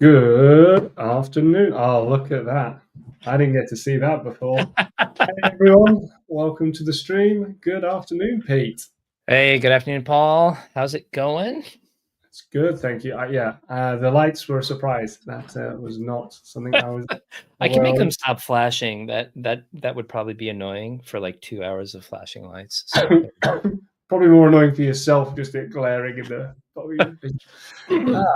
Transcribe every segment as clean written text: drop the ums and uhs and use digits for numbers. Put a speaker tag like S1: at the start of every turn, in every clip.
S1: Good afternoon. Oh, look at that. I didn't get to see that before. Hey, everyone. Welcome to the stream. Good afternoon, Pete.
S2: Hey, good afternoon, Paul. How's it going?
S1: It's good, thank you. The lights were a surprise. That was not something I was
S2: I can
S1: aware
S2: make them
S1: of.
S2: stop flashing. That would probably be annoying for like 2 hours of flashing lights. So
S1: Probably more annoying for yourself, just it glaring in the.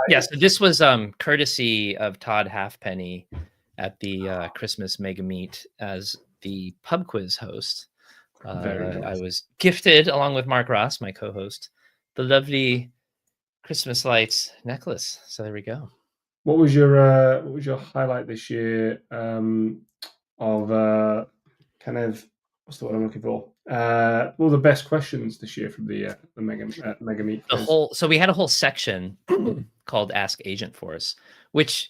S2: yeah, so this was courtesy of Todd Halfpenny at the Christmas Mega Meet as the pub quiz host.
S1: Very nice.
S2: I was gifted, along with Mark Ross, my co-host, the lovely Christmas lights necklace. So there we go.
S1: What was your highlight this year of kind of what's the word I'm looking for? The best questions this year from the Mega Meet quiz.
S2: So we had a whole section called Ask Agentforce, which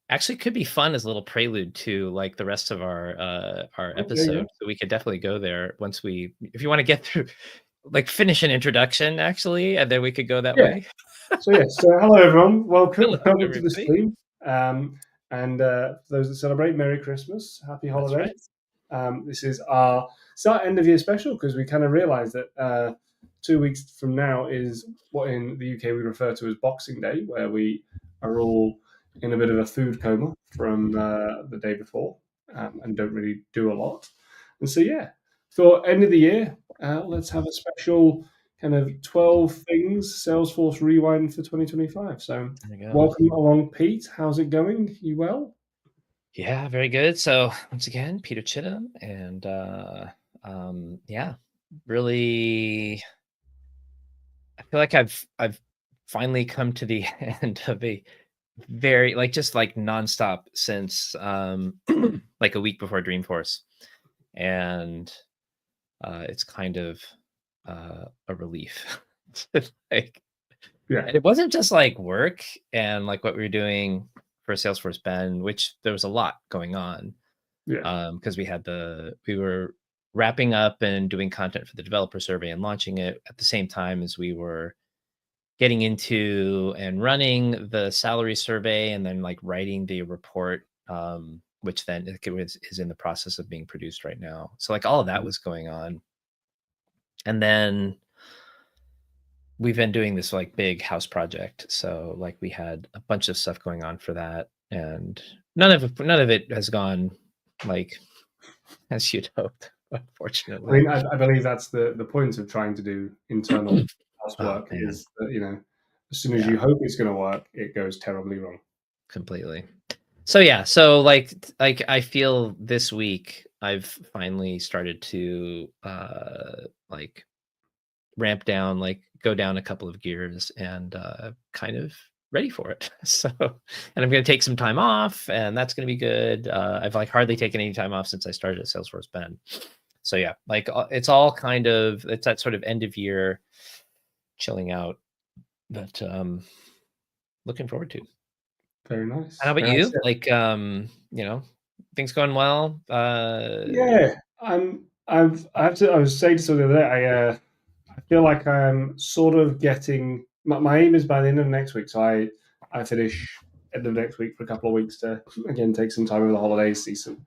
S2: actually could be fun as a little prelude to like the rest of our episode.
S1: Yeah.
S2: So we could definitely go there once if you want to get through, like finish an introduction actually, and then we could go that way.
S1: So hello everyone. Welcome to the
S2: Everybody.
S1: stream. And for those that celebrate, Merry Christmas, Happy Holidays.
S2: Right.
S1: This is our end of year special because we kind of realised that 2 weeks from now is what in the UK we refer to as Boxing Day, where we are all in a bit of a food coma from the day before and don't really do a lot. And so for end of the year, let's have a special kind of 12 things Salesforce Rewind for 2025. So welcome along, Pete. How's it going? You well?
S2: Yeah, very good. So once again, Peter Chittum, and really, I feel like I've finally come to the end of a very just nonstop since like a week before Dreamforce, and it's kind of a relief. And it wasn't just like work and like what we were doing for Salesforce Bend, which there was a lot going on. Because we were wrapping up and doing content for the developer survey and launching it at the same time as we were getting into and running the salary survey and then like writing the report, which then is in the process of being produced right now. So like all of that was going on. And then we've been doing this like big house project. So like we had a bunch of stuff going on for that, and none of it has gone like as you'd hoped, unfortunately.
S1: I mean, I believe that's the point of trying to do internal housework is that, as soon as you hope it's going to work, it goes terribly wrong.
S2: Completely. So yeah, so like I feel this week I've finally started to like ramp down, like go down a couple of gears and kind of ready for it. So, and I'm going to take some time off, and that's going to be good. I've like hardly taken any time off since I started at Salesforce Bend. So yeah, like it's all kind of, it's that sort of end of year chilling out that looking forward to.
S1: Very nice.
S2: How about you? Like things going well?
S1: I was saying to someone the other day, I feel like I'm sort of getting my aim is by the end of next week. So I finish end of next week for a couple of weeks to again take some time over the holiday season.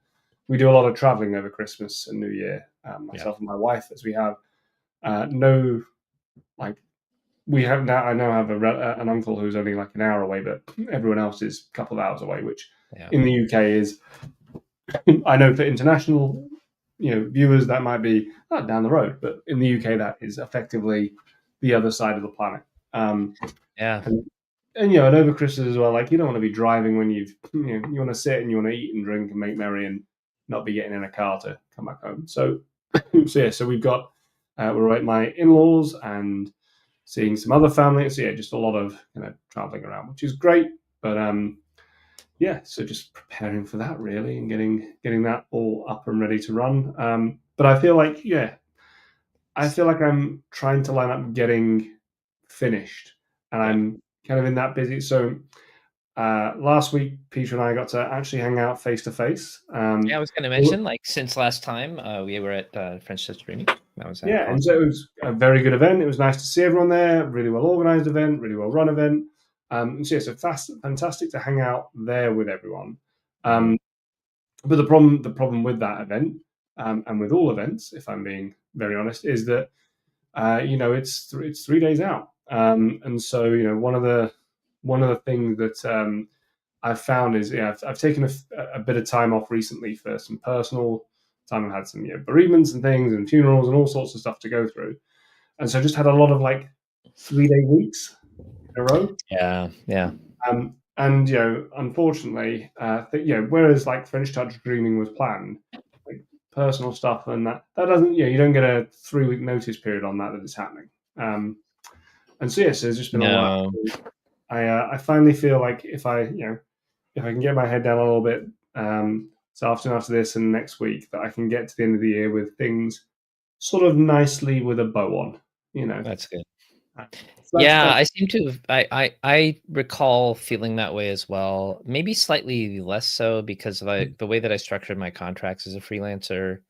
S1: We do a lot of traveling over Christmas and New Year, myself and my wife, as we have no like we have now. I now have an uncle who's only like an hour away, but everyone else is a couple of hours away, which in the UK is. I know for international, viewers that might be not down the road, but in the UK that is effectively the other side of the planet. And over Christmas as well, like you don't want to be driving when you want to sit and you want to eat and drink and make merry and not be getting in a car to come back home. So so we've got we're at my in-laws and seeing some other family. So just a lot of traveling around, which is great, but so just preparing for that really and getting that all up and ready to run. But I feel like I'm trying to line up getting finished, and I'm kind of in that busy. So last week, Peter and I got to actually hang out face to face.
S2: I was going to mention, like since last time we were at French Touch Streaming. That was
S1: and so it was a very good event. It was nice to see everyone there. Really well organized event, really well run event. So yeah, so fantastic to hang out there with everyone.
S2: Mhm.
S1: But the problem with that event, and with all events, if I'm being very honest, is that it's 3 days out, and so one of the things that I've found is I've taken a bit of time off recently for some personal time. I've had some bereavements and things and funerals and all sorts of stuff to go through, and so I just had a lot of like 3 day weeks in a row.
S2: Yeah, yeah.
S1: And unfortunately, whereas like French Touch Dreaming was planned, like personal stuff and that doesn't, you don't get a 3 week notice period on that it's happening. And so yes, there's just been a lot.
S2: No,
S1: I finally feel like if I can get my head down a little bit, this afternoon after this and next week, that I can get to the end of the year with things sort of nicely with a bow on, you know.
S2: that's good.
S1: So
S2: Yeah,
S1: that's
S2: I seem to have I recall feeling that way as well. Maybe slightly less so because of the way that I structured my contracts as a freelancer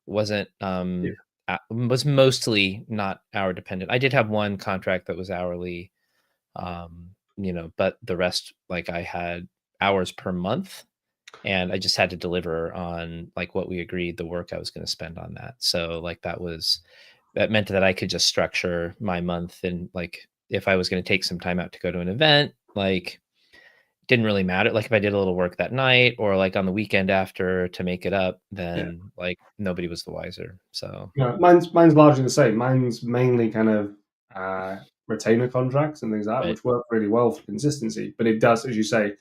S2: wasn't
S1: yeah,
S2: was mostly not hour dependent. I did have one contract that was hourly, but the rest, like, I had hours per month, and I just had to deliver on like what we agreed the work I was going to spend on that. So like that meant that I could just structure my month, and like if I was going to take some time out to go to an event, like didn't really matter. Like if I did a little work that night or like on the weekend after to make it up,
S1: yeah.
S2: then like nobody was the wiser. So
S1: No, mine's largely the same. Mine's mainly kind of retainer contracts and things like that,
S2: right.
S1: which work really well for consistency. But it does, as you say,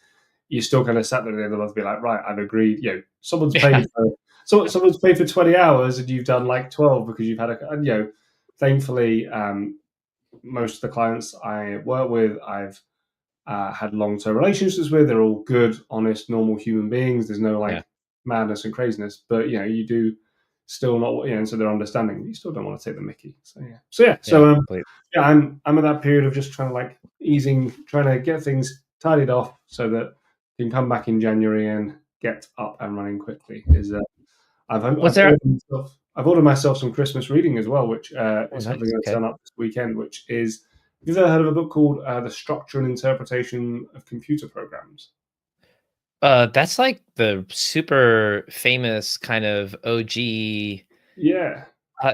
S1: you still kind of sat there at the end of the month, be like, right, I've agreed. Someone's
S2: Yeah.
S1: paid for someone's paid for 20 hours, and you've done like 12 because you've had thankfully, most of the clients I work with, I've had long term relationships with. They're all good, honest, normal human beings. There's no
S2: Yeah.
S1: like madness and craziness, but you do still not, and so they're understanding. You still don't want to take the Mickey.
S2: Yeah.
S1: So
S2: Complete.
S1: I'm at that period of just trying to like trying to get things tidied off so that you can come back in January and get up and running quickly.
S2: Was
S1: I've
S2: there?
S1: ordered myself some Christmas reading as well, which
S2: Oh,
S1: is hopefully
S2: nice.
S1: going to
S2: Okay.
S1: turn up this weekend. Which is, have you ever heard of a book called "The Structure and Interpretation of Computer Programs"?
S2: That's like the super famous kind of OG.
S1: Yeah,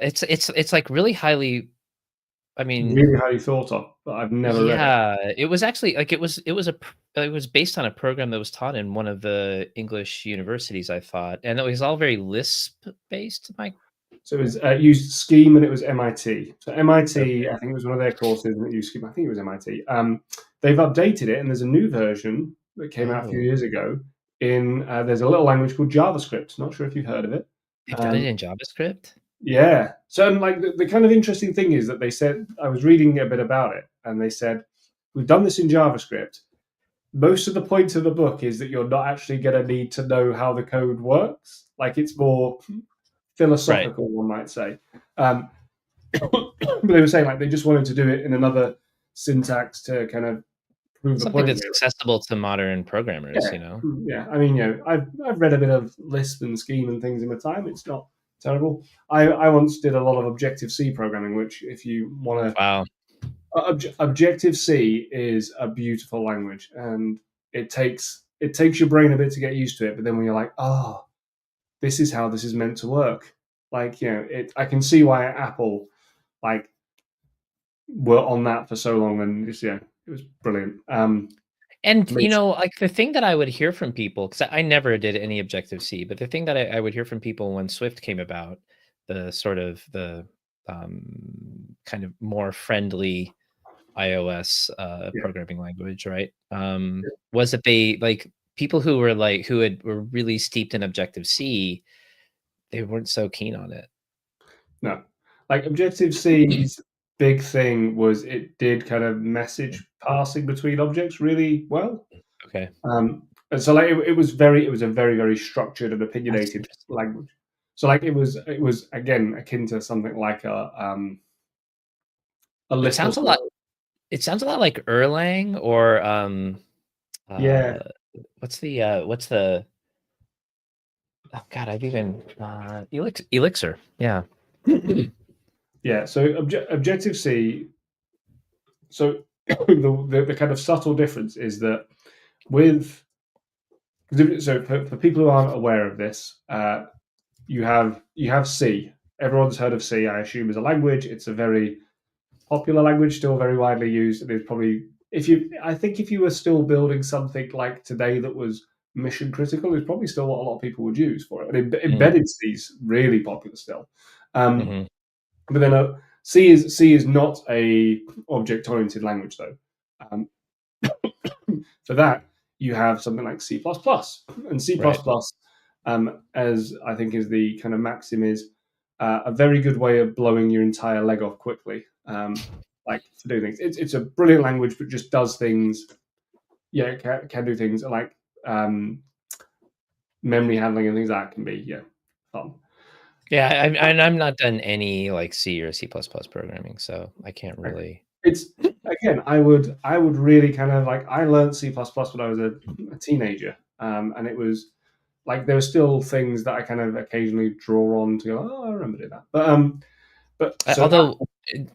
S2: It's like really highly. I mean,
S1: really highly thought of, but I've never read it.
S2: yeah, it was actually like it was based on a program that was taught in one of the English universities, I thought, and it was all very Lisp based. Mike.
S1: So it was used Scheme, and it was MIT. So MIT,
S2: Okay.
S1: I think it was one of their courses, and it used Scheme. I think it was MIT. They've updated it, and there's a new version that came out a few
S2: Oh,
S1: years ago. There's a little language called JavaScript. Not sure if you've heard of it.
S2: they've done it
S1: Um,
S2: in JavaScript.
S1: yeah. So like the kind of interesting thing is that they said, I was reading a bit about it, and they said we've done this in JavaScript. Most of the point of the book is that you're not actually going to need to know how the code works. Like it's more
S2: Right.
S1: philosophical, one might say. Um, but they were saying like they just wanted to do it in another syntax to kind of prove the
S2: Something
S1: point.
S2: that's accessible to modern programmers,
S1: Yeah, yeah. I mean, I've read a bit of Lisp and Scheme and things in my time. It's not terrible. I once did a lot of Objective C programming, which if you want
S2: Wow.
S1: to, Objective C is a beautiful language, and it takes your brain a bit to get used to it. But then when you're like, oh, this is how this is meant to work. Like, I can see why Apple like were on that for so long, and just it was brilliant.
S2: And,
S1: Makes
S2: like, the thing that I would hear from people, because I never did any Objective-C, but the thing that I would hear from people when Swift came about, the sort of um, kind of more friendly iOS,
S1: yeah,
S2: programming language, right? Was that they like, people who were, like, were really steeped in Objective-C, they weren't so keen on it.
S1: no, like Objective C's big thing was it did kind of message passing between objects really well.
S2: Okay.
S1: And so like it was a very very structured and
S2: That's
S1: opinionated
S2: interesting.
S1: language. So like it was again akin to something like a
S2: It
S1: Lisp or
S2: sounds a
S1: something.
S2: lot it sounds a lot like Erlang or,
S1: Yeah,
S2: uh, what's the oh god, I've even Elixir. Yeah.
S1: yeah. So Objective C. So the kind of subtle difference is that with so for people who aren't aware of this, you have C. Everyone's heard of C, I assume, as a language. It's a very popular language, still very widely used. There's probably I think if you were still building something like today that was mission critical, it's probably still what a lot of people would use for it. And embedded C is really popular still.
S2: Mm-hmm.
S1: But then C is not a object oriented language though. Um, for that, you have something like C++, and C++,
S2: Right.
S1: as I think is the kind of maxim, is a very good way of blowing your entire leg off quickly. Like to do things, it's a brilliant language, but just does things. Yeah, it can do things like memory handling and things like that can be fun.
S2: Yeah, I'm not done any like C or C++ programming, so I can't really.
S1: It's again, I would really kind of like, I learned C++ when I was a teenager, and it was like there were still things that I kind of occasionally draw on to go, oh, I remember doing that. But so
S2: Although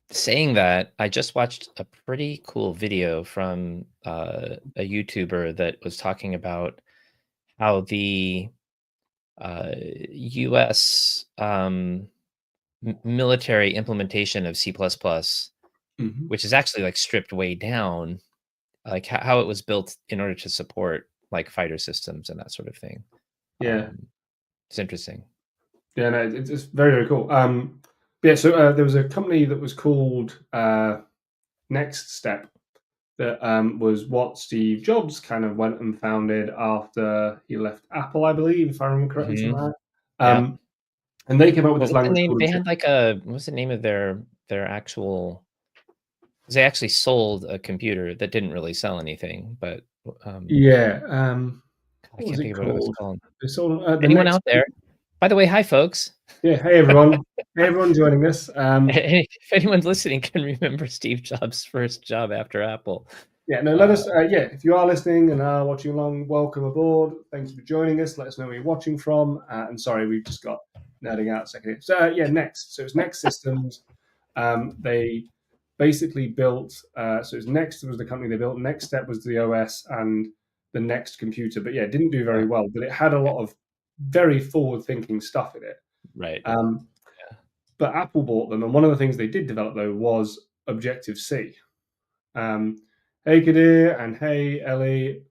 S2: saying that, I just watched a pretty cool video from a YouTuber that was talking about how the U.S. Military implementation of C++, which is actually like stripped way down, like how it was built in order to support like fighter systems and that sort of thing.
S1: yeah,
S2: It's interesting.
S1: yeah, no, it's very very cool. Yeah, so there was a company that was called Next Step that was what Steve Jobs kind of went and founded after he left Apple, I believe, if I remember correctly, something like that.
S2: Yeah.
S1: And they came up with
S2: What
S1: this
S2: was the
S1: language
S2: name?
S1: called
S2: They had like what was the name of their actual? They actually sold a computer that didn't really sell anything, but
S1: yeah.
S2: I
S1: What was
S2: can't
S1: it
S2: think of what it was
S1: called?
S2: called.
S1: They sold the
S2: Anyone
S1: next.
S2: out there? By the way, hi folks.
S1: Yeah, hey everyone, hey everyone joining us.
S2: If anyone's listening can remember Steve Jobs' first job after Apple.
S1: Yeah, no, let us. Yeah, if you are listening and are watching along, welcome aboard. Thank you for joining us. Let us know where you're watching from. And sorry, we've just got nerding out a second here. So yeah, Next. So it's Next Systems. They basically built. So it's Next was the company they built. Next Step was the OS and the Next computer. But yeah, it didn't do very well. But it had a lot of very forward-thinking stuff in it.
S2: Right.
S1: But Apple bought them, and one of the things they did develop though was Objective C. Hey Kadir and hey Ellie,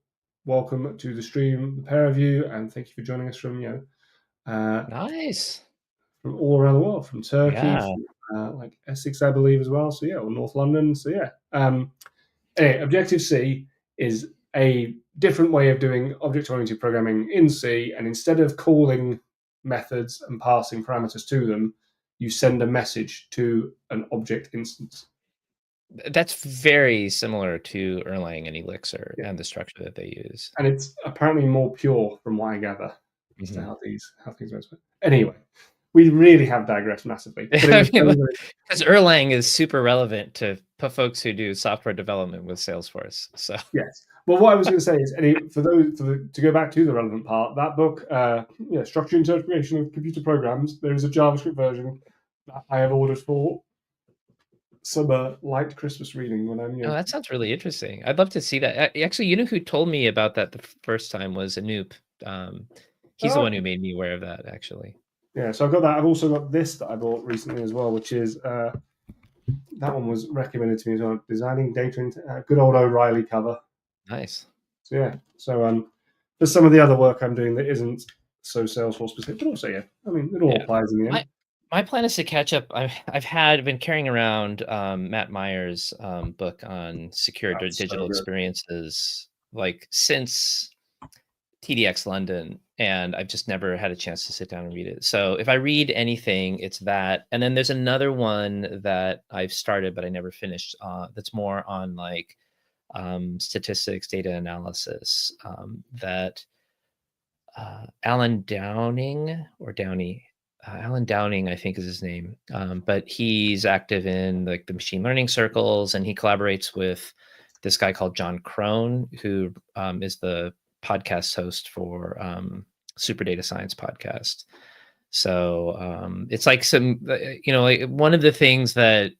S1: welcome to the stream, the pair of you, and thank you for joining us from
S2: nice
S1: from all around the world, from Turkey,
S2: from
S1: like Essex, I believe, as well. So yeah, or North London. So yeah. Anyway, Objective C is a different way of doing object-oriented programming in C, and instead of calling methods and passing parameters to them, you send a message to an object instance.
S2: That's very similar to Erlang and Elixir and the structure that they use.
S1: And it's apparently more pure from what I gather as to how things work. Anyway, we really have digressed massively.
S2: Because Erlang is super relevant for folks who do software development with Salesforce. So
S1: yes. Well, what I was going to say is, to go back to the relevant part, that book, Structure and Interpretation of Computer Programs, there is a JavaScript version that I have ordered for some light Christmas reading when I'm.
S2: Oh, that sounds really interesting. I'd love to see that. Actually, you know who told me about that the first time was Anoop. He's the one who made me aware of that, actually.
S1: Yeah, so I've got that. I've also got this that I bought recently as well, which is that one was recommended to me as well. Designing data, good old O'Reilly cover.
S2: Nice.
S1: So yeah, so there's some of the other work I'm doing that isn't so Salesforce specific, but also I mean it all applies in the end.
S2: My plan is to catch up. I've been carrying around Matt Meyer's book on secure digital experiences like since TDX London, and I've just never had a chance to sit down and read it. So if I read anything, it's that. And then there's another one that I've started but I never finished. That's more on like statistics, data analysis. That Alan Downing or Downey. Alan Downing, I think is his name, but he's active in like the machine learning circles, and he collaborates with this guy called John Crone, who is the podcast host for Super Data Science podcast. So it's like some, like one of the things that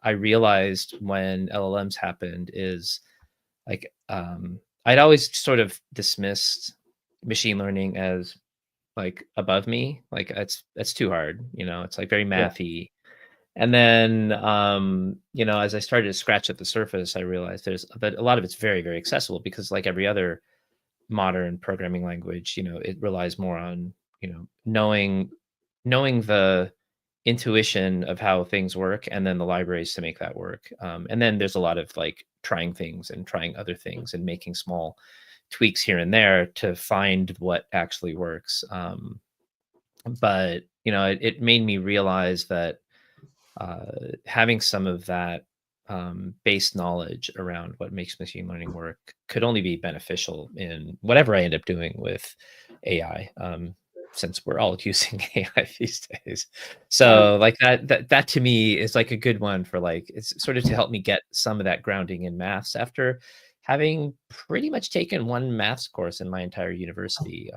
S2: I realized when LLMs happened is like I'd always sort of dismissed machine learning as like above me, like that's too hard, it's like very
S1: Yeah.
S2: mathy. And then as I started to scratch at the surface, I realized that a lot of it's very, very accessible because like every other modern programming language, it relies more on, knowing the intuition of how things work and then the libraries to make that work. And then there's a lot of like trying things and trying other things and making small tweaks here and there to find what actually works. But it made me realize that having some of that base knowledge around what makes machine learning work could only be beneficial in whatever I end up doing with AI, since we're all using AI these days. So like that to me is like a good one for like, it's sort of to help me get some of that grounding in maths after having pretty much taken one maths course in my entire university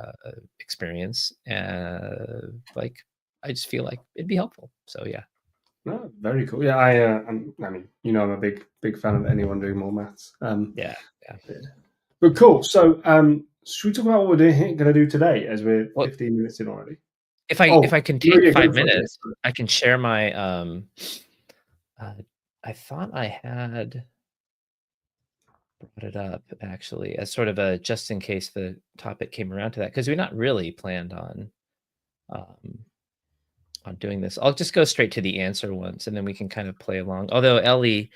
S2: experience. Like, I just feel like it'd be helpful. So yeah.
S1: No, very cool. Yeah, I mean, I'm a big fan of anyone doing more maths.
S2: Yeah.
S1: But cool. So, should we talk about what we're going to do today, as we're
S2: Well,
S1: 15 minutes in already?
S2: if
S1: Oh,
S2: I can
S1: no,
S2: take
S1: yeah, go
S2: 5
S1: for it.
S2: minutes, I can share my I thought I had brought it up actually as sort of a just in case the topic came around to that, because we're not really planned um on doing this. I'll just go straight to the answer ones and then we can kind of play along. Although Ellie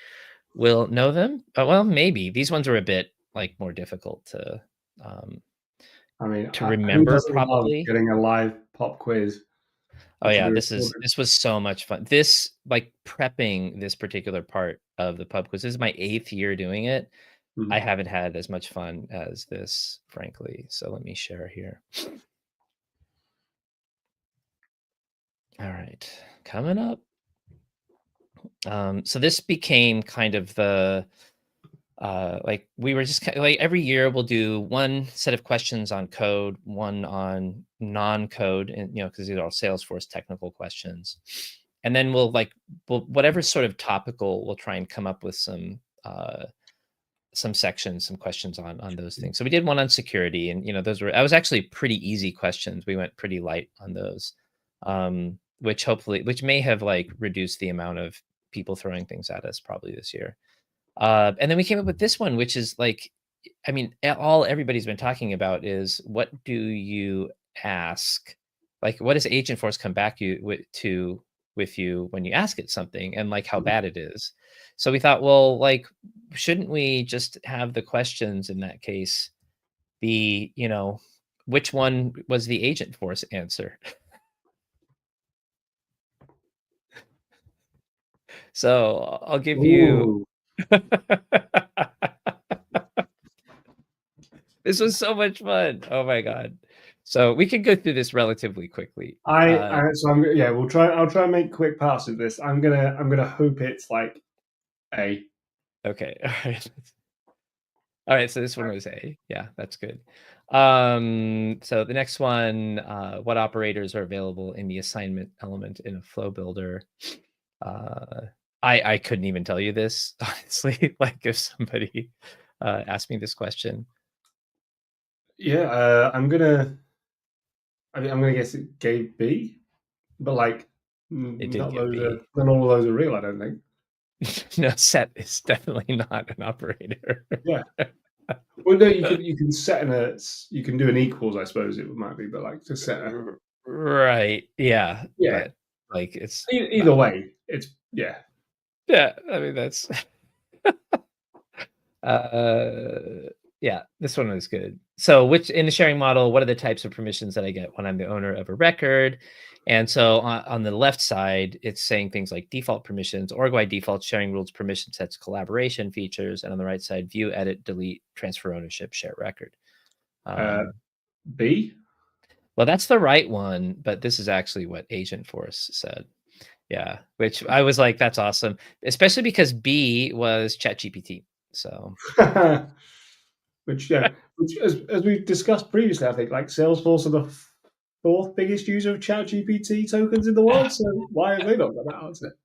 S2: will know them. Well, maybe. These ones are a bit like more difficult
S1: I mean,
S2: to
S1: who
S2: remember
S1: doesn't love
S2: probably.
S1: getting a live pop quiz,
S2: Oh
S1: which will
S2: yeah,
S1: be
S2: this
S1: recorded?
S2: was so much fun. This like prepping this particular part of the pub quiz. This is my 8th year doing it. I
S1: Mhm.
S2: haven't had as much fun as this, frankly. So let me share here. All right, coming up. So this became kind of the like we were just like every year we'll do one set of questions on code, one on non-code, and because these are all Salesforce technical questions, and then we'll whatever sort of topical, we'll try and come up with some sections, some questions on those things. So we did one on security, and those were, I was actually pretty easy questions. We went pretty light on those, which may have like reduced the amount of people throwing things at us probably this year. And then we came up with this one, which is like, I mean, all everybody's been talking about is what do you ask? Like, what does Agentforce come back with you when you ask it something, and like how bad it is? So we thought, well, like, shouldn't we just have the questions in that case be, which one was the Agentforce answer? So I'll give you.
S1: Ooh.
S2: This was so much fun. Oh my god. So we can go through this relatively quickly.
S1: So yeah, I'll try and make quick passes of this. I'm gonna hope it's like A.
S2: Okay. All right. All right. So this one was A. Yeah, that's good. So the next one, what operators are available in the assignment element in a flow builder? I couldn't even tell you this, honestly. Like if somebody asked me this question.
S1: Yeah, I'm gonna guess it gave B, but like
S2: It did
S1: not
S2: give B.
S1: not all of those are real. I don't think.
S2: No, set is definitely not an operator.
S1: Yeah. Well, no, you can set you can do an equals, I suppose it might be, but like to set a
S2: Right. Yeah.
S1: yeah.
S2: But like it's
S1: Either
S2: not.
S1: way, it's yeah.
S2: Yeah. I mean that's uh yeah, this one was good. So which in the sharing model, what are the types of permissions that I get when I'm the owner of a record? And so on the left side, it's saying things like default permissions, org wide default, sharing rules, permission sets, collaboration features, and on the right side, view, edit, delete, transfer ownership, share record.
S1: Uh,
S2: Um,
S1: B.
S2: well, that's the right one, but this is actually what Agentforce said. Yeah, which I was like, that's awesome, especially because B was ChatGPT. So,
S1: Which yeah, which as we've discussed previously, I think like Salesforce are the fourth biggest user of ChatGPT tokens in the world. So why have they not got that answer?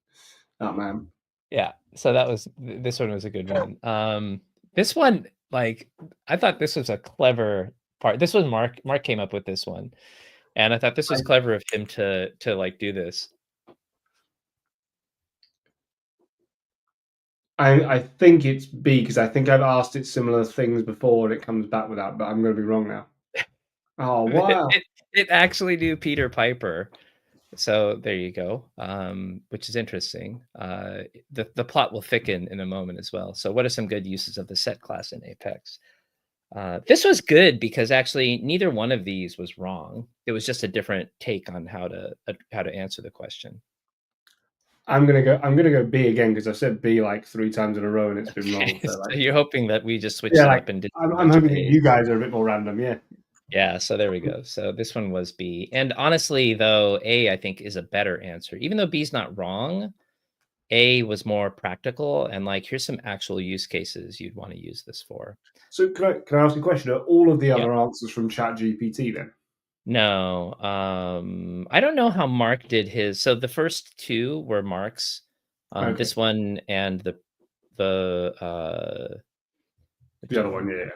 S1: Oh man.
S2: Yeah. So this one was a good one. This one, like, I thought this was a clever part. This was Mark came up with this one, and I thought this was clever of him to like do this.
S1: I think it's B because I think I've asked it similar things before and it comes back with that, but I'm going to be wrong now. Oh wow!
S2: It actually knew Peter Piper. So there you go, which is interesting. The plot will thicken in a moment as well. So what are some good uses of the set class in Apex? This was good because actually neither one of these was wrong. It was just a different take on how to answer the question.
S1: I'm gonna go B again because I've said B like 3 times in a row and it's been wrong.
S2: Okay,
S1: So
S2: so
S1: like,
S2: you're hoping that we just switched
S1: yeah,
S2: it
S1: like
S2: up and did a
S1: I'm
S2: bunch of
S1: hoping that
S2: A's.
S1: you guys are a bit more random. Yeah.
S2: Yeah, so there we go. So this one was B. And honestly, though, A, I think, is a better answer. Even though B's not wrong, A was more practical. And like, here's some actual use cases you'd want to use this for.
S1: So can I ask you a question? Are all of the
S2: Yeah.
S1: other answers from ChatGPT then?
S2: No, I don't know how Mark did his. So the first two were Mark's.
S1: Okay.
S2: This one and the
S1: The other one, yeah.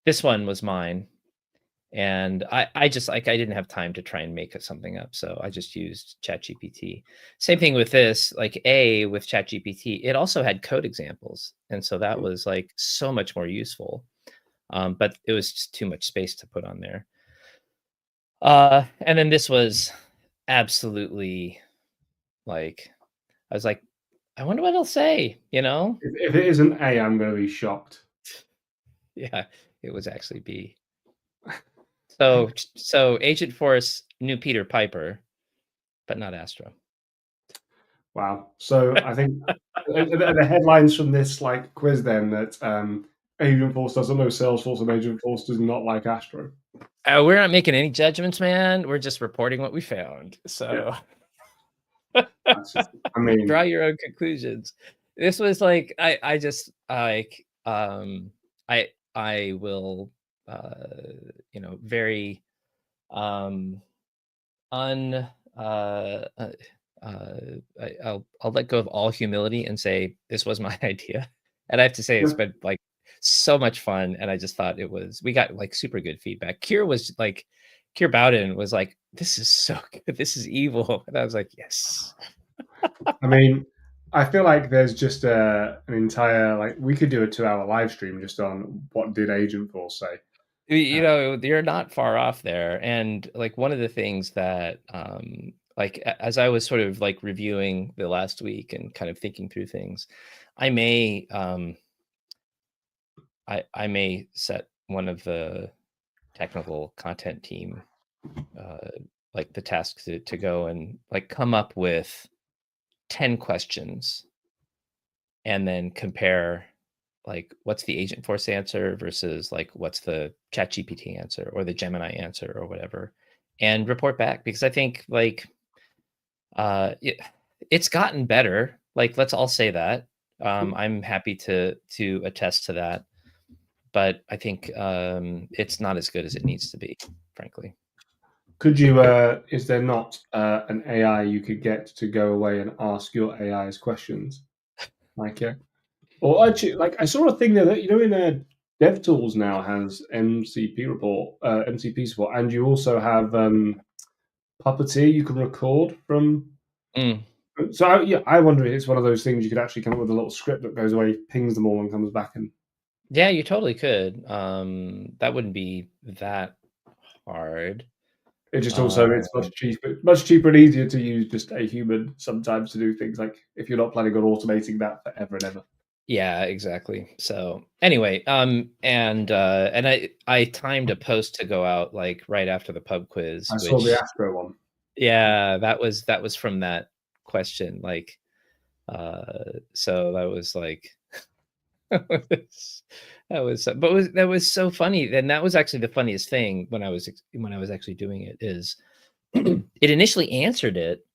S2: This one was mine. And I just like I didn't have time to try and make something up, so I just used ChatGPT. Same thing with this, like A with ChatGPT, it also had code examples, and so that was like so much more useful. But it was just too much space to put on there. And then this was absolutely like I was like, I wonder what it'll say, you know?
S1: If it isn't A, I'm going to be shocked.
S2: Yeah, it was actually B. So Agent Force knew Peter Piper, but not Astro.
S1: Wow. So I think the headlines from this like quiz then that Agent Force doesn't know Salesforce and Agent Force does not like Astro.
S2: We're not making any judgments, man. We're just reporting what we found. So
S1: I mean,
S2: draw your own conclusions. This was like I just like I will very un I'll let go of all humility and say this was my idea. And I have to say it's been like so much fun. And I just thought we got like super good feedback. Kier Bowden was like, this is so good. This is evil. And I was like, yes.
S1: I mean, I feel like there's just an entire like we could do a 2-hour live stream just on what did Agent Force say.
S2: You're not far off there. And like one of the things that like as I was sort of like reviewing the last week and kind of thinking through things, I may I may set one of the technical content team like the task to go and like come up with 10 questions and then compare like what's the Agent Force answer versus like what's the ChatGPT answer or the Gemini answer or whatever, and report back, because I think like it's gotten better. Like let's all say that. I'm happy to attest to that, but I think it's not as good as it needs to be, frankly.
S1: Could you? Is there not an AI you could get to go away and ask your AI's questions? Like, yeah. Or actually, like I saw a thing there that in DevTools now has MCP support, and you also have Puppeteer you can record from.
S2: Mm.
S1: So I wonder if it's one of those things you could actually come up with a little script that goes away, pings them all, and comes back and.
S2: Yeah, you totally could. That wouldn't be that hard.
S1: It just also it's much cheaper and easier to use just a human sometimes to do things like if you're not planning on automating that forever and ever.
S2: Yeah, exactly. So anyway, and I timed a post to go out like right after the pub quiz,
S1: I saw the
S2: which
S1: Astro one.
S2: yeah, that was from that question. Like, so that was like that was so funny. And that was actually the funniest thing when I was actually doing it is it initially answered it.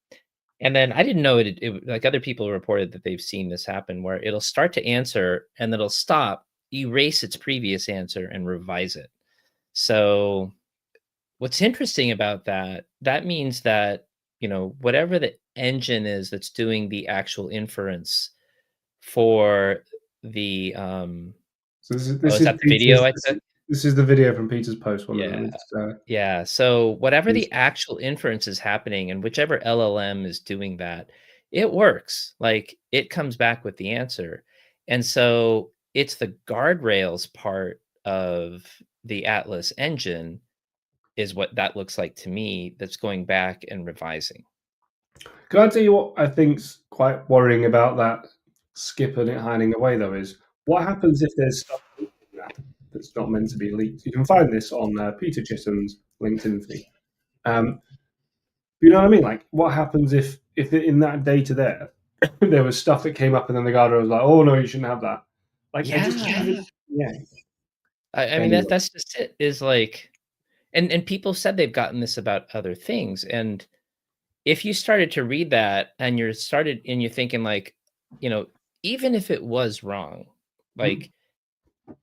S2: And then I didn't know it like other people reported that they've seen this happen where it'll start to answer and then it'll stop, erase its previous answer and revise it. So what's interesting about that means that, whatever the engine is that's doing the actual inference for the
S1: So
S2: oh,
S1: this
S2: is
S1: is
S2: that the video
S1: Peter's
S2: I took?
S1: this is the video from Peter's post. One of them.
S2: Yeah.
S1: It's
S2: Yeah. So whatever
S1: it's
S2: the actual inference is happening and whichever LLM is doing that, it works. Like it comes back with the answer. And so it's the guardrails part of the Atlas engine is what that looks like to me that's going back and revising.
S1: Can I tell you what I think's quite worrying about that skip and it hiding away though is what happens if there's stuff leaked in that that's not meant to be leaked? You can find this on Peter Chisholm's LinkedIn feed. You know what I mean? Like, what happens if in that data there there was stuff that came up and then the guardrail was like, "Oh no, you shouldn't have that." Like, I just
S2: Yeah.
S1: yeah.
S2: I mean
S1: Anyway,
S2: that's just it is like and people said they've gotten this about other things. And if you started to read that and you're thinking like, you know, even if it was wrong,
S1: mm,
S2: like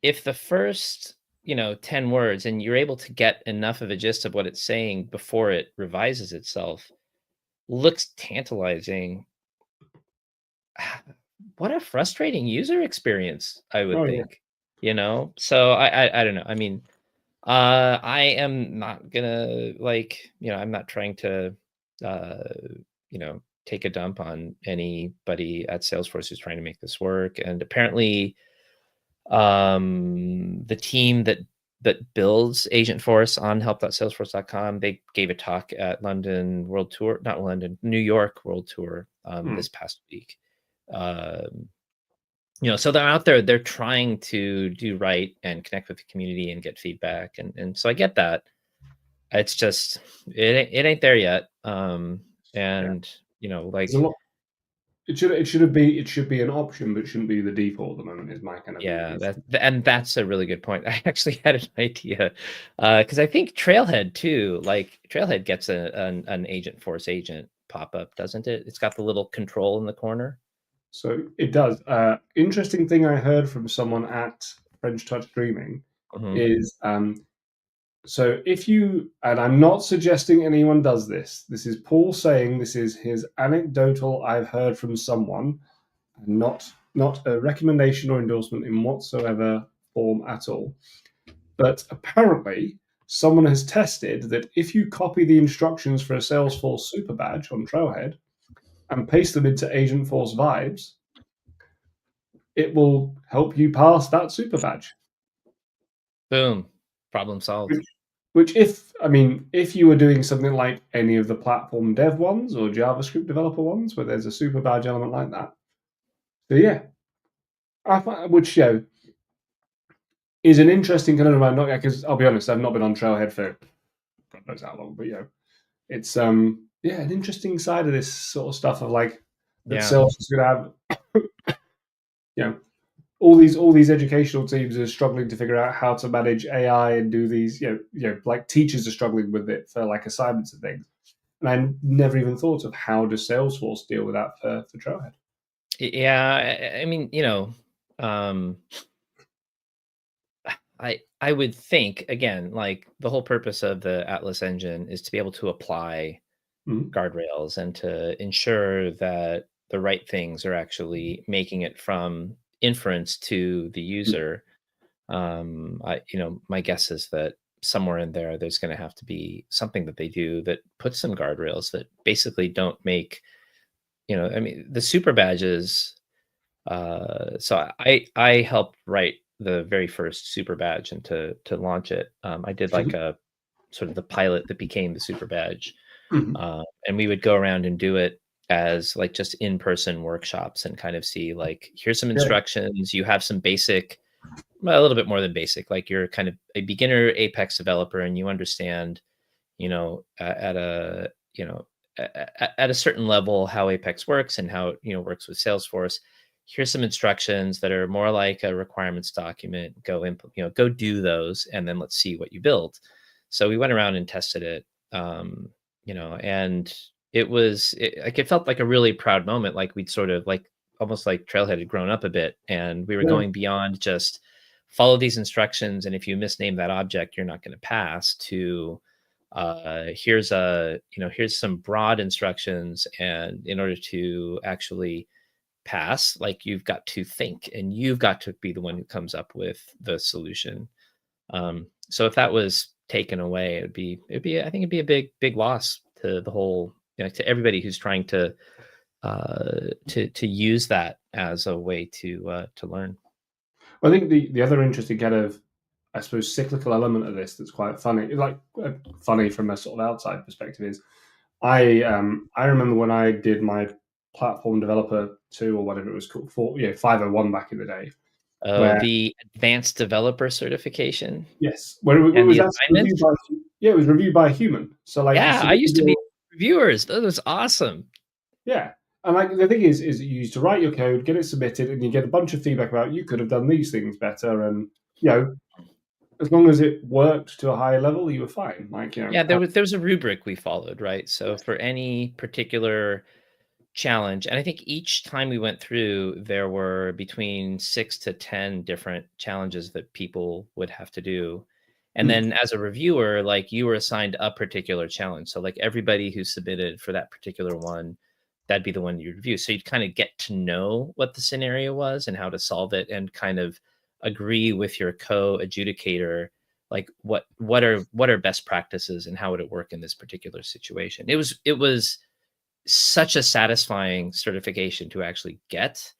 S2: if the first, 10 words and you're able to get enough of a gist of what it's saying before it revises itself, looks tantalizing. What a frustrating user experience, I would
S1: oh yeah.
S2: think, So I don't know. I mean, I am not gonna I'm not trying to, uh, take a dump on anybody at Salesforce who's trying to make this work. And apparently, the team that builds Agentforce on help.salesforce.com, they gave a talk at London World Tour, not London, New York World Tour,
S1: Mm.
S2: this past week. Um, so they're out there, they're trying to do right and connect with the community and get feedback. And so I get that. It's just, it ain't there yet.
S1: Yeah.
S2: And,
S1: There's a lot. It should be an option, but shouldn't be the default at the moment. Is my kind of view.
S2: yeah, and that's a really good point. I actually had an idea, because I think Trailhead too, like Trailhead gets an Agent Force agent pop up, doesn't it? It's got the little control in the corner.
S1: So it does. Interesting thing I heard from someone at French Touch Dreaming
S2: Mhm.
S1: is so if you, and I'm not suggesting anyone does this. This is Paul saying this is his anecdotal. I've heard from someone, and not a recommendation or endorsement in whatsoever form at all. But apparently, someone has tested that if you copy the instructions for a Salesforce super badge on Trailhead and paste them into Agentforce vibes, it will help you pass that super badge.
S2: Boom, problem solved.
S1: Which, which if I mean, if you were doing something like any of the platform dev ones or JavaScript developer ones, where there's a super badge element like that, so yeah, I find, which is an interesting kind of not because I'll be honest, I've not been on Trailhead for God knows how long, but it's yeah, an interesting side of this sort of stuff of like that
S2: Yeah.
S1: Salesforce is going to have you know all these educational teams are struggling to figure out how to manage AI and do these like teachers are struggling with it for like assignments and things. And I never even thought of how does Salesforce deal with that for Trailhead.
S2: Yeah, I mean, um, I would think again, like the whole purpose of the Atlas engine is to be able to apply
S1: Mm-hmm.
S2: guardrails and to ensure that the right things are actually making it from inference to the user. My guess is that somewhere in there, there's going to have to be something that they do that puts some guardrails that basically don't make, I mean, the super badges. So I helped write the very first super badge and to launch it. I did like a sort of the pilot that became the super badge,
S1: Mm-hmm.
S2: and we would go around and do it as like just in-person workshops and kind of see like here's some
S1: Yeah.
S2: instructions. You have some basic, well, a little bit more than basic, like you're kind of a beginner Apex developer and you understand, at a at a certain level how Apex works and how it works with Salesforce. Here's some instructions that are more like a requirements document. Go go do those, and then let's see what you build. So we went around and tested it, and it felt like a really proud moment. Like we'd sort of like almost like Trailhead had grown up a bit, and we were
S1: Yeah.
S2: going beyond just follow these instructions, and if you misname that object, you're not going to pass to here's some broad instructions, and in order to actually pass, like, you've got to think, and you've got to be the one who comes up with the solution. So if that was taken away, I think it'd be a big loss to the whole, to everybody who's trying to use that as a way to learn.
S1: I think the other interesting kind of, I suppose, cyclical element of this that's quite funny, like funny from a sort of outside perspective, is I remember when I did my platform developer 2 or whatever it was called, 501 back in the day,
S2: Oh,
S1: where
S2: the advanced developer certification
S1: yes, where it
S2: and
S1: was
S2: the
S1: actually reviewed
S2: assignments.
S1: by, it was reviewed by a human. So like you
S2: Yeah, I
S1: submitted
S2: used to be
S1: your,
S2: reviewers. That was awesome.
S1: yeah. And like the thing is you used to write your code, get it submitted, and you get a bunch of feedback about you could have done these things better, and you know, as long as it worked to a high level, you were fine. Like
S2: Yeah, there was a rubric we followed, right? So
S1: yes.
S2: for any particular challenge, and I think each time we went through, there were between 6 to 10 different challenges that people would have to do. And
S1: Mm.
S2: then as a reviewer, like, you were assigned a particular challenge. So like everybody who submitted for that particular one, that'd be the one you review. So you'd kind of get to know what the scenario was and how to solve it, and kind of agree with your co-adjudicator, like what are best practices and how would it work in this particular situation. It was such a satisfying certification to actually get,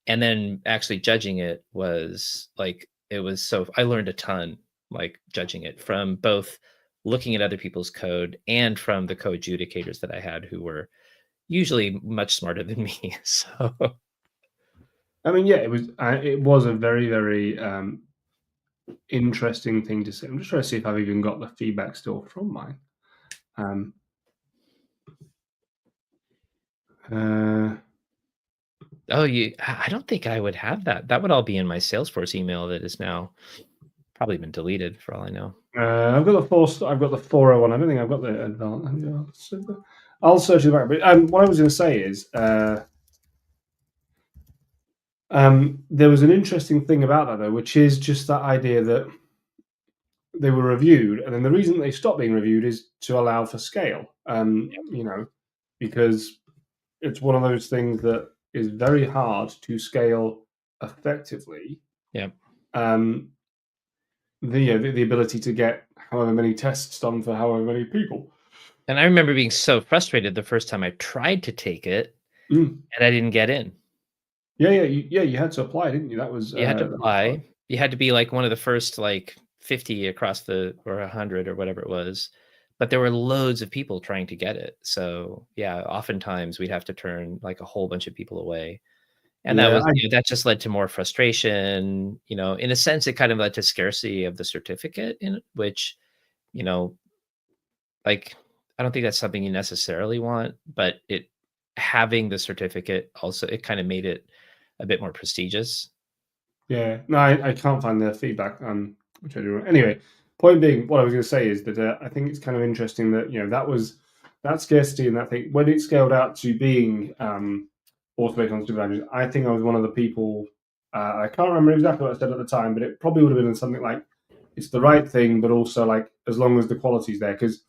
S2: and then actually judging it was like, it was so I learned a ton, like, judging it, from both looking at other people's code and from the co-adjudicators that I had, who were usually much smarter than me. So
S1: I mean, yeah, it was a very very interesting thing to say. I'm just trying to see if I've even got the feedback still from mine. Um, uh,
S2: oh, I don't think I would have that. That would all be in my Salesforce email that is now probably been deleted, for all I know.
S1: I've got the four. I've got the 401. I don't think I've got the advanced. I'll search it back. But what I was going to say is, there was an interesting thing about that though, which is just that idea that they were reviewed, and then the reason they stopped being reviewed is to allow for scale. Because it's one of those things that is very hard to scale effectively.
S2: Yeah.
S1: Um, the ability to get however many tests done for however many people.
S2: And I remember being so frustrated the first time I tried to take it
S1: Mm.
S2: and I didn't get in.
S1: Yeah. You had to apply, didn't you? That was
S2: You had to
S1: that was fun.
S2: apply. You had to be like one of the first, like, 50 across the, or 100 or whatever it was. But there were loads of people trying to get it. So yeah, oftentimes we'd have to turn like a whole bunch of people away. And that
S1: Yeah,
S2: was, that just led to more frustration. In a sense, it kind of led to scarcity of the certificate, in which, you know, like, I don't think that's something you necessarily want, but having the certificate also, it kind of made it a bit more prestigious.
S1: yeah. No, I can't find the feedback. Which I do. Anyway, point being, what I was going to say is that I think it's kind of interesting that that was that scarcity and that thing when it scaled out to being automated on supervisors. I think I was one of the people. I can't remember exactly what I said at the time, but it probably would have been something like, "It's the right thing, but also like as long as the quality's there." Because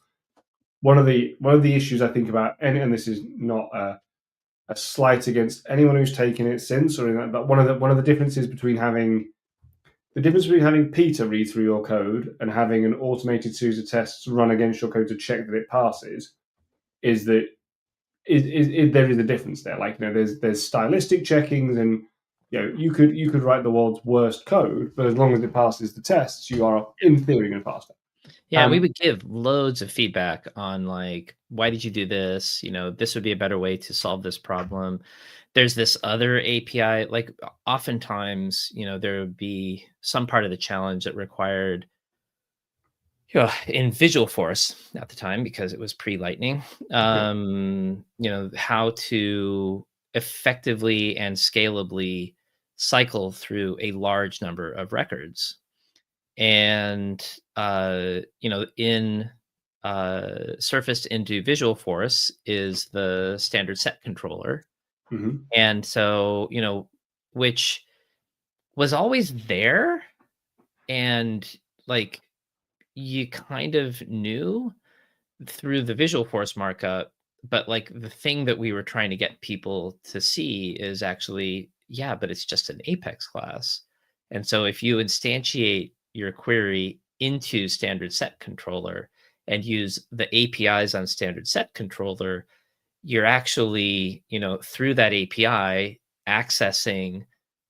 S1: one of the issues I think about, and this is not a slight against anyone who's taken it since or in that, but one of the differences between having Peter read through your code and having an automated series of tests run against your code to check that it passes is that there is a difference there. Like there's stylistic checkings, and you could write the world's worst code, but as long as it passes the tests, you are in theory going to pass it.
S2: Yeah, we
S1: Um,
S2: would give loads of feedback on, like, why did you do this? This would be a better way to solve this problem. There's this other API, like, oftentimes, there would be some part of the challenge that required, in Visual Force at the time, because it was pre-Lightning,
S1: yeah.
S2: how to effectively and scalably cycle through a large number of records. And in surfaced into Visual Force is the standard set controller.
S1: Hmm.
S2: And so, which was always there, and, like, you kind of knew, through the visual force markup, but like the thing that we were trying to get people to see is actually, yeah, but it's just an Apex class. And so if you instantiate your query into standard set controller and use the APIs on standard set controller, you're actually, through that API accessing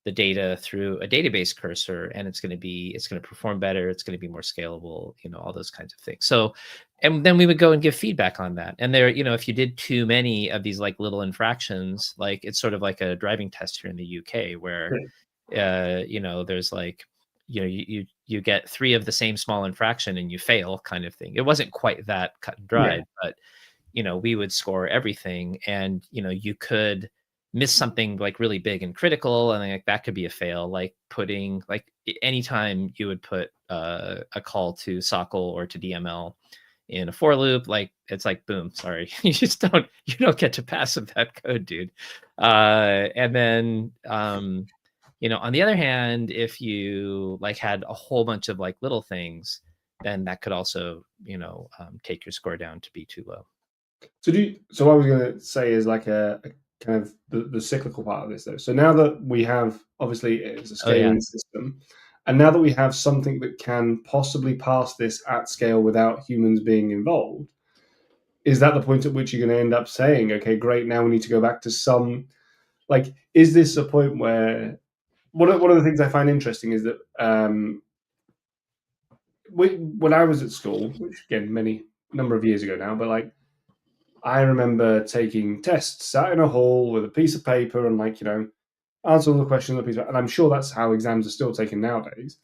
S2: the data through a database cursor, and it's going to perform better. It's going to be more scalable, all those kinds of things. So, and then we would go and give feedback on that. And there, if you did too many of these like little infractions, like it's sort of like a driving test here in the UK where, there's like, you get 3 of the same small infraction and you fail kind of thing. It wasn't quite that cut and dried, but we would score everything, and you could miss something like really big and critical, and like that could be a fail, like putting like anytime you would put a call to sockle or to DML in a for loop, like it's like boom, sorry, you don't get to pass with that code, dude. And then on the other hand, if you like had a whole bunch of like little things, then that could also take your score down to be too low.
S1: So what I was going to say is like a kind of the cyclical part of this though. So now that we have, obviously it's a scaling system, and now that we have something that can possibly pass this at scale without humans being involved, is that the point at which you're going to end up saying, okay, great, now we need to go back to some, like, is this a point where, one of the things I find interesting is that when I was at school, which again, number of years ago now, but like, I remember taking tests, sat in a hall with a piece of paper and answer all the questions on a piece of paper. And I'm sure that's how exams are still taken nowadays.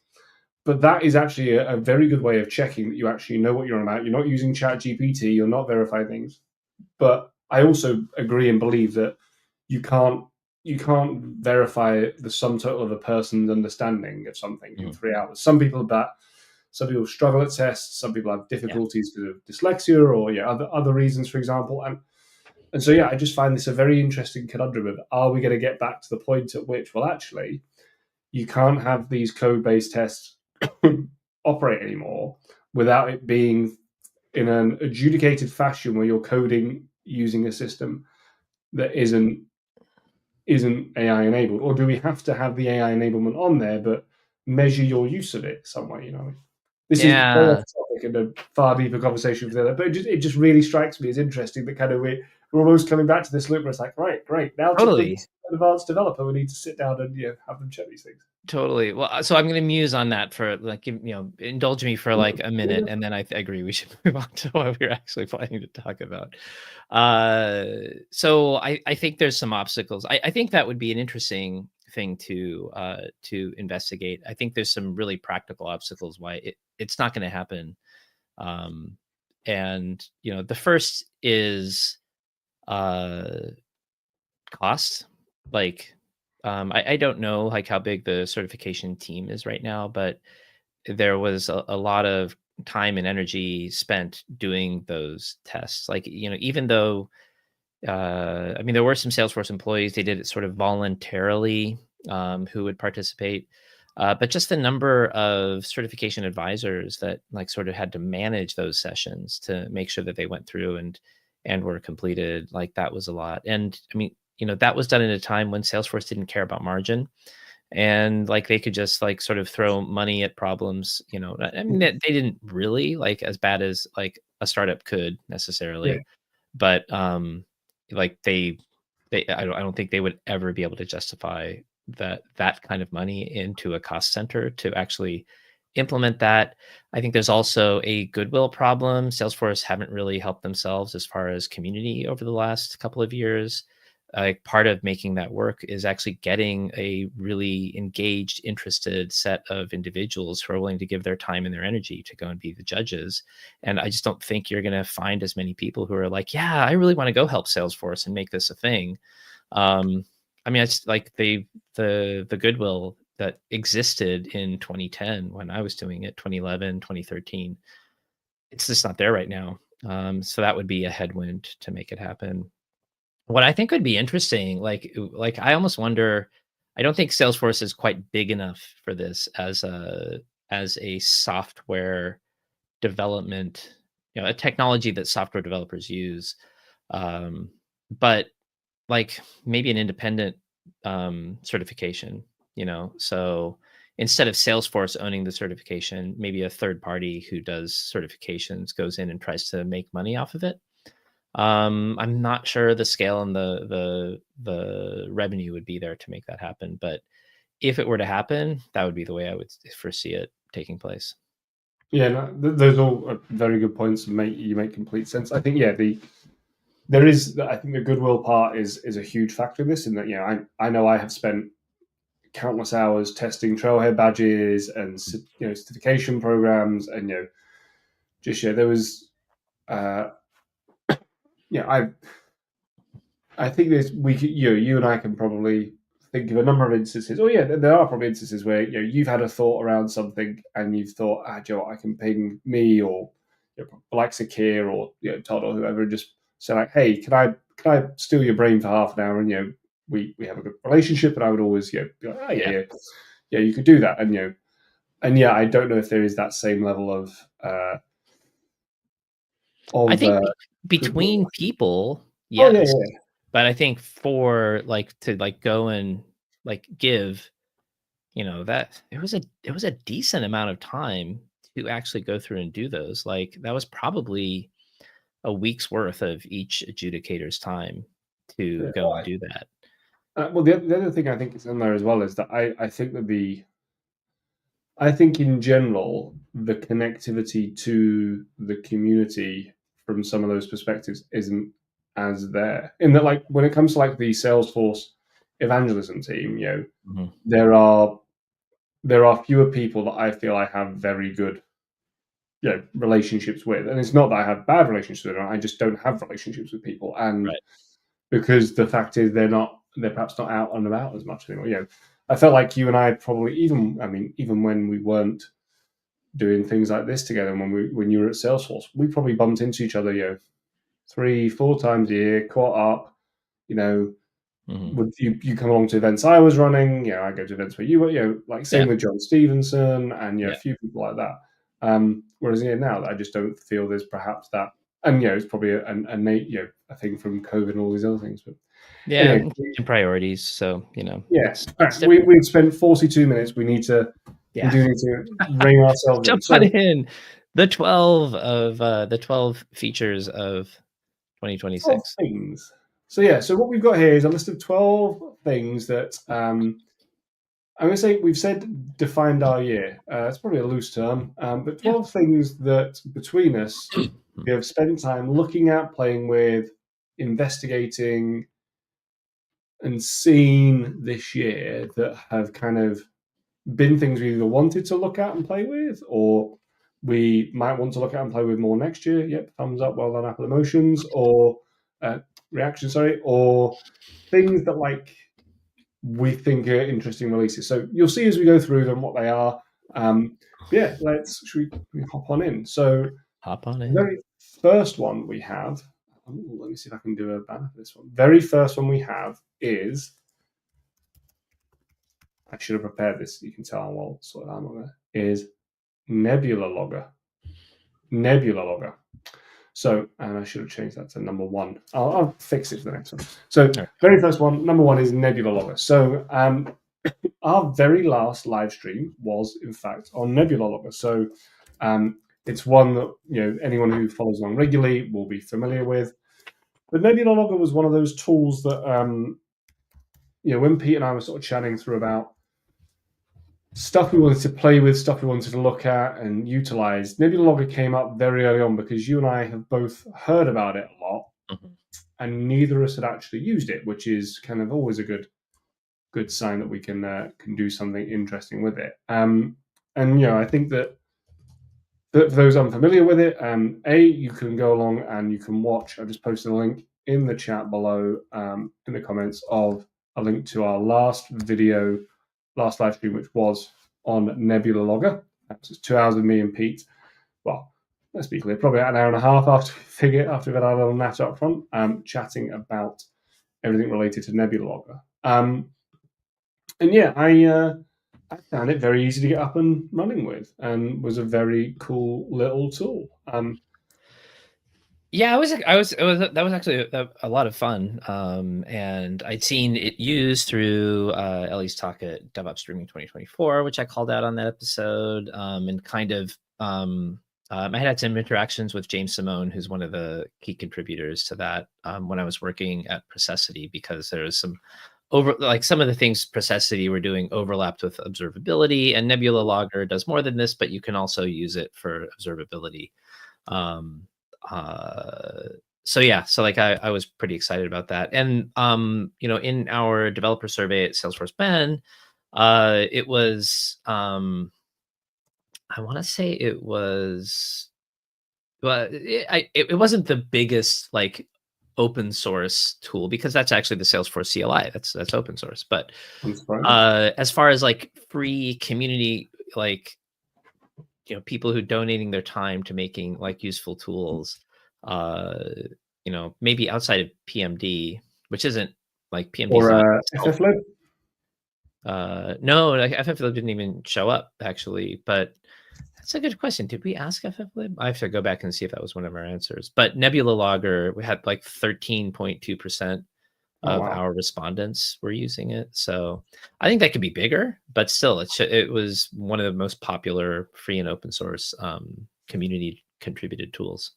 S1: But that is actually a very good way of checking that you actually know what you're on about. You're not using ChatGPT, you're not verifying things. But I also agree and believe that you can't verify the sum total of a person's understanding of something in 3 hours. Some people struggle at tests. Some people have difficulties because of dyslexia or other reasons, for example. And so I just find this a very interesting conundrum of, are we going to get back to the point at which, well, actually, you can't have these code-based tests operate anymore without it being in an adjudicated fashion where you're coding using a system that isn't AI enabled? Or do we have to have the AI enablement on there, but measure your use of it some way? This is very off topic and a far deeper conversation with that, but it just really strikes me as interesting that kind of we're almost coming back to this loop where it's like, right, great, now
S2: Totally.
S1: to an advanced developer, we need to sit down and have them check these things.
S2: Totally. Well, so I'm going to muse on that for like, indulge me for like a minute, and then I agree we should move on to what we're actually planning to talk about. So I think there's some obstacles. I think that would be an interesting thing to investigate. I think there's some really practical obstacles why it's not going to happen. And the first is cost. Like, I don't know like how big the certification team is right now, but there was a lot of time and energy spent doing those tests. Like, even though I mean, there were some Salesforce employees, they did it sort of voluntarily, who would participate. But just the number of certification advisors that like sort of had to manage those sessions to make sure that they went through and were completed, like that was a lot. And I mean, that was done at a time when Salesforce didn't care about margin, and like they could just like sort of throw money at problems. I mean, they didn't really like as bad as like a startup could necessarily, but like they I don't think they would ever be able to justify that kind of money into a cost center to actually implement that. I think there's also a goodwill problem. Salesforce haven't really helped themselves as far as community over the last couple of years. Part of making that work is actually getting a really engaged, interested set of individuals who are willing to give their time and their energy to go and be the judges. And I just don't think you're going to find as many people who are like, yeah, I really want to go help Salesforce and make this a thing. I mean, it's like the goodwill that existed in 2010 when I was doing it, 2011, 2013. It's just not there right now. So that would be a headwind to make it happen. What I think would be interesting, like I almost wonder, I don't think Salesforce is quite big enough for this as a software development a technology that software developers use, but like maybe an independent certification. So instead of Salesforce owning the certification, maybe a third party who does certifications goes in and tries to make money off of it. I'm not sure the scale and the revenue would be there to make that happen, but if it were to happen, that would be the way I would foresee it taking place.
S1: Yeah, no, those are all very good points and you make complete sense. I think there is, I think the goodwill part is a huge factor in this. In that, I know I have spent countless hours testing trailhead badges and certification programs, and there was I think there's you and I can probably think of a number of instances. Oh yeah, there are probably instances where you've had a thought around something and you've thought, Joe, I can ping me or Alexa Keir or Todd or whoever and just say like, hey, can I steal your brain for half an hour? And we have a good relationship, and I would always be like, oh yeah, you could do that, and I don't know if there is that same level of
S2: I think
S1: goodwill.
S2: between people,
S1: Oh yeah,
S2: yes. But I think for to go and give, that it was a decent amount of time to actually go through and do those. Like that was probably a week's worth of each adjudicator's time to
S1: yeah.
S2: go and do that.
S1: Well, the other thing I think is in there as well is that I think that I think in general the connectivity to the community from some of those perspectives isn't as there. In that, like when it comes to like the Salesforce evangelism team,
S2: Mhm.
S1: there are fewer people that I feel I have very good relationships with, and it's not that I have bad relationships with them. I just don't have relationships with people, and
S2: Right.
S1: because the fact is they're perhaps not out and about as much anymore. I felt like you and I probably even when we weren't doing things like this together, and when you were at Salesforce, we probably bumped into each other, 3-4 times a year, caught up, you know.
S2: Mhm.
S1: Would you come along to events I was running? I go to events where you were, like
S2: Yeah.
S1: same with John Stevenson and a
S2: Yeah.
S1: few people like that. Whereas now I just don't feel there's perhaps that, and it's probably a thing from COVID and all these other things. But
S2: Yeah.
S1: anyway,
S2: And priorities. So,
S1: yeah,
S2: it's different.
S1: we've spent 42 minutes. We
S2: Yeah.
S1: do need to rein ourselves in.
S2: Jump
S1: So
S2: on in. The 12 features of
S1: 12
S2: 2026.
S1: things. So what we've got here is a list of 12 things that I'm going to say we've said defined our year. It's probably a loose term, but
S2: Yeah.
S1: 12 things that between us we have spent time looking at, playing with, investigating, and seen this year that have kind of been things we either wanted to look at and play with, or we might want to look at and play with more next year. Yep, thumbs up, well done, Apple Emotions, or reaction, sorry, or things that we think are interesting releases. So you'll see as we go through them what they are. Yeah, should we hop on in? So
S2: Hop on
S1: the
S2: in.
S1: very first one we have. Let me see if I can do a banner for this one. Very first one we have is. I should have prepared this. You can tell I'm well sorted out on it. Is Nebula Logger. Nebula Logger. So, and I should have changed that to number one. I'll fix it for the next one. So,
S2: All right.
S1: very first one, number one is Nebula Logger. So, our very last live stream was, in fact, on Nebula Logger. So, it's one that anyone who follows along regularly will be familiar with. But Nebula Logger was one of those tools that when Pete and I were sort of chatting through about stuff we wanted to play with, stuff we wanted to look at and utilize, Nebula Logger came up very early on because you and I have both heard about it a lot,
S2: Mhm.
S1: and neither of us had actually used it, which is kind of always a good sign that we can do something interesting with it. And I think that for those unfamiliar with it, you can go along and you can watch. I just posted a link in the chat below in the comments of a link to our last live stream, which was on Nebula Logger. It's 2 hours with me and Pete. Well, let's be clear, probably an hour and a half after we've had our little nat up front, chatting about everything related to Nebula Logger. And yeah, I found it very easy to get up and running with, and was a very cool little tool.
S2: Yeah, that was actually a lot of fun. And I'd seen it used through Ellie's talk at DevOps Streaming 2024, which I called out on that episode. And kind of, I had some interactions with James Simone, who's one of the key contributors to that, when I was working at Processity, because there was some some of the things Processity were doing overlapped with observability, and Nebula Logger does more than this, but you can also use it for observability. Um, uh, so yeah, so like I was pretty excited about that. And in our developer survey at Salesforce Bend, it was I want to say it was, well, it wasn't the biggest like open source tool, because that's actually the Salesforce CLI. That's open source. But
S1: I'm surprised.
S2: as far as like free community, like people who donating their time to making like useful tools, uh maybe outside of PMD, which isn't like PMD is
S1: Or
S2: not itself.
S1: FFlib?
S2: No, like FFlib didn't even show up actually. But that's a good question. Did we ask FFlib? I have to go back and see if that was one of our answers. But Nebula Logger, we had like 13.2%
S1: Oh,
S2: of
S1: wow.
S2: our respondents were using it. So I think that could be bigger, but still, it was one of the most popular free and open source community contributed tools.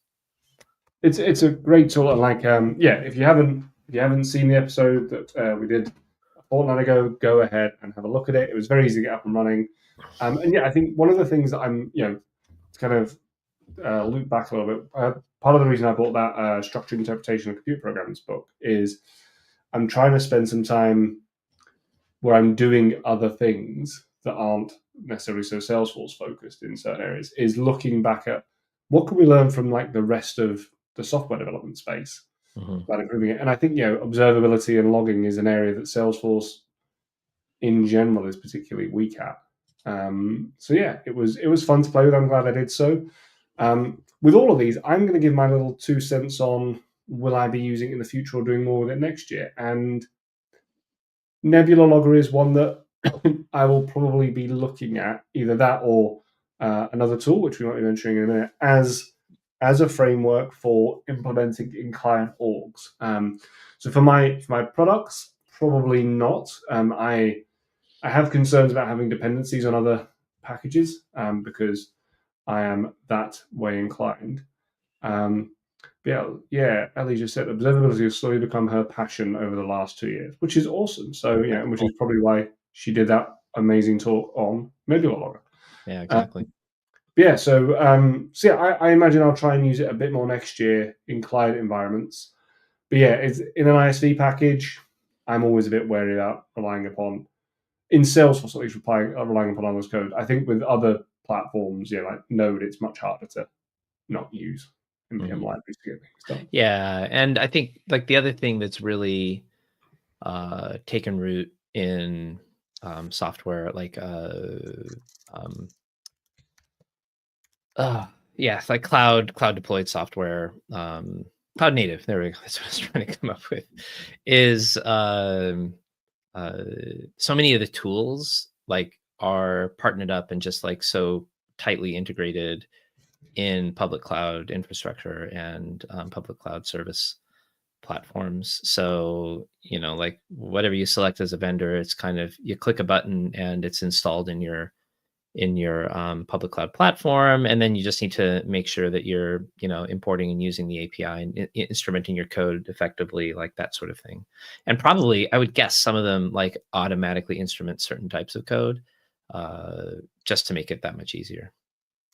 S1: It's a great tool, and like if you haven't seen the episode that we did a fortnight ago, go ahead and have a look at it. It was very easy to get up and running. And yeah, I think one of the things that I'm to kind of loop back a little bit. Part of the reason I bought that structured interpretation of computer programs book is I'm trying to spend some time where I'm doing other things that aren't necessarily so Salesforce focused in certain areas, is looking back at what can we learn from like the rest of the software development space
S2: Mm-hmm.
S1: about improving it. And I think observability and logging is an area that Salesforce in general is particularly weak at. So yeah, it was fun to play with. I'm glad I did so. With all of these, I'm going to give my little 2 cents on will I be using it in the future or doing more with it next year. And Nebula Logger is one that I will probably be looking at, either that or another tool, which we might be mentioning in a minute, as a framework for implementing in client orgs. So for my products, probably not. I have concerns about having dependencies on other packages because I am that way inclined. Um, yeah, Ellie just said observability has slowly become her passion over the last 2 years, which is awesome. So
S2: That's
S1: and which
S2: cool.
S1: is probably why she did that amazing talk on Nebula Logger.
S2: Yeah,
S1: Uh,
S2: exactly.
S1: yeah, so yeah, I imagine I'll try and use it a bit more next year in client environments. But yeah, it's in an ISV package. I'm always a bit wary about relying upon in Salesforce, at least relying upon others' code. I think with other platforms, like Node, it's much harder to not use npm
S2: Mm-hmm.
S1: libraries to get things done.
S2: Yeah, and I think like the other thing that's really taken root in software, like um, yeah, it's like cloud deployed software, cloud native. There we go. That's what I was trying to come up with. Is uh, so many of the tools like are partnered up and just like so tightly integrated in public cloud infrastructure and public cloud service platforms. So like whatever you select as a vendor, it's kind of you click a button and it's installed in your public cloud platform, and then you just need to make sure that you're importing and using the API and instrumenting your code effectively, like that sort of thing. And probably I would guess some of them like automatically instrument certain types of code, just to make it that much easier.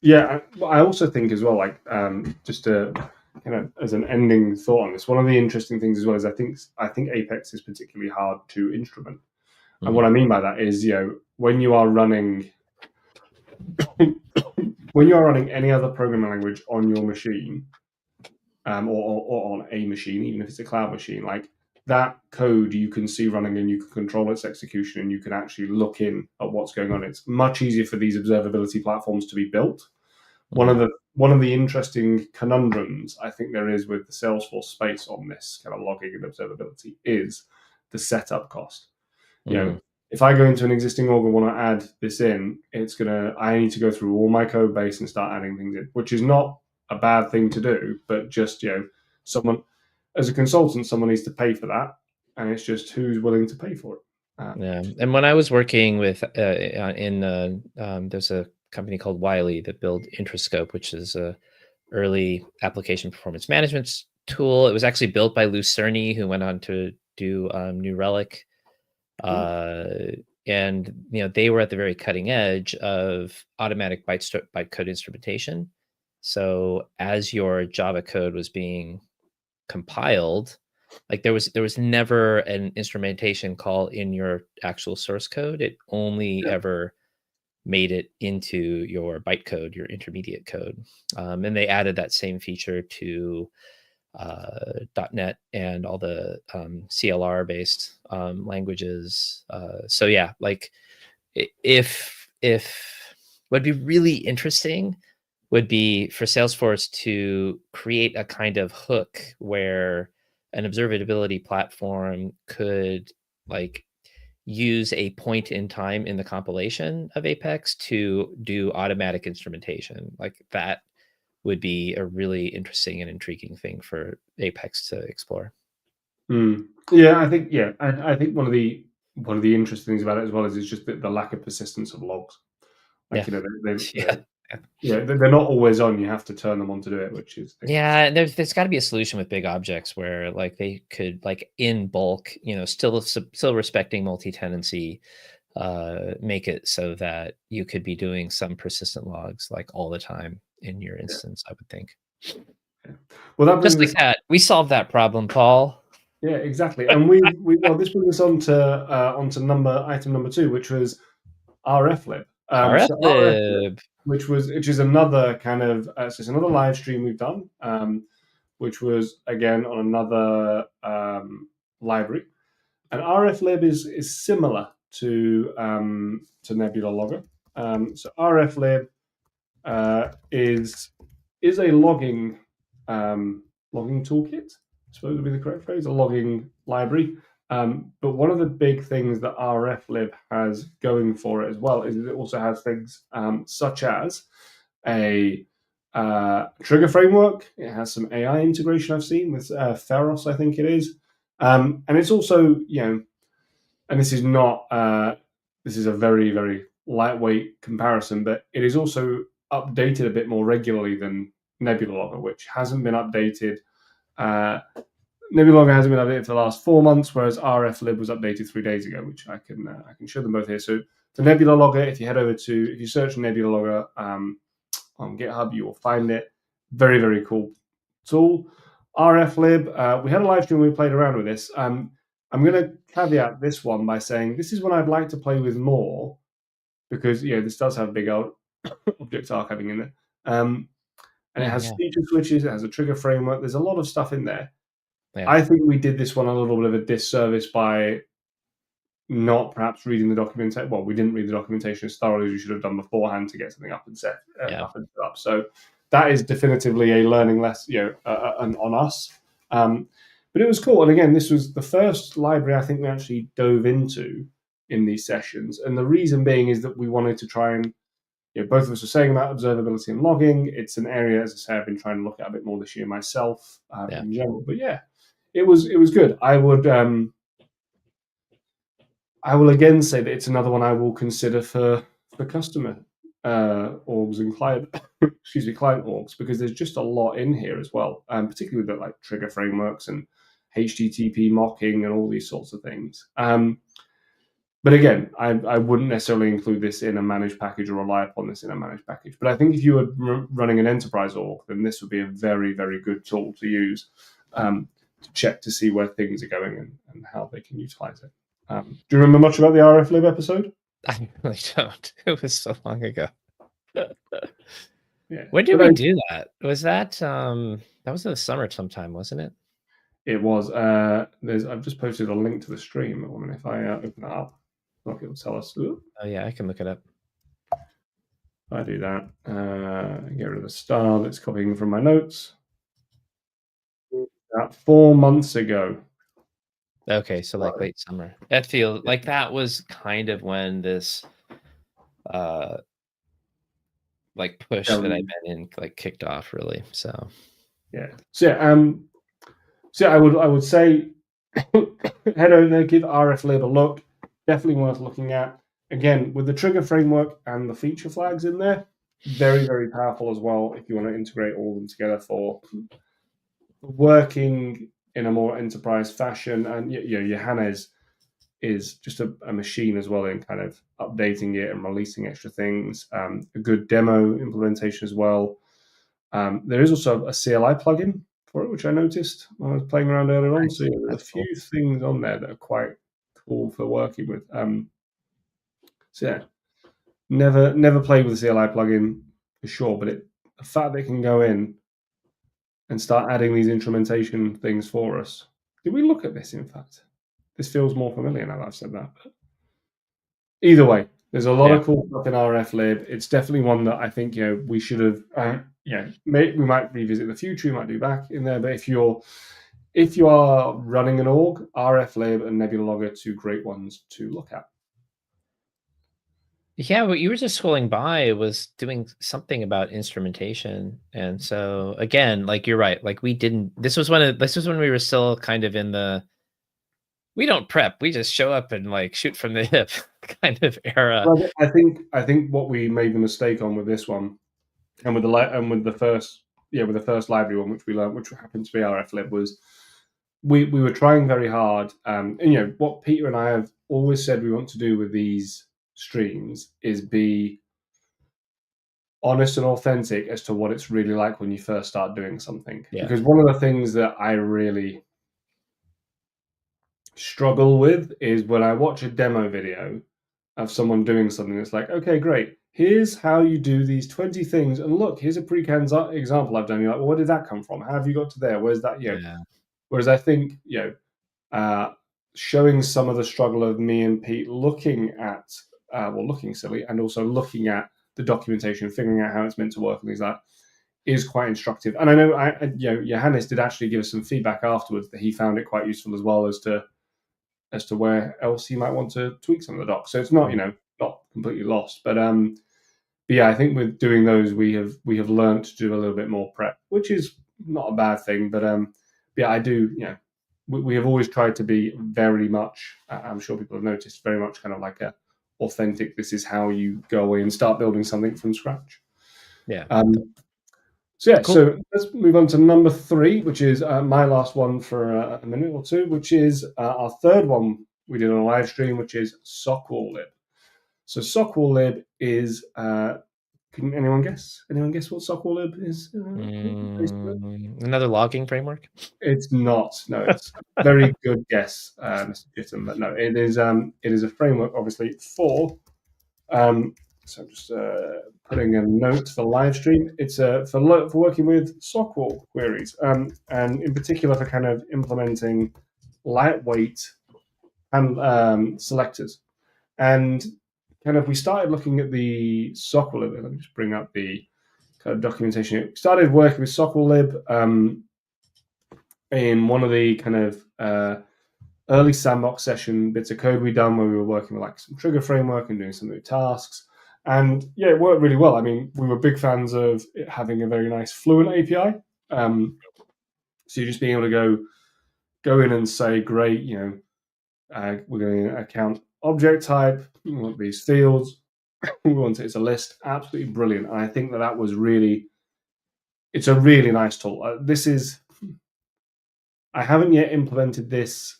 S1: Yeah, I also think as well, like just to as an ending thought on this, one of the interesting things as well is I think Apex is particularly hard to instrument, and what
S2: Mm-hmm.
S1: I mean by that is when you are running when you are running any other programming language on your machine, or on a machine, even if it's a cloud machine, like that code you can see running and you can control its execution and you can actually look in at what's going on. It's much easier for these observability platforms to be built. One
S2: Mm-hmm.
S1: of the interesting conundrums I think there is with the Salesforce space on this kind of logging and observability is the setup cost.
S2: Mm-hmm.
S1: If I go into an existing org and want to add this in, I need to go through all my code base and start adding things in, which is not a bad thing to do, but just someone as a consultant, someone needs to pay for that, and it's just who's willing to pay for it.
S2: Yeah, and when I was working with there's a company called Wiley that built Intrascope, which is a early application performance management tool. It was actually built by Lou Cerny, who went on to do New Relic. And they were at the very cutting edge of automatic bytecode instrumentation. So as your Java code was being compiled, like there was never an instrumentation call in your actual source code. It only ever made it into your bytecode, your intermediate code. And they added that same feature to .NET and all the CLR based languages. So yeah, like if what'd be really interesting would be for Salesforce to create a kind of hook where an observability platform could like use a point in time in the compilation of Apex to do automatic instrumentation. Like that would be a really interesting and intriguing thing for Apex to explore.
S1: Yeah, I think one of the interesting things about it as well is just the lack of persistence of logs. Like they're not always on. You have to turn them on to do it, which is
S2: yeah. There's got to be a solution with big objects where like they could like in bulk, still respecting multi-tenancy, make it so that you could be doing some persistent logs like all the time in your instance. I would think.
S1: Yeah. Well, that brings
S2: just like
S1: us.
S2: that, we solved that problem, Paul.
S1: Yeah, exactly. And this brings us onto item number 2, which was RFlib. So RFlib, which is another kind of it's another live stream we've done, which was again on another library. And RFlib is similar to Nebula Logger. So RFlib is a logging toolkit, I suppose would be the correct phrase, a logging library. But one of the big things that RFlib has going for it as well is it also has things such as a trigger framework. It has some AI integration I've seen with Feros, I think it is. And it's also, and this is not, this is a very, very lightweight comparison, but it is also updated a bit more regularly than Nebula Logger, which hasn't been updated. Nebula Logger hasn't been updated for the last 4 months, whereas RFlib was updated 3 days ago, which I can show them both here. So the Nebula Logger, if you search Nebula Logger on GitHub, you will find it. Very, very cool tool. RFlib, we had a live stream where we played around with this. I'm going to caveat this one by saying this is one I'd like to play with more because this does have big old object archiving in it. And it has feature switches, it has a trigger framework. There's a lot of stuff in there. Yeah. I think we did this one a little bit of a disservice by not perhaps reading the documentation. Well, we didn't read the documentation as thoroughly as we should have done beforehand to get something up and set up. So that is definitively a learning lesson, on us. But it was cool. And again, this was the first library I think we actually dove into in these sessions. And the reason being is that we wanted to try and, both of us were saying about observability and logging. It's an area, as I say, I've been trying to look at a bit more this year myself in general. But yeah, it was good. I will again say that it's another one I will consider for customer orgs and client client orgs, because there's just a lot in here as well, particularly with the like trigger frameworks and HTTP mocking and all these sorts of things. But again, I wouldn't necessarily include this in a managed package or rely upon this in a managed package. But I think if you were running an enterprise org, then this would be a very, very good tool to use to check to see where things are going and how they can utilize it. Do you remember much about the RFlib episode?
S2: I really don't. It was so long ago.
S1: Yeah.
S2: When did we do that? Was that that was in the summer sometime, wasn't it?
S1: It was. I've just posted a link to the stream. I mean, if I open that up, like it'll tell us. Ooh.
S2: Oh yeah, I can look it up.
S1: If I do that, get rid of the star that's copying from my notes. About 4 months ago.
S2: Okay, so like late summer. That feels like that was kind of when this like push that I've been in like kicked off really. So
S1: yeah. So I would say head over there, give RFlib a look. Definitely worth looking at. Again, with the trigger framework and the feature flags in there, very, very powerful as well if you want to integrate all of them together for working in a more enterprise fashion. And Johannes is just a machine as well in kind of updating it and releasing extra things. A good demo implementation as well. There is also a CLI plugin for it, which I noticed when I was playing around earlier on. So there's a few things on there that are quite cool for working with. So yeah, never played with the CLI plugin for sure, but the fact that it can go in and start adding these instrumentation things for us. Did we look at this? In fact, this feels more familiar now that I've said that. But either way, there's a lot of cool stuff in RFlib. It's definitely one that I think we should have. We might revisit in the future. We might do back in there. But if you are running an org, RFlib and Nebula Log are two great ones to look at.
S2: Yeah, what you were just scrolling by was doing something about instrumentation. And so again, like you're right, like this was when we were still kind of in the we don't prep, we just show up and like shoot from the hip kind of era.
S1: Well, I think what we made the mistake on with this one and with the first library one, which we learned, which happened to be RFlib, was we were trying very hard. And what Peter and I have always said we want to do with these streams is be honest and authentic as to what it's really like when you first start doing something.
S2: Yeah.
S1: Because one of the things that I really struggle with is when I watch a demo video of someone doing something, it's like, okay, great. Here's how you do these 20 things. And look, here's a pre-canned example I've done. You're like, well, where did that come from? How have you got to there? Where's that?
S2: Yeah.
S1: Whereas I think, showing some of the struggle of me and Pete looking silly and also looking at the documentation, figuring out how it's meant to work and things like that is quite instructive. And I know, Johannes did actually give us some feedback afterwards that he found it quite useful as well as to where else he might want to tweak some of the docs. So it's not, not completely lost. But yeah, I think with doing those, we have learned to do a little bit more prep, which is not a bad thing. But yeah, I do, we have always tried to be very much, I'm sure people have noticed, very much kind of like a authentic, this is how you go away and start building something from scratch.
S2: Yeah.
S1: So yeah, cool. So let's move on to number 3, which is my last one for a minute or two, which is our third one we did on a live stream, which is SockWallLib. So SockWallLib is, can anyone guess? Anyone guess what SockWallLib is?
S2: Another logging framework?
S1: It's not. No, it's a very good guess, Mr. Chittum, but no, it is a framework, obviously, for so I'm just putting a note for live stream. It's for working with SockWall queries, and in particular for kind of implementing lightweight and selectors. And kind of we started looking at the SockWall. Let me just bring up the kind of documentation. We started working with SockWall in one of the kind of early sandbox session bits of code we done where we were working with like some trigger framework and doing some new tasks. And yeah, it worked really well. I mean, we were big fans of it having a very nice Fluent API. So you're just being able to go in and say, great, we're going to account object type, we want these fields, we want it as a list. Absolutely brilliant. And I think that was it's a really nice tool. I haven't yet implemented this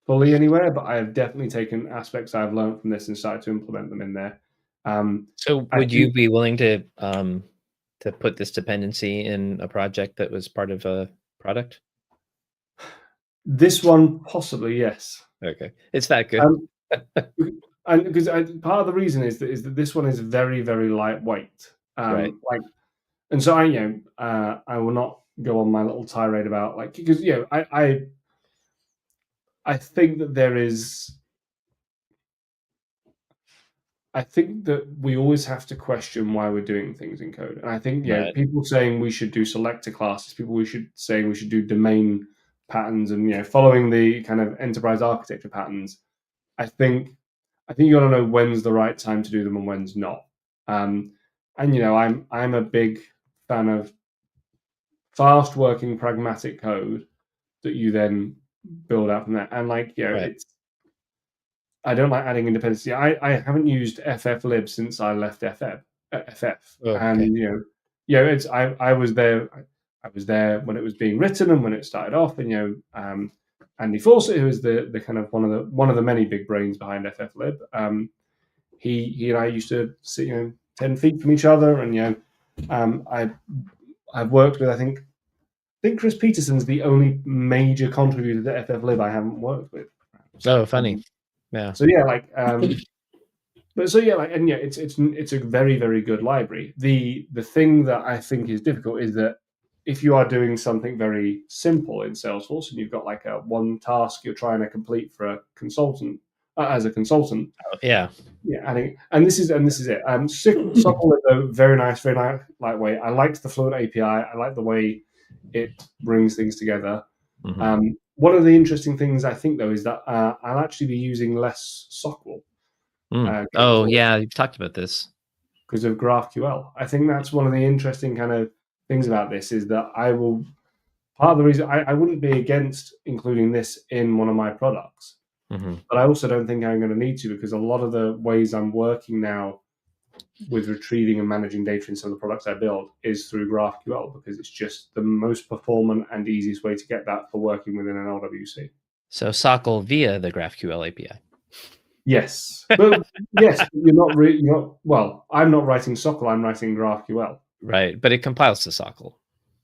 S1: fully anywhere, but I have definitely taken aspects I've learned from this and started to implement them in there.
S2: So would you be willing to put this dependency in a project that was part of a product?
S1: This one, possibly, yes.
S2: Okay, it's that good.
S1: And because part of the reason is that this one is very, very lightweight.
S2: Right.
S1: And so I will not go on my little tirade about because I think that there is. I think that we always have to question why we're doing things in code. And I think, people saying we should do selector classes, saying we should do domain patterns and, following the kind of enterprise architecture patterns. I think you got to know when's the right time to do them and when's not. And and I'm a big fan of fast working pragmatic code that you then build out from that. And
S2: Right.
S1: it's I don't like adding independency. I haven't used fflib since I left FF,
S2: Oh, okay.
S1: and it's I was there. I was there when it was being written and when it started off, and Andy Fawcett, who is the kind of one of the many big brains behind fflib. He and I used to sit 10 feet from each other, and I've worked with I think Chris Peterson's the only major contributor to fflib I haven't worked with.
S2: Oh, funny. Yeah.
S1: So yeah, but so yeah, it's a very very good library. The thing that I think is difficult is that if you are doing something very simple in Salesforce and you've got like a one task you're trying to complete for a consultant as a consultant,
S2: Yeah.
S1: and this is it. SQL is a very nice lightweight. I liked the Fluent API. I like the way it brings things together.
S2: Mm-hmm.
S1: One of the interesting things I think though is that I'll actually be using less SQL.
S2: Oh yeah, you've talked about this
S1: because of GraphQL. I think that's one of the interesting kind of things about this is that part of the reason I wouldn't be against including this in one of my products, but I also don't think I'm going to need to because a lot of the ways I'm working now with retrieving and managing data in some of the products I build is through GraphQL because it's just the most performant and easiest way to get that for working within an LWC.
S2: So SOCL via the GraphQL API.
S1: Yes, but you're not. Well, I'm not writing SOCL. I'm writing GraphQL.
S2: Right, but it compiles to SOCL.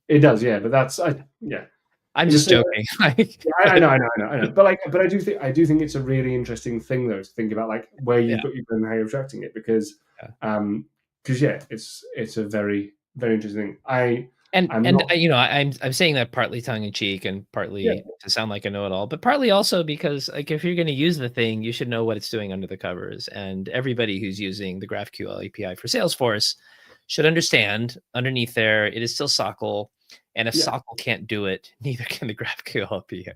S1: It does, yeah. But
S2: I'm just joking.
S1: I know. But I do think it's a really interesting thing though to think about where you've got your code and how you're abstracting it because it's a very very interesting thing.
S2: I'm saying that partly tongue in cheek and partly to sound like a know-it-all, but partly also because if you're going to use the thing, you should know what it's doing under the covers. And everybody who's using the GraphQL API for Salesforce should understand underneath there, it is still SOCL. And if SOCL can't do it, neither can the GraphQL API.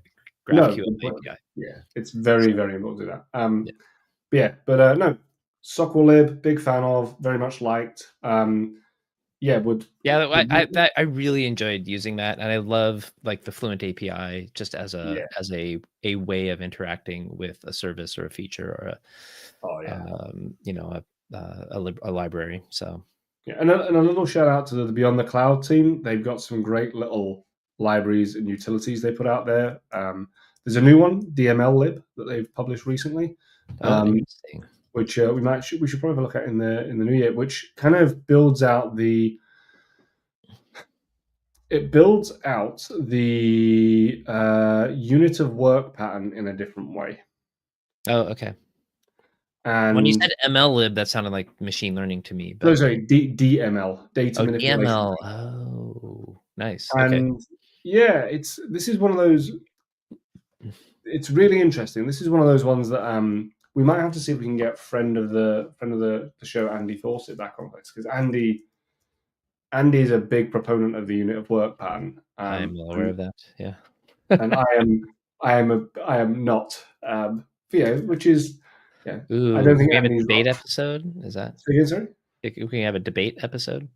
S1: API. Yeah, it's very, very important to do that. No, SOCL lib, big fan of, very much liked.
S2: I really enjoyed using that, and I love the Fluent API just as a way of interacting with a service or a feature or a library. So
S1: and a little shout out to the Beyond the Cloud team. They've got some great little libraries and utilities they put out there. There's a new one, DML lib, that they've published recently.
S2: Interesting.
S1: Which we should probably look at in the new year, which kind of builds out the unit of work pattern in a different way.
S2: Oh, okay. And when you said ML lib, that sounded like machine learning to me.
S1: But sorry, DML, data manipulation.
S2: DML. Oh, nice.
S1: And this is one of those. It's really interesting. This is one of those ones that we might have to see if we can get friend of the show Andy Fawcett back on this because Andy is a big proponent of the unit of work pattern.
S2: I'm aware of that. Yeah,
S1: and I am not. Which is
S2: Ooh,
S1: I don't think
S2: we have a debate episode. Is that?
S1: Sorry?
S2: We can have a debate episode.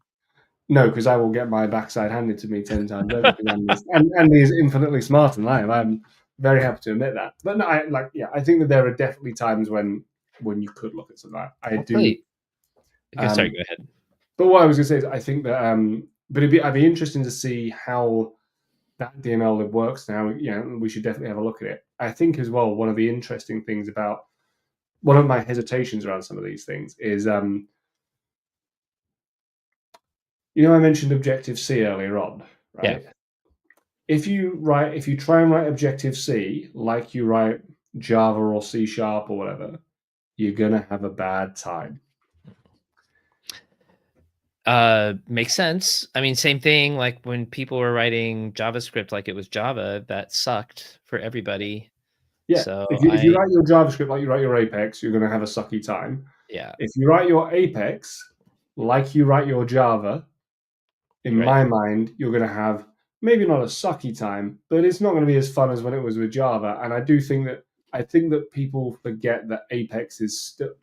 S1: No, because I will get my backside handed to me 10 times over. Andy is infinitely smarter than I am. I'm very happy to admit that. But no, I think that there are definitely times when you could look at something like that. I do.
S2: Sorry, go ahead.
S1: But what I was going to say is I think that, but I'd be interesting to see how that DML lib works now. We should definitely have a look at it. I think as well, one of the interesting things about one of my hesitations around some of these things is, I mentioned Objective-C earlier on, right?
S2: Yeah.
S1: If you try and write Objective-C like you write Java or C# or whatever, you're gonna have a bad time.
S2: Makes sense. I mean, same thing like when people were writing JavaScript like it was Java, that sucked for everybody.
S1: Yeah.
S2: So
S1: if you write your JavaScript like you write your Apex, you're gonna have a sucky time.
S2: Yeah.
S1: If you write your Apex like you write your Java, in my mind, you're gonna have maybe not a sucky time, but it's not going to be as fun as when it was with Java. And I think that people forget that Apex is still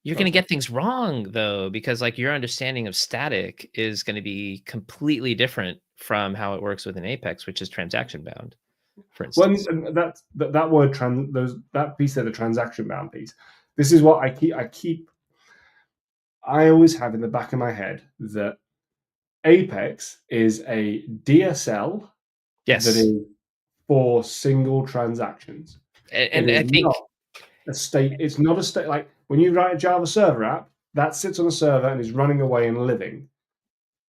S2: You're going to get things wrong though, because like your understanding of static is going to be completely different from how it works within Apex, which is transaction bound, for instance.
S1: Well, that word that piece there, the transaction bound piece. This is what I always have in the back of my head that Apex is a DSL that
S2: Yes.
S1: is for single transactions. It
S2: And
S1: is
S2: I think
S1: not a state. It's not a state like when you write a Java server app that sits on a server and is running away and living.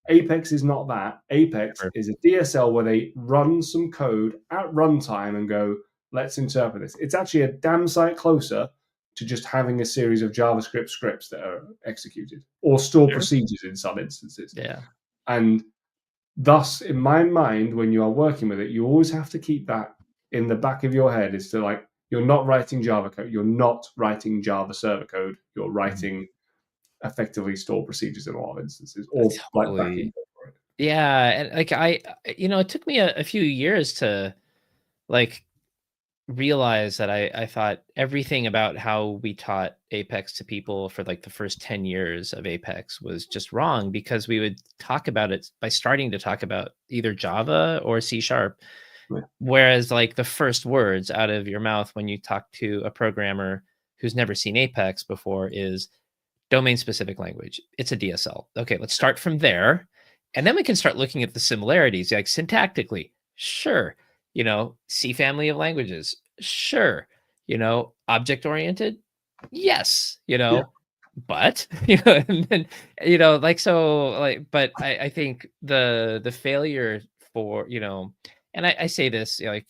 S1: Apex is not that. Apex is a DSL where they run some code at runtime and go, let's interpret this. It's actually a damn sight closer to just having a series of JavaScript scripts that are executed or store procedures in some instances.
S2: Yeah.
S1: And thus, in my mind, when you are working with it, you always have to keep that in the back of your head is to like, you're not writing Java code. You're not writing Java server code. You're writing effectively store procedures in a lot of instances or like backing.
S2: Totally. Yeah. And like it took me a few years to like realize that I thought everything about how we taught Apex to people for like the first 10 years of Apex was just wrong, because we would talk about it by starting to talk about either Java or C#.
S1: Yeah.
S2: Whereas like the first words out of your mouth when you talk to a programmer who's never seen Apex before is domain specific language. It's a DSL. Okay, let's start from there. And then we can start looking at the similarities, like syntactically. Sure. C family of languages. Sure. Object oriented. Yes. But and then like so like but I think the failure for and I say this like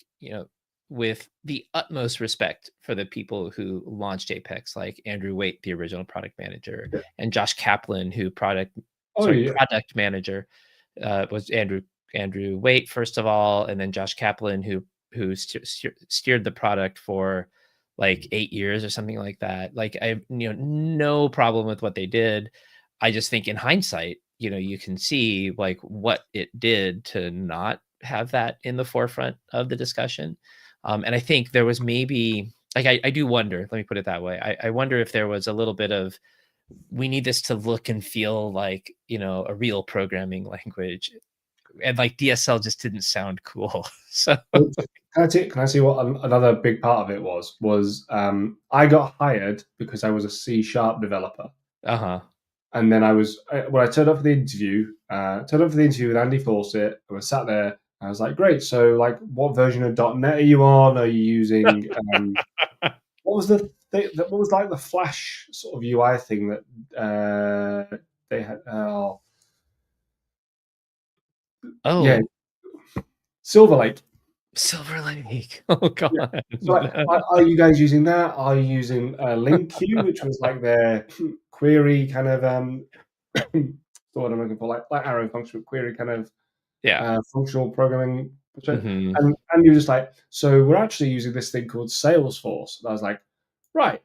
S2: with the utmost respect for the people who launched Apex, like Andrew Waite, the original product manager,
S1: Yeah.
S2: and Josh Kaplan, who product manager, was Andrew Waite first of all, and then Josh Kaplan, who steered the product for like 8 years or something like that. Like I have no problem with what they did. I just think in hindsight, you can see like what it did to not have that in the forefront of the discussion. And I think there was maybe like I do wonder, let me put it that way. I wonder if there was a little bit of we need this to look and feel like, a real programming language. And like DSL just didn't sound cool. So
S1: Can I see what another big part of it was I got hired because I was a C# developer. And then when I turned up for the interview, with Andy Fawcett, I was sat there. I was like, great. So, like, what version of .NET are you on? Are you using what was the thing? What was like the Flash sort of UI thing that they had? Yeah, Silver Lake.
S2: Silver Lake. Oh God.
S1: Yeah. So, like, are you guys using that? Are you using LinkQ, which was like their query kind of what I'm looking for, like arrow functional query kind of functional programming. And you're just like, so we're actually using this thing called Salesforce. And I was like, right,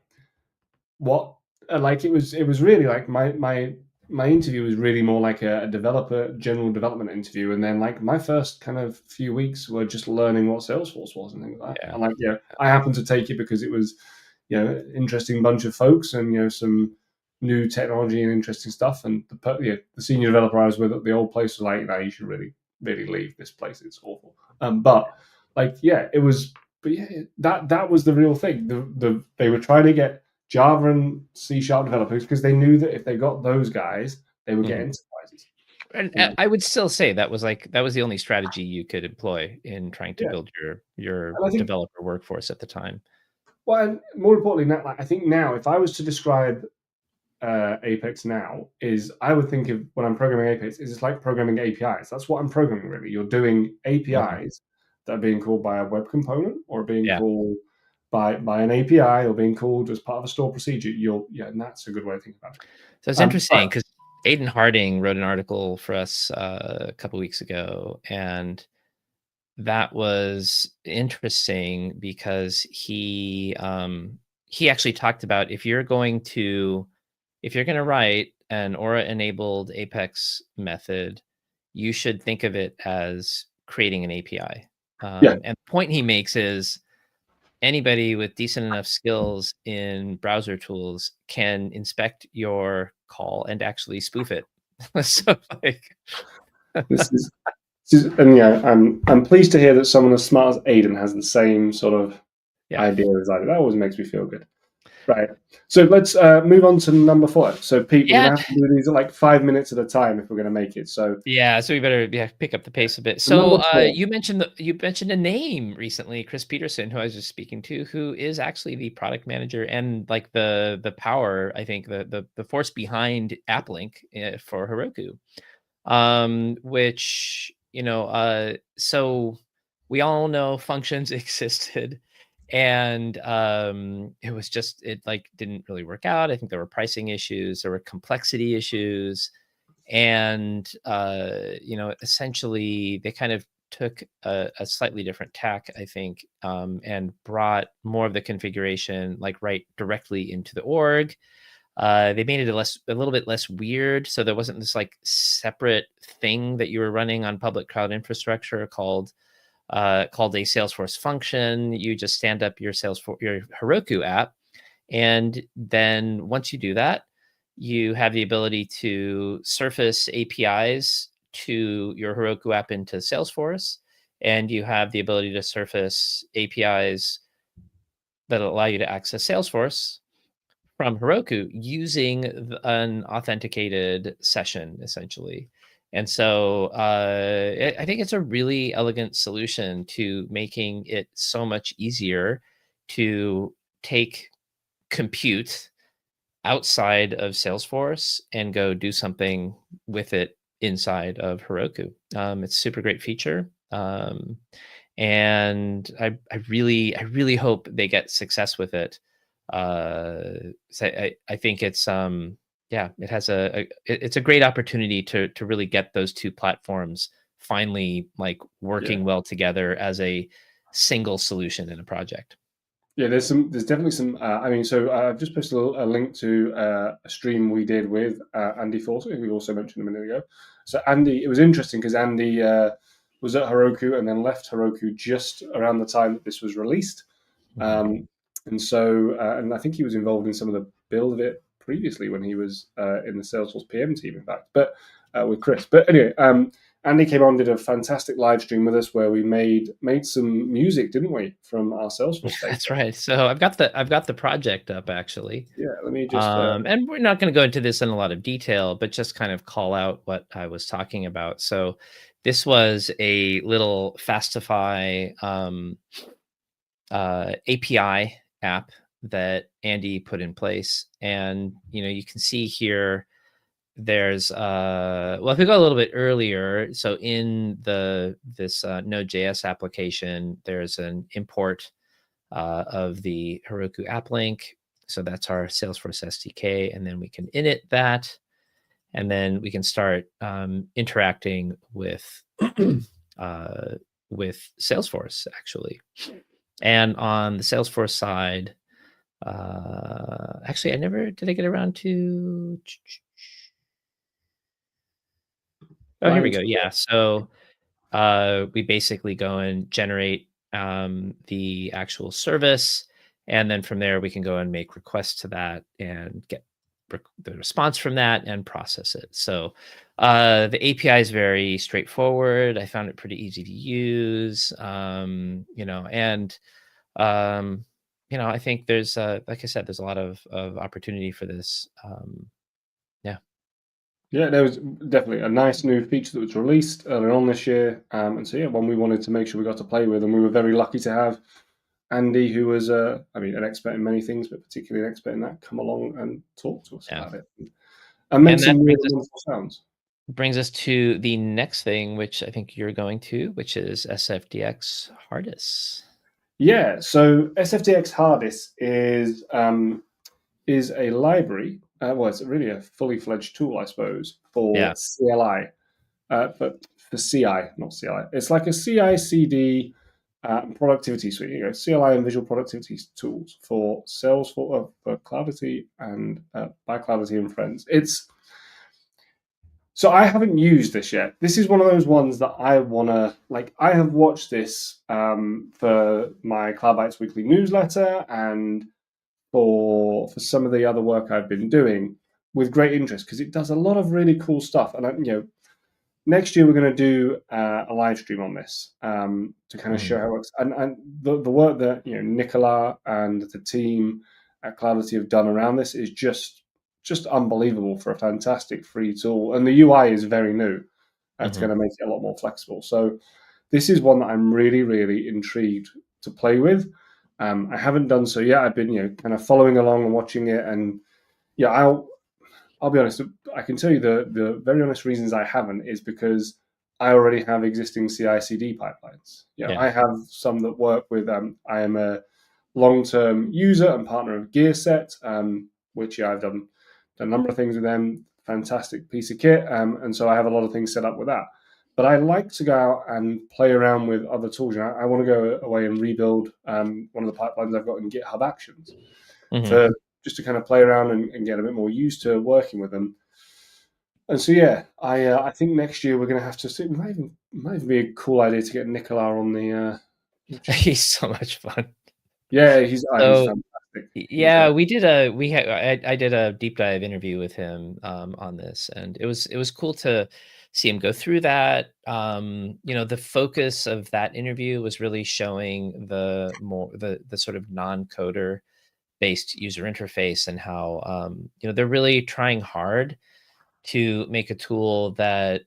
S1: what? Like it was really like my interview was really more like a developer general development interview, and then like my first kind of few weeks were just learning what Salesforce was and things like that. And like I happened to take it because it was interesting bunch of folks and some new technology and interesting stuff. And the senior developer I was with at the old place was like, no, you should really leave this place. It's awful. But like it was. But that was the real thing. They were trying to get Java and C# developers because they knew that if they got those guys, they would get enterprises.
S2: And I would still say that was the only strategy you could employ in trying to build your developer workforce at the time.
S1: Well, and more importantly, now, like, I think now, if I was to describe Apex now, I would think of when I'm programming Apex, is it's like programming APIs. That's what I'm programming really. You're doing APIs that are being called by a web component or being called by an API or being called as part of a store procedure. And that's a good way to think about it.
S2: So it's interesting because Aidan Harding wrote an article for us a couple weeks ago, and that was interesting because he actually talked about if you're going to write an Aura enabled Apex method, you should think of it as creating an API. And the point he makes is anybody with decent enough skills in browser tools can inspect your call and actually spoof it. So like,
S1: This is, and yeah, I'm pleased to hear that someone as smart as Aiden has the same sort of
S2: yeah,
S1: idea as I do. That always makes me feel good. Right. So let's move on to number 4. So Pete, we're
S2: yeah,
S1: gonna have to do these at like 5 minutes at a time if we're gonna make it. So
S2: yeah. So we better pick up the pace a bit.
S1: number
S2: So
S1: 4.
S2: you mentioned a name recently, Chris Peterson, who I was just speaking to, who is actually the product manager and like the power, I think the force behind AppLink for Heroku. Which, so we all know functions existed, and it like didn't really work out. I think there were pricing issues, there were complexity issues, and essentially they kind of took a slightly different tack, I think, and brought more of the configuration like right directly into the org. They made it a little bit less weird, so there wasn't this like separate thing that you were running on public cloud infrastructure called a Salesforce function. You just stand up your Heroku app, and then once you do that, you have the ability to surface APIs to your Heroku app into Salesforce, and you have the ability to surface APIs that allow you to access Salesforce from Heroku using an authenticated session, essentially. And so I think it's a really elegant solution to making it so much easier to take compute outside of Salesforce and go do something with it inside of Heroku. It's a super great feature. And I really hope they get success with it. So I think it's yeah, it has it's a great opportunity to really get those two platforms finally like
S1: Yeah.
S2: working well together as a single solution in a project.
S1: Yeah, there's definitely some. I mean, so I've just posted a link to a stream we did with Andy Forster, who we also mentioned a minute ago. So Andy, it was interesting because Andy was at Heroku and then left Heroku just around the time that this was released,
S2: Mhm.
S1: and so and I think he was involved in some of the build of it previously when he was in the Salesforce PM team, in fact, but with Chris. But anyway, Andy came on, did a fantastic live stream with us where we made some music, didn't we, from our Salesforce
S2: That's
S1: data?
S2: right. So I've got the project up actually.
S1: Yeah, let me just.
S2: And we're not going to go into this in a lot of detail, but just kind of call out what I was talking about. So this was a little Fastify API app that Andy put in place. And, you can see here, there's well, if we go a little bit earlier, so in this Node.js application, there's an import of the Heroku app link. So that's our Salesforce SDK, and then we can init that, and then we can start interacting uh, with Salesforce actually. And on the Salesforce side, actually, did I get around to? Oh, here we
S1: Right.
S2: go. Yeah. So we basically go and generate the actual service, and then from there we can go and make requests to that and get the response from that and process it. So the API is very straightforward. I found it pretty easy to use, and I think there's like I said, there's a lot of opportunity for this. Yeah.
S1: Yeah, there was definitely a nice new feature that was released earlier on this year, and so yeah, one we wanted to make sure we got to play with, and we were very lucky to have Andy, who was, I mean, an expert in many things, but particularly an expert in that, come along and talk to us
S2: Yeah.
S1: about it and make
S2: And that
S1: some really wonderful sounds.
S2: brings us to the next thing, which I think you're going to, which is SFDX Hardis.
S1: Yeah, so SFTX Hardis is a library. Well, it's really a fully fledged tool, I suppose, for
S2: Yeah.
S1: CLI, for CI, not CLI. It's like a CI/CD productivity suite. You know, CLI and visual productivity tools for Salesforce, for Cloudity and by Cloudity and friends. So I haven't used this yet. This is one of those ones that I wanna like. I have watched this for my Cloud Bytes weekly newsletter and for some of the other work I've been doing with great interest because it does a lot of really cool stuff. And next year we're going to do a live stream on this to kind of show how it works. And the work that Nicola and the team at Cloudity have done around this is just unbelievable for a fantastic free tool. And the UI is very new. It's going to make it a lot more flexible. So this is one that I'm really, really intrigued to play with. I haven't done so yet. I've been, kind of following along and watching it, and yeah, I'll be honest. I can tell you the very honest reasons I haven't is because I already have existing CI/CD pipelines.
S2: Yeah.
S1: I have some that work with. I am a long-term user and partner of GearSet, which I've done a number of things with them. Fantastic piece of kit, and so I have a lot of things set up with that. But I like to go out and play around with other tools. I want to go away and rebuild one of the pipelines I've got in GitHub Actions for just to kind of play around and get a bit more used to working with them. And so yeah, I think next year we're going to have to see. It might even be a cool idea to get Nicola on the.
S2: He's so much fun.
S1: Yeah, he's fantastic.
S2: Yeah, we did I did a deep dive interview with him on this, and it was cool to see him go through that. The focus of that interview was really showing the sort of non-coder based user interface and how they're really trying hard to make a tool that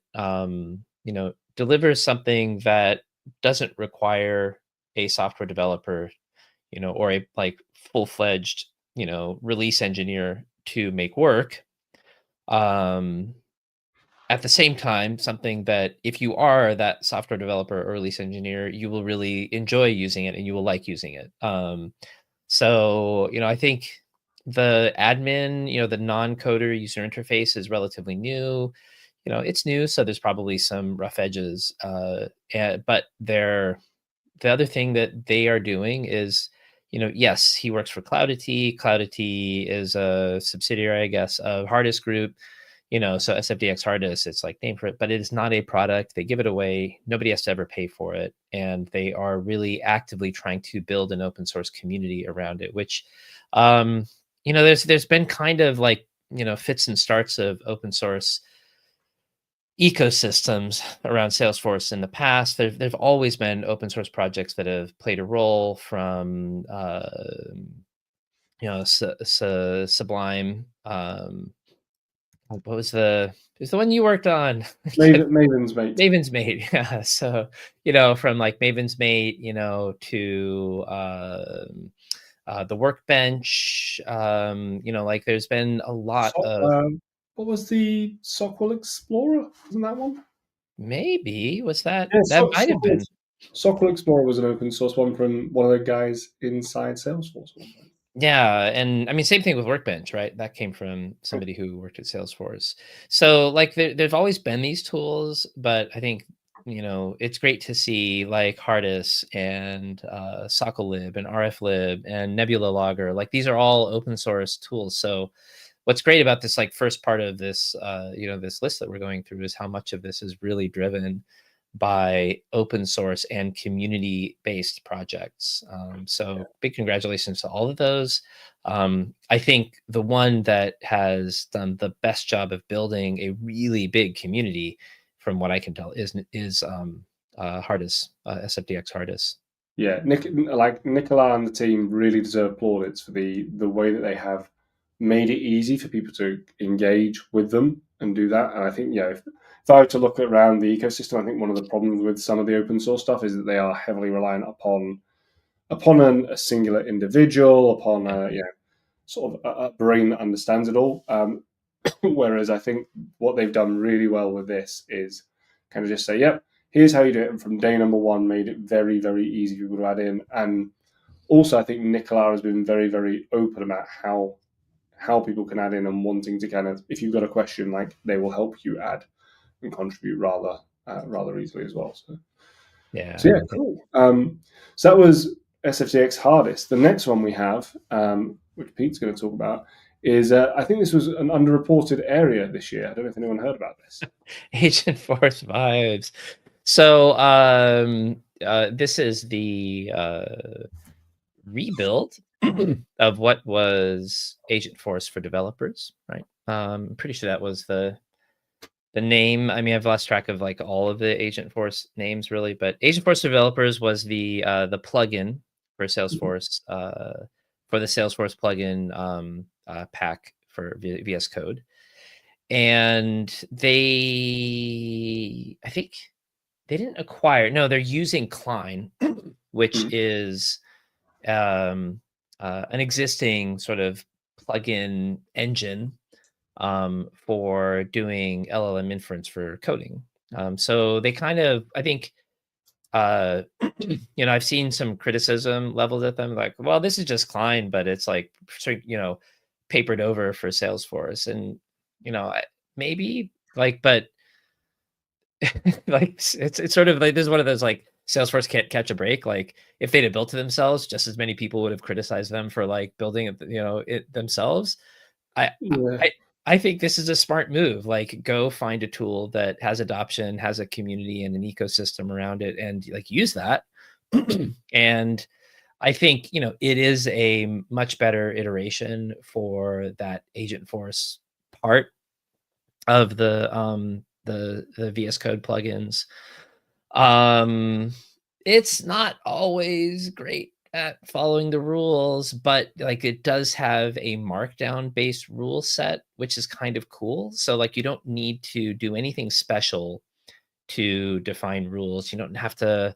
S2: delivers something that doesn't require a software developer or a like full-fledged release engineer to make work. At the same time, something that if you are that software developer or release engineer, you will really enjoy using it and you will like using it. So I think the admin, the non-coder user interface is relatively new. It's new, so there's probably some rough edges. But the other thing that they are doing is, yes, he works for Cloudity. Cloudity is a subsidiary, I guess, of Hardest Group. So SFDX Hardest, it's like named for it, but it is not a product. They give it away. Nobody has to ever pay for it. And they are really actively trying to build an open source community around it, which, there's been kind of like, fits and starts of open source ecosystems around Salesforce in the past. There've always been open source projects that have played a role from, Sublime. What was the one you worked on?
S1: Maven's Mate.
S2: Maven's Mate. Yeah. So, from like Maven's Mate, to the Workbench, like there's been a lot of.
S1: What was the Sockwell Explorer? Wasn't that one?
S2: Maybe was that
S1: Yeah,
S2: that might have been.
S1: Sockwell Explorer was an open source one from one of the guys inside Salesforce.
S2: Yeah, and I mean, same thing with Workbench, right? That came from somebody who worked at Salesforce. So, like, there's always been these tools, but I think it's great to see like Hardis and Socklib and RFlib and Nebula Logger. Like, these are all open source tools. So, what's great about this like first part of this this list that we're going through is how much of this is really driven by open source and community based projects. So big congratulations to all of those. I think the one that has done the best job of building a really big community, from what I can tell, is Hardis, SFDX Hardis.
S1: Yeah, Nicola and the team really deserve plaudits for the way that they have made it easy for people to engage with them and do that. And I think, if I were to look around the ecosystem, I think one of the problems with some of the open source stuff is that they are heavily reliant upon a singular individual, upon sort of a brain that understands it all. Whereas I think what they've done really well with this is kind of just say, yep, here's how you do it. And from day number one, made it very, very easy for people to add in. And also, I think Nicola has been very, very open about how people can add in and wanting to kind of, if you've got a question, like they will help you add and contribute rather easily as well. So
S2: yeah,
S1: cool. So that was SFDX Hardest. The next one we have, which Pete's going to talk about, is I think this was an underreported area this year. I don't know if anyone heard about this.
S2: Agentforce vibes. So this is the rebuild of what was Agentforce for developers, right? I'm pretty sure that was the name. I mean, I've lost track of like all of the Agentforce names really, but Agentforce developers was the plugin for Salesforce, for the Salesforce plugin pack for VS Code. And I think they didn't acquire, no, they're using Klein, which is an existing sort of plugin engine for doing LLM inference for coding. So they kind of, I think, I've seen some criticism leveled at them, like, well, this is just Klein, but it's like, papered over for Salesforce, and maybe like, but like it's sort of like this is one of those like Salesforce can't catch a break. Like if they'd have built it themselves, just as many people would have criticized them for like building it, it themselves. I
S1: Yeah.
S2: I I think this is a smart move. Like go find a tool that has adoption, has a community and an ecosystem around it, and like use that. And I think it is a much better iteration for that Agentforce part of the VS Code plugins. It's not always great at following the rules, but like it does have a markdown based rule set, which is kind of cool. So like you don't need to do anything special to define rules. You don't have to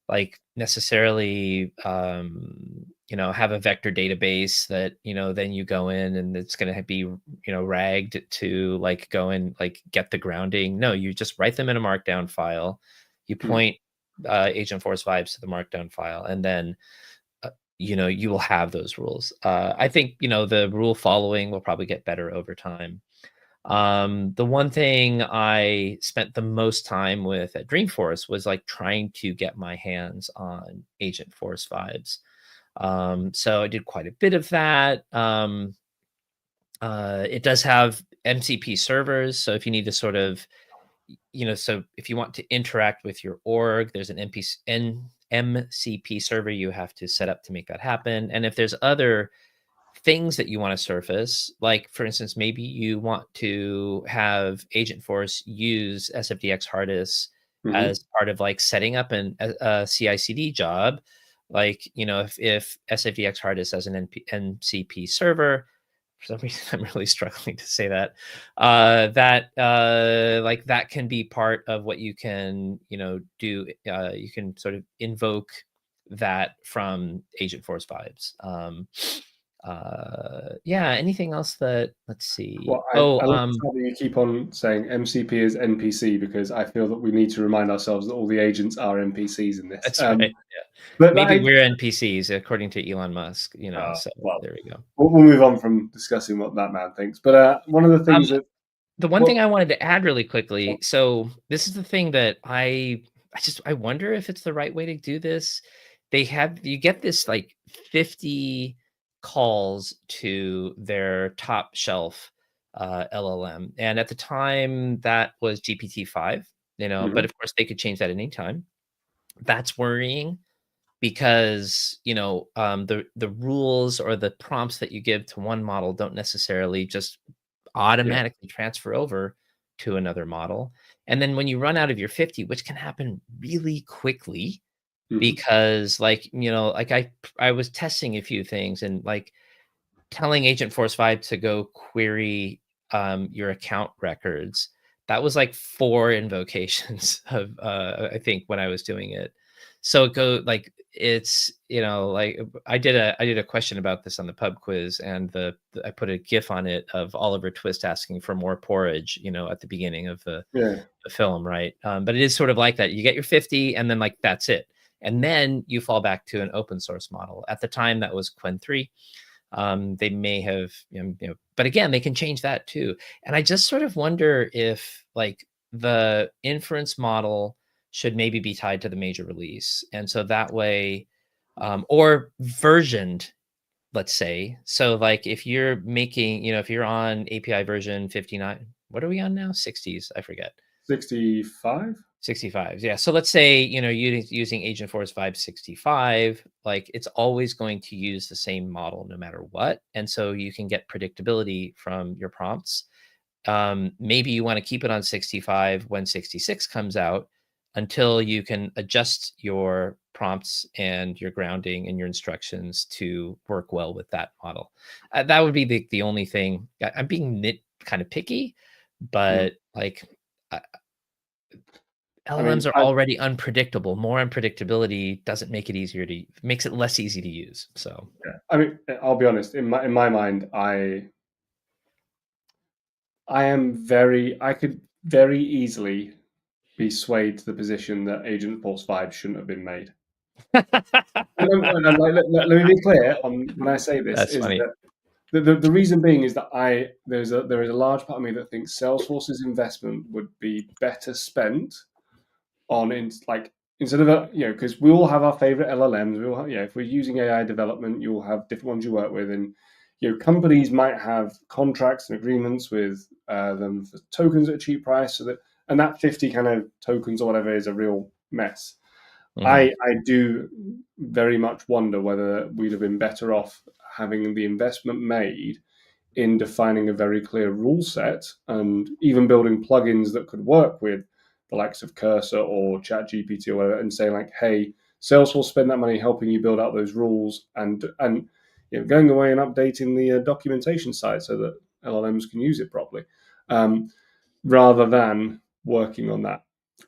S2: like necessarily have a vector database that then you go in and it's going to be ragged to like go and like get the grounding. No, you just write them in a markdown file. You point Agentforce vibes to the markdown file, and then you will have those rules. I think the rule following will probably get better over time. The one thing I spent the most time with at Dreamforce was like trying to get my hands on Agentforce vibes. So I did quite a bit of that. It does have MCP servers, so if you need to sort of, so if you want to interact with your org, there's an MCP server you have to set up to make that happen. And if there's other things that you want to surface, like for instance, maybe you want to have Agentforce use SFDX Hardest as part of like setting up a CI/CD job. Like, if SFDX Hardest has an MCP server, for some reason I'm really struggling to say that, like that can be part of what you can, do. You can sort of invoke that from Agentforce vibes. Yeah, anything else that, let's see.
S1: Well, I love the fact that you keep on saying MCP is NPC, because I feel that we need to remind ourselves that all the agents are NPCs in this.
S2: That's right. Yeah.
S1: But
S2: maybe we're NPCs according to Elon Musk, so
S1: well,
S2: there we go.
S1: We'll move on from discussing what that man thinks. But one of the things
S2: the one thing I wanted to add really quickly, so this is the thing that I wonder if it's the right way to do this. You get this like 50 calls to their top shelf LLM. And at the time that was GPT-5, but of course they could change that at any time. That's worrying because, the rules or the prompts that you give to one model don't necessarily just automatically transfer over to another model. And then when you run out of your 50, which can happen really quickly, because like, like I was testing a few things and like telling Agentforce Vibe to go query your account records. That was like 4 invocations of I think when I was doing it. So it's like I did a question about this on the pub quiz, and I put a GIF on it of Oliver Twist asking for more porridge, at the beginning of the film, right? But it is sort of like that. You get your 50, and then like that's it, and then you fall back to an open source model. At the time, that was Qwen 3. They may have, but again, they can change that too. And I just sort of wonder if like the inference model should maybe be tied to the major release. And so that way, or versioned let's say. So like if you're making, if you're on API version 59, what are we on now? 60s, I forget.
S1: 65?
S2: 65. Yeah. So let's say, using Agentforce 565, like it's always going to use the same model no matter what. And so you can get predictability from your prompts. Maybe you want to keep it on 65 when 66 comes out until you can adjust your prompts and your grounding and your instructions to work well with that model. That would be the only thing. I'm being kind of picky,
S1: Hmm.
S2: but like uh,
S1: I mean,
S2: LLMs are already unpredictable. More unpredictability doesn't make it makes it less easy to use. So
S1: yeah. I mean, I'll be honest. In my mind, I could very easily be swayed to the position that Agent Force 5 shouldn't have been made. And let me be clear on when I say this
S2: that's
S1: is
S2: funny.
S1: that the reason being is that there is a large part of me that thinks Salesforce's investment would be better spent on instead of because we all have our favorite LLMs. We all have, if we're using AI development, you'll have different ones you work with, and companies might have contracts and agreements with them for tokens at a cheap price, and that 50 kind of tokens or whatever is a real mess.
S2: Mhm.
S1: I do very much wonder whether we'd have been better off having the investment made in defining a very clear rule set and even building plugins that could work with the likes of Cursor or ChatGPT or whatever, and saying like, "Hey, Salesforce spend that money helping you build out those rules and going away and updating the documentation side so that LLMs can use it properly, um, rather than working on that."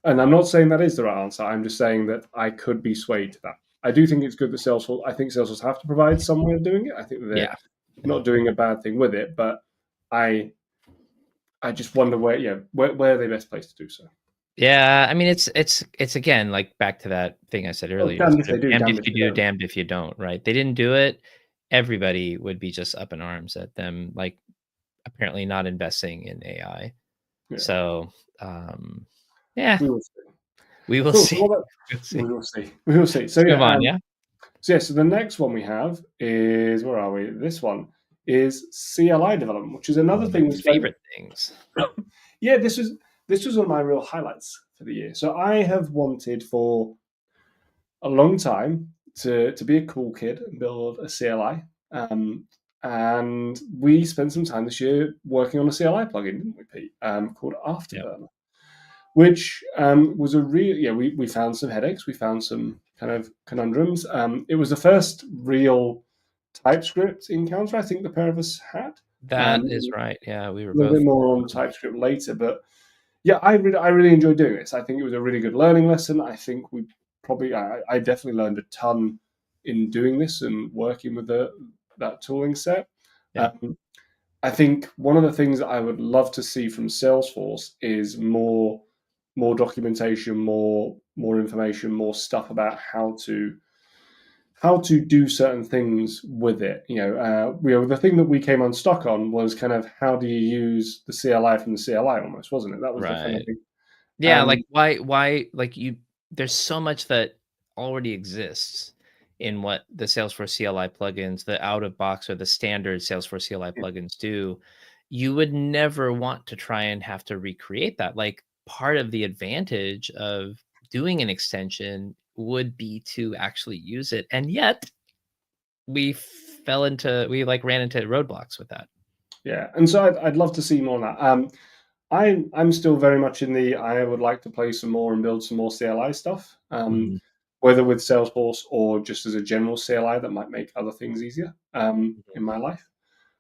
S1: And I'm not saying that is the right answer. I'm just saying that I could be swayed to that. I do think it's good that Salesforce. I think Salesforce have to provide some way of doing it. I think that they're
S2: Yeah.
S1: not doing a bad thing with it, but I I just wonder where are they best placed to do so.
S2: Yeah, I mean, it's again, like, back to that thing I said
S1: Well,
S2: earlier,
S1: damned if
S2: sort
S1: they
S2: of
S1: do,
S2: damned
S1: damned
S2: if
S1: if
S2: you
S1: they
S2: do,
S1: don't.
S2: damned if you don't, right? They didn't do it, everybody would be just up in arms at them, like, apparently not investing in AI.
S1: Yeah,
S2: So, yeah,
S1: we will see.
S2: we will
S1: Cool. So
S2: see.
S1: what about,
S2: We'll see.
S1: we will see. We will see. So
S2: Let's move
S1: yeah.
S2: on, yeah?
S1: So the next one we have is where are we? This one is CLI development, which is
S2: One
S1: another
S2: of my
S1: thing we spent.
S2: favorite things.
S1: Yeah, this was one of my real highlights for the year. So I have wanted for a long time to be a cool kid and build a CLI. And we spent some time this year working on a CLI plugin, didn't we, Pete? Called
S2: Yep.
S1: Afterburner, which was a real, we found some headaches, we found some kind of conundrums. It was the first real TypeScript encounter I think the pair of us had.
S2: That is
S1: A
S2: right. Yeah, we were
S1: little
S2: both
S1: bit more on TypeScript later, but yeah, I really enjoyed doing this. I think it was a really good learning lesson. I think I definitely learned a ton in doing this and working with that tooling set.
S2: yeah.
S1: Um, I think one of the things that I would love to see from Salesforce is more documentation, more information, more stuff about how to do certain things with it. The thing that we came unstuck on was kind of how do you use the CLI from the CLI almost, wasn't it? That was the kind of
S2: Right.
S1: thing.
S2: Yeah, like,
S1: And
S2: why like, there's so much that already exists in what the Salesforce CLI plugins, the out of box or the standard Salesforce CLI plugins do. You would never want to try and have to recreate that. Like, part of the advantage of doing an extension would be to actually use it, and yet we ran into roadblocks with that.
S1: yeah, and so I'd love to see more of that. I'm still very much in the I would like to play some more and build some more CLI stuff,
S2: Mhm,
S1: whether with Salesforce or just as a general CLI that might make other things easier
S2: mhm.
S1: in my life.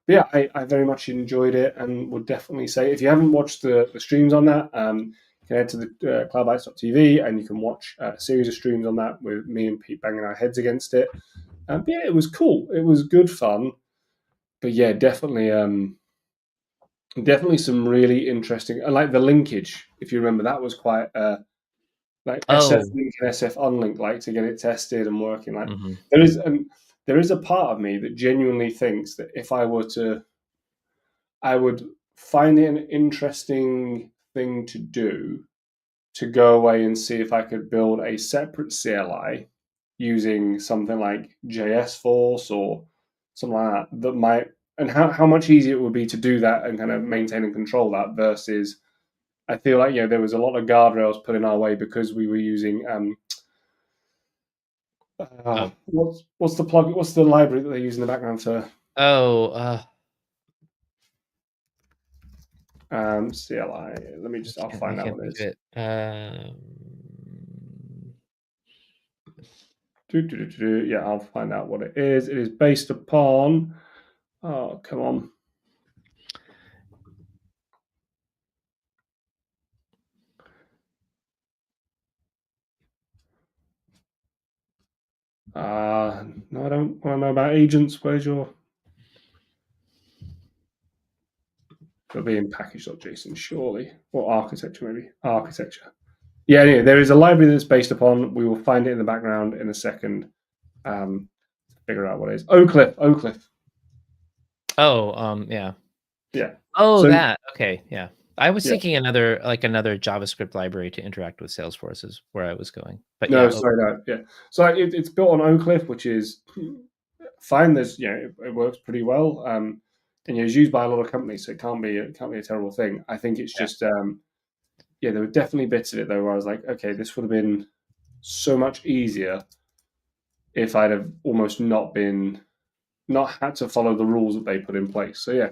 S1: But yeah, I very much enjoyed it and would definitely say if you haven't watched the streams on that, you can head to the cloudbytes.tv and you can watch a series of streams on that with me and Pete banging our heads against it. But yeah, it was cool. It was good fun. But yeah, definitely some really interesting. And like the linkage, if you remember, that was quite like SF
S2: Oh,
S1: link and SF unlink, like to get it tested and working. Like
S2: mhm,
S1: there is, and there is a part of me that genuinely thinks that if I were to I would find it an interesting thing to do to go away and see if I could build a separate CLI using something like JS Force or something like that might, and how much easier it would be to do that and kind of maintain and control that versus I feel like there was a lot of guardrails put in our way because we were using
S2: Oh,
S1: what's the plug? What's the library that they use in the background for
S2: oh,
S1: CLI? I'll
S2: I
S1: find out
S2: can't
S1: what it
S2: think of
S1: is.
S2: it.
S1: Yeah, I'll find out what it is. It is based upon. Oh, come on. No, I don't want to know about agents. Where's your? It'll be in package.json, surely. Or architecture, maybe. Architecture. Yeah, anyway, there is a library that's based upon. We will find it in the background in a second. Figure out what it is. Oak Cliff.
S2: Oh, yeah.
S1: Yeah.
S2: Oh,
S1: So,
S2: that. Okay, yeah. I was
S1: yeah.
S2: thinking another JavaScript library to interact with Salesforce is where I was going. But
S1: No,
S2: yeah,
S1: sorry, no. Yeah. So it's built on Oak Cliff, which is fine. It works pretty well. And it's used by a lot of companies, so it can't be a terrible thing. I think it's
S2: yeah.
S1: just there were definitely bits of it though where I was like, okay, this would have been so much easier if I'd have almost not had to follow the rules that they put in place. So yeah,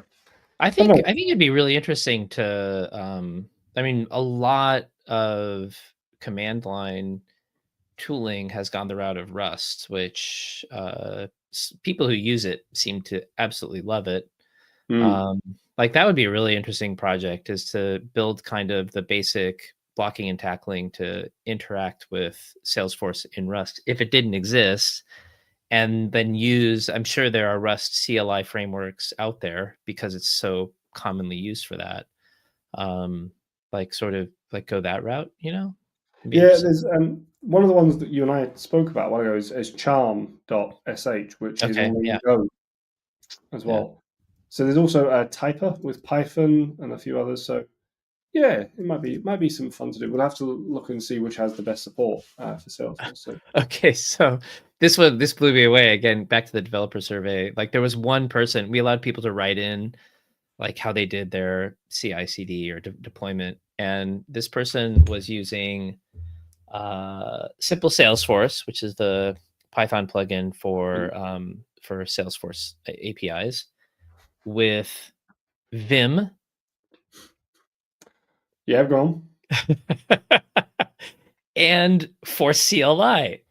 S2: I
S1: I don't
S2: think
S1: know.
S2: it'd be really interesting to I mean, a lot of command line tooling has gone the route of Rust, which people who use it seem to absolutely love it.
S1: Mm.
S2: Like that would be a really interesting project is to build kind of the basic blocking and tackling to interact with Salesforce in Rust if it didn't exist, and then use, I'm sure there are Rust CLI frameworks out there because it's so commonly used for that. Like sort of like go that route, It'd be
S1: Yeah,
S2: interesting.
S1: there's one of the ones that you and I spoke about a while ago is charm.sh, which is
S2: Okay,
S1: all in
S2: yeah,
S1: Go as
S2: yeah.
S1: well. So there's also a Typer with Python and a few others. So yeah, it might be some fun to do. We'll have to look and see which has the best support for Salesforce. So
S2: Okay, so this blew me away again. Back to the developer survey. Like there was one person, we allowed people to write in like how they did their CI/CD or deployment, and this person was using simple Salesforce, which is the Python plugin for Salesforce APIs, with Vim
S1: yeah, go on.
S2: and for CLI.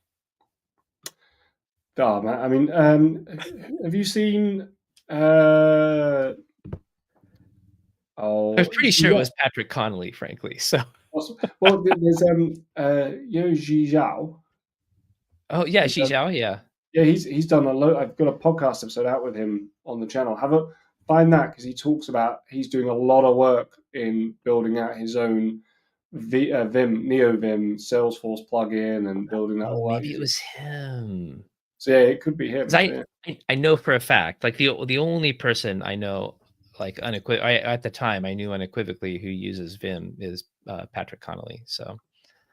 S1: Oh man, I mean, have you seen? Uh,
S2: I was
S1: oh,
S2: pretty sure it was Patrick Connolly, frankly. So,
S1: well, there's Zhi Zhao.
S2: oh yeah, Xi Zhao, yeah.
S1: Yeah, he's done a lot. I've got a podcast episode out with him on the channel. Find that because he talks about he's doing a lot of work in building out his own Vim NeoVim Salesforce plugin and building that
S2: Oh,
S1: all out
S2: maybe it
S1: using.
S2: was him.
S1: So yeah, it could be
S2: 'Cause
S1: him. So yeah,
S2: I know for a fact, like the only person I know, like at the time I knew unequivocally who uses Vim is Patrick Connolly. So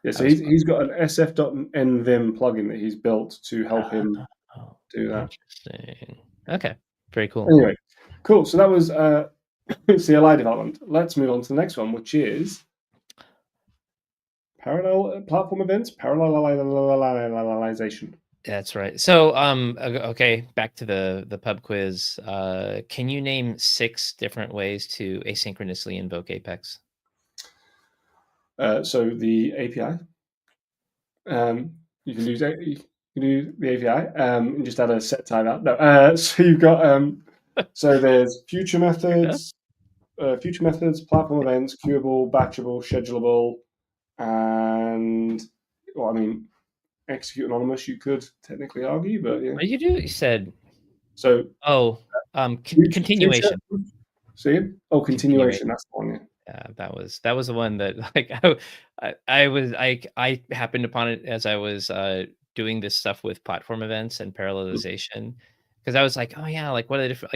S1: yeah.
S2: I
S1: So
S2: was,
S1: he's got an sf.nvim plugin that he's built to help him
S2: oh,
S1: do that.
S2: interesting. Okay, very cool.
S1: Anyway, cool. So that was CLI development. Let's move on to the next one, which is parallel platform events, parallelization.
S2: That's right. So, okay, back to the pub quiz. Can you name 6 different ways to asynchronously invoke Apex?
S1: So the API, you can do the API and just add a set timeout. No, so you've got so there's future methods, platform events, queuable, batchable, schedulable, and well, I mean, execute anonymous. You could technically argue, but yeah.
S2: What did you do? You said,
S1: So
S2: oh,
S1: future.
S2: continuation.
S1: See it? Oh,
S2: Continuation.
S1: continuation. That's the one. Yeah.
S2: Yeah, that was the one that like I happened upon it as I was doing this stuff with platform events and parallelization, because I was like, oh yeah, like what are the different,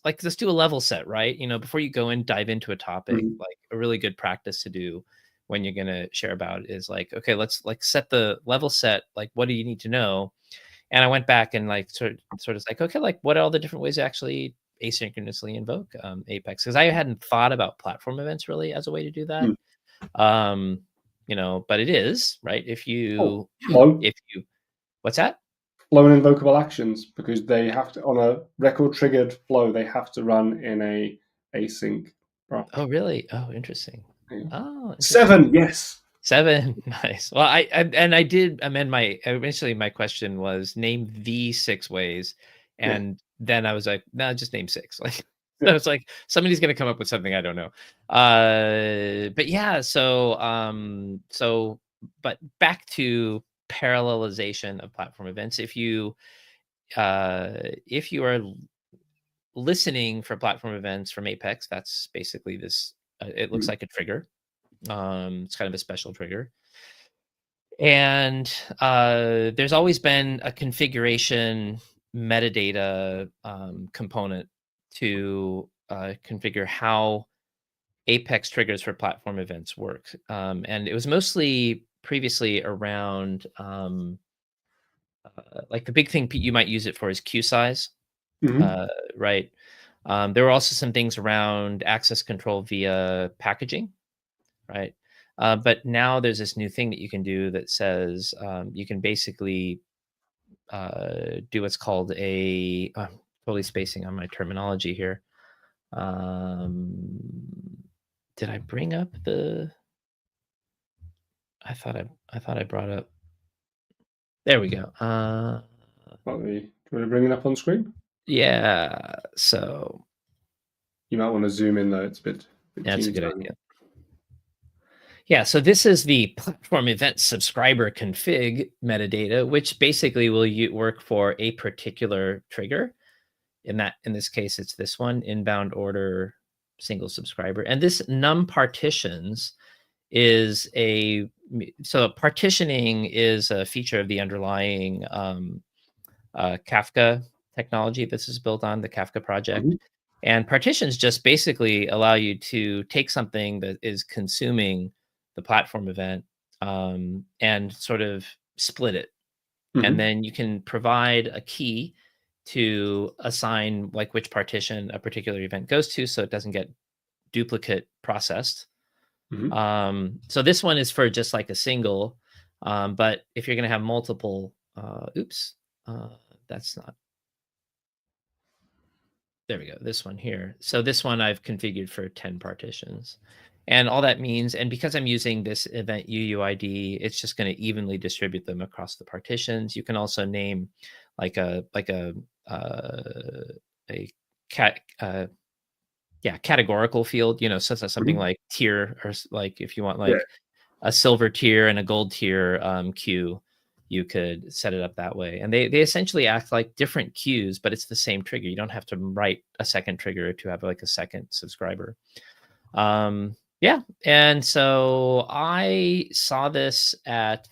S2: like let's do a level set, right? Before you go and dive into a topic,
S1: Mhm.
S2: like a really good practice to do when you're gonna share about is like, okay, let's like set the level set, like what do you need to know? And I went back and like sort of like, okay, like what are all the different ways to actually asynchronously invoke Apex? Because I hadn't thought about platform events really as a way to do that.
S1: Mm.
S2: But it is, right? If
S1: Oh,
S2: you
S1: flow.
S2: if you what's that?
S1: Flow and invocable actions, because they have to, on a record triggered flow, they have to run in a async wrapper.
S2: Oh, really? Oh, interesting.
S1: Yeah.
S2: Oh, interesting.
S1: 7, yes.
S2: 7, nice. Well, I did amend eventually my question was name the 6 ways,
S1: Yeah.
S2: and then I was like, no, just name 6. Like, so
S1: Yeah.
S2: it's like somebody's gonna come up with something I don't know. But yeah, but back to parallelization of platform events. If you are listening for platform events from Apex, that's basically this. It looks
S1: Mm.
S2: like a trigger. It's kind of a special trigger. And there's always been a configuration metadata component to configure how Apex triggers for platform events work. And it was mostly previously around like the big thing you might use it for is queue size,
S1: Mm-hmm.
S2: uh, right? There were also some things around access control via packaging, right? But now there's this new thing that you can do that says you can basically do what's called totally spacing on my terminology here. Um, did I bring up the? I thought I brought up. There we go.
S1: Do you want to bring it up on screen?
S2: Yeah. So
S1: You might want to zoom in though. It's a bit
S2: that's a
S1: teeny
S2: good
S1: tiny.
S2: idea. Yeah, so this is the platform event subscriber config metadata, which basically will work for a particular trigger. In this case, it's this one, inbound order single subscriber. And this num partitions is partitioning is a feature of the underlying Kafka technology this is built on, the Kafka project.
S1: Mm-hmm.
S2: And partitions just basically allow you to take something that is consuming the platform event and sort of split it. And
S1: Mm-hmm.
S2: then you can provide a key to assign like which partition a particular event goes to so it doesn't get duplicate processed.
S1: Mm-hmm.
S2: So this one is for just like a single, but if you're going to have multiple, uh, that's not, there we go, this one here. So this one I've configured for 10 partitions. And all that means, and because I'm using this event UUID, it's just going to evenly distribute them across the partitions. You can also name like a cat categorical field, so that's something
S1: Mm-hmm.
S2: like tier, or like if you want
S1: Yeah.
S2: like a silver tier and a gold tier queue, you could set it up that way. And they essentially act like different queues, but it's the same trigger. You don't have to write a second trigger to have like a second subscriber. Yeah. And so I saw this at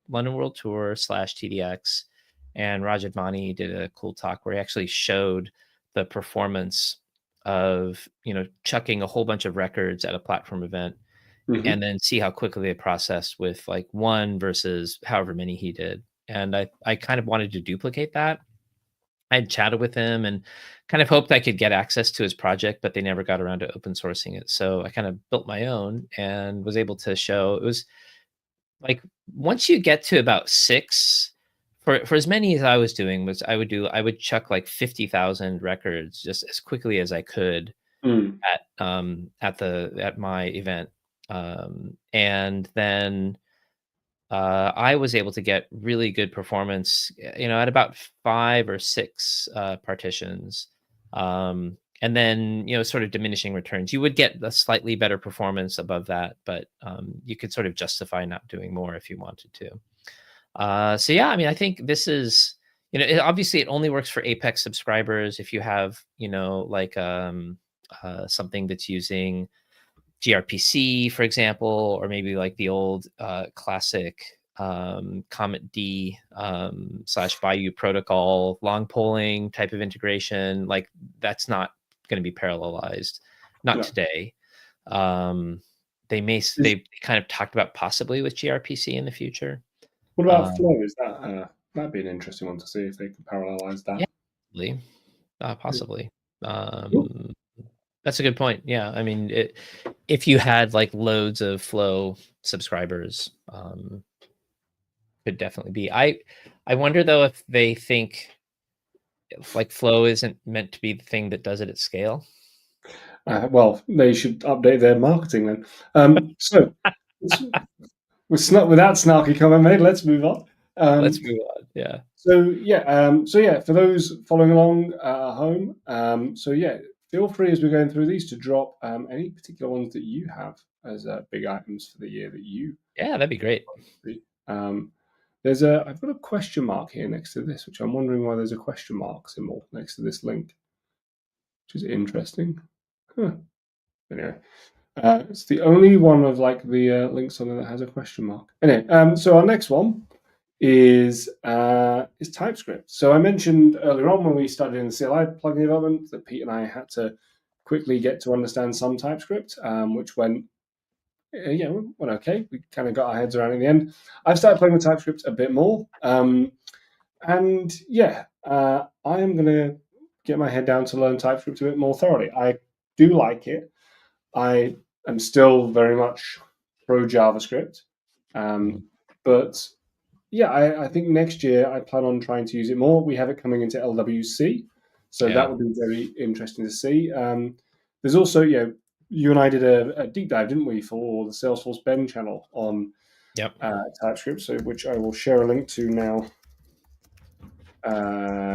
S2: London World Tour / TDX, and Rajat Mani did a cool talk where he actually showed the performance of chucking a whole bunch of records at a platform event
S1: Mm-hmm.
S2: and then see how quickly they processed with like one versus however many he did. And I kind of wanted to duplicate that. I had chatted with him and kind of hoped I could get access to his project, but they never got around to open sourcing it. So I kind of built my own and was able to show it was like once you get to about 6, for as many as I was doing, was I would chuck like 50,000 records just as quickly as I could
S1: Mm.
S2: at my event. And then I was able to get really good performance, at about 5 or 6 partitions. And then, sort of diminishing returns. You would get a slightly better performance above that, but you could sort of justify not doing more if you wanted to. So yeah, I mean, I think this is, obviously it only works for Apex subscribers. If you have, like something that's using gRPC, for example, or maybe like the old classic Comet D / Bayou protocol long polling type of integration, like that's not going to be parallelized, not
S1: No.
S2: today. Um, they kind of talked about possibly with gRPC in the future.
S1: What about
S2: Um,
S1: flow? Is that that'd be an interesting one to see if they can parallelize that.
S2: Yeah, possibly.
S1: Cool.
S2: That's a good point. Yeah, I mean, if you had like loads of Flow subscribers, could definitely be. I wonder though if they think like Flow isn't meant to be the thing that does it at scale.
S1: Well, they should update their marketing then. So with that snarky comment made, let's move on.
S2: Let's move on. Yeah.
S1: So yeah, for those following along at home, so yeah, feel free as we're going through these to drop any particular ones that you have as big items for the year that you.
S2: Yeah, that'd be great.
S1: Um, I've got a question mark here next to this, which I'm wondering why there's a question mark symbol next to this link, which is interesting. Huh. Anyway, it's the only one of like the links on there that has a question mark. Anyway, so our next one is TypeScript. So I mentioned earlier on when we started in the CLI plugin development that Pete and I had to quickly get to understand some TypeScript, which went okay. We kind of got our heads around it in the end. I've started playing with TypeScript a bit more, and yeah, I am going to get my head down to learn TypeScript a bit more thoroughly. I do like it. I am still very much pro JavaScript, but yeah, I think next year I plan on trying to use it more. We have it coming into LWC, so that would be very interesting to see. There's also, you and I did a deep dive, didn't we, for the Salesforce Ben channel on TypeScript, so which I will share a link to now.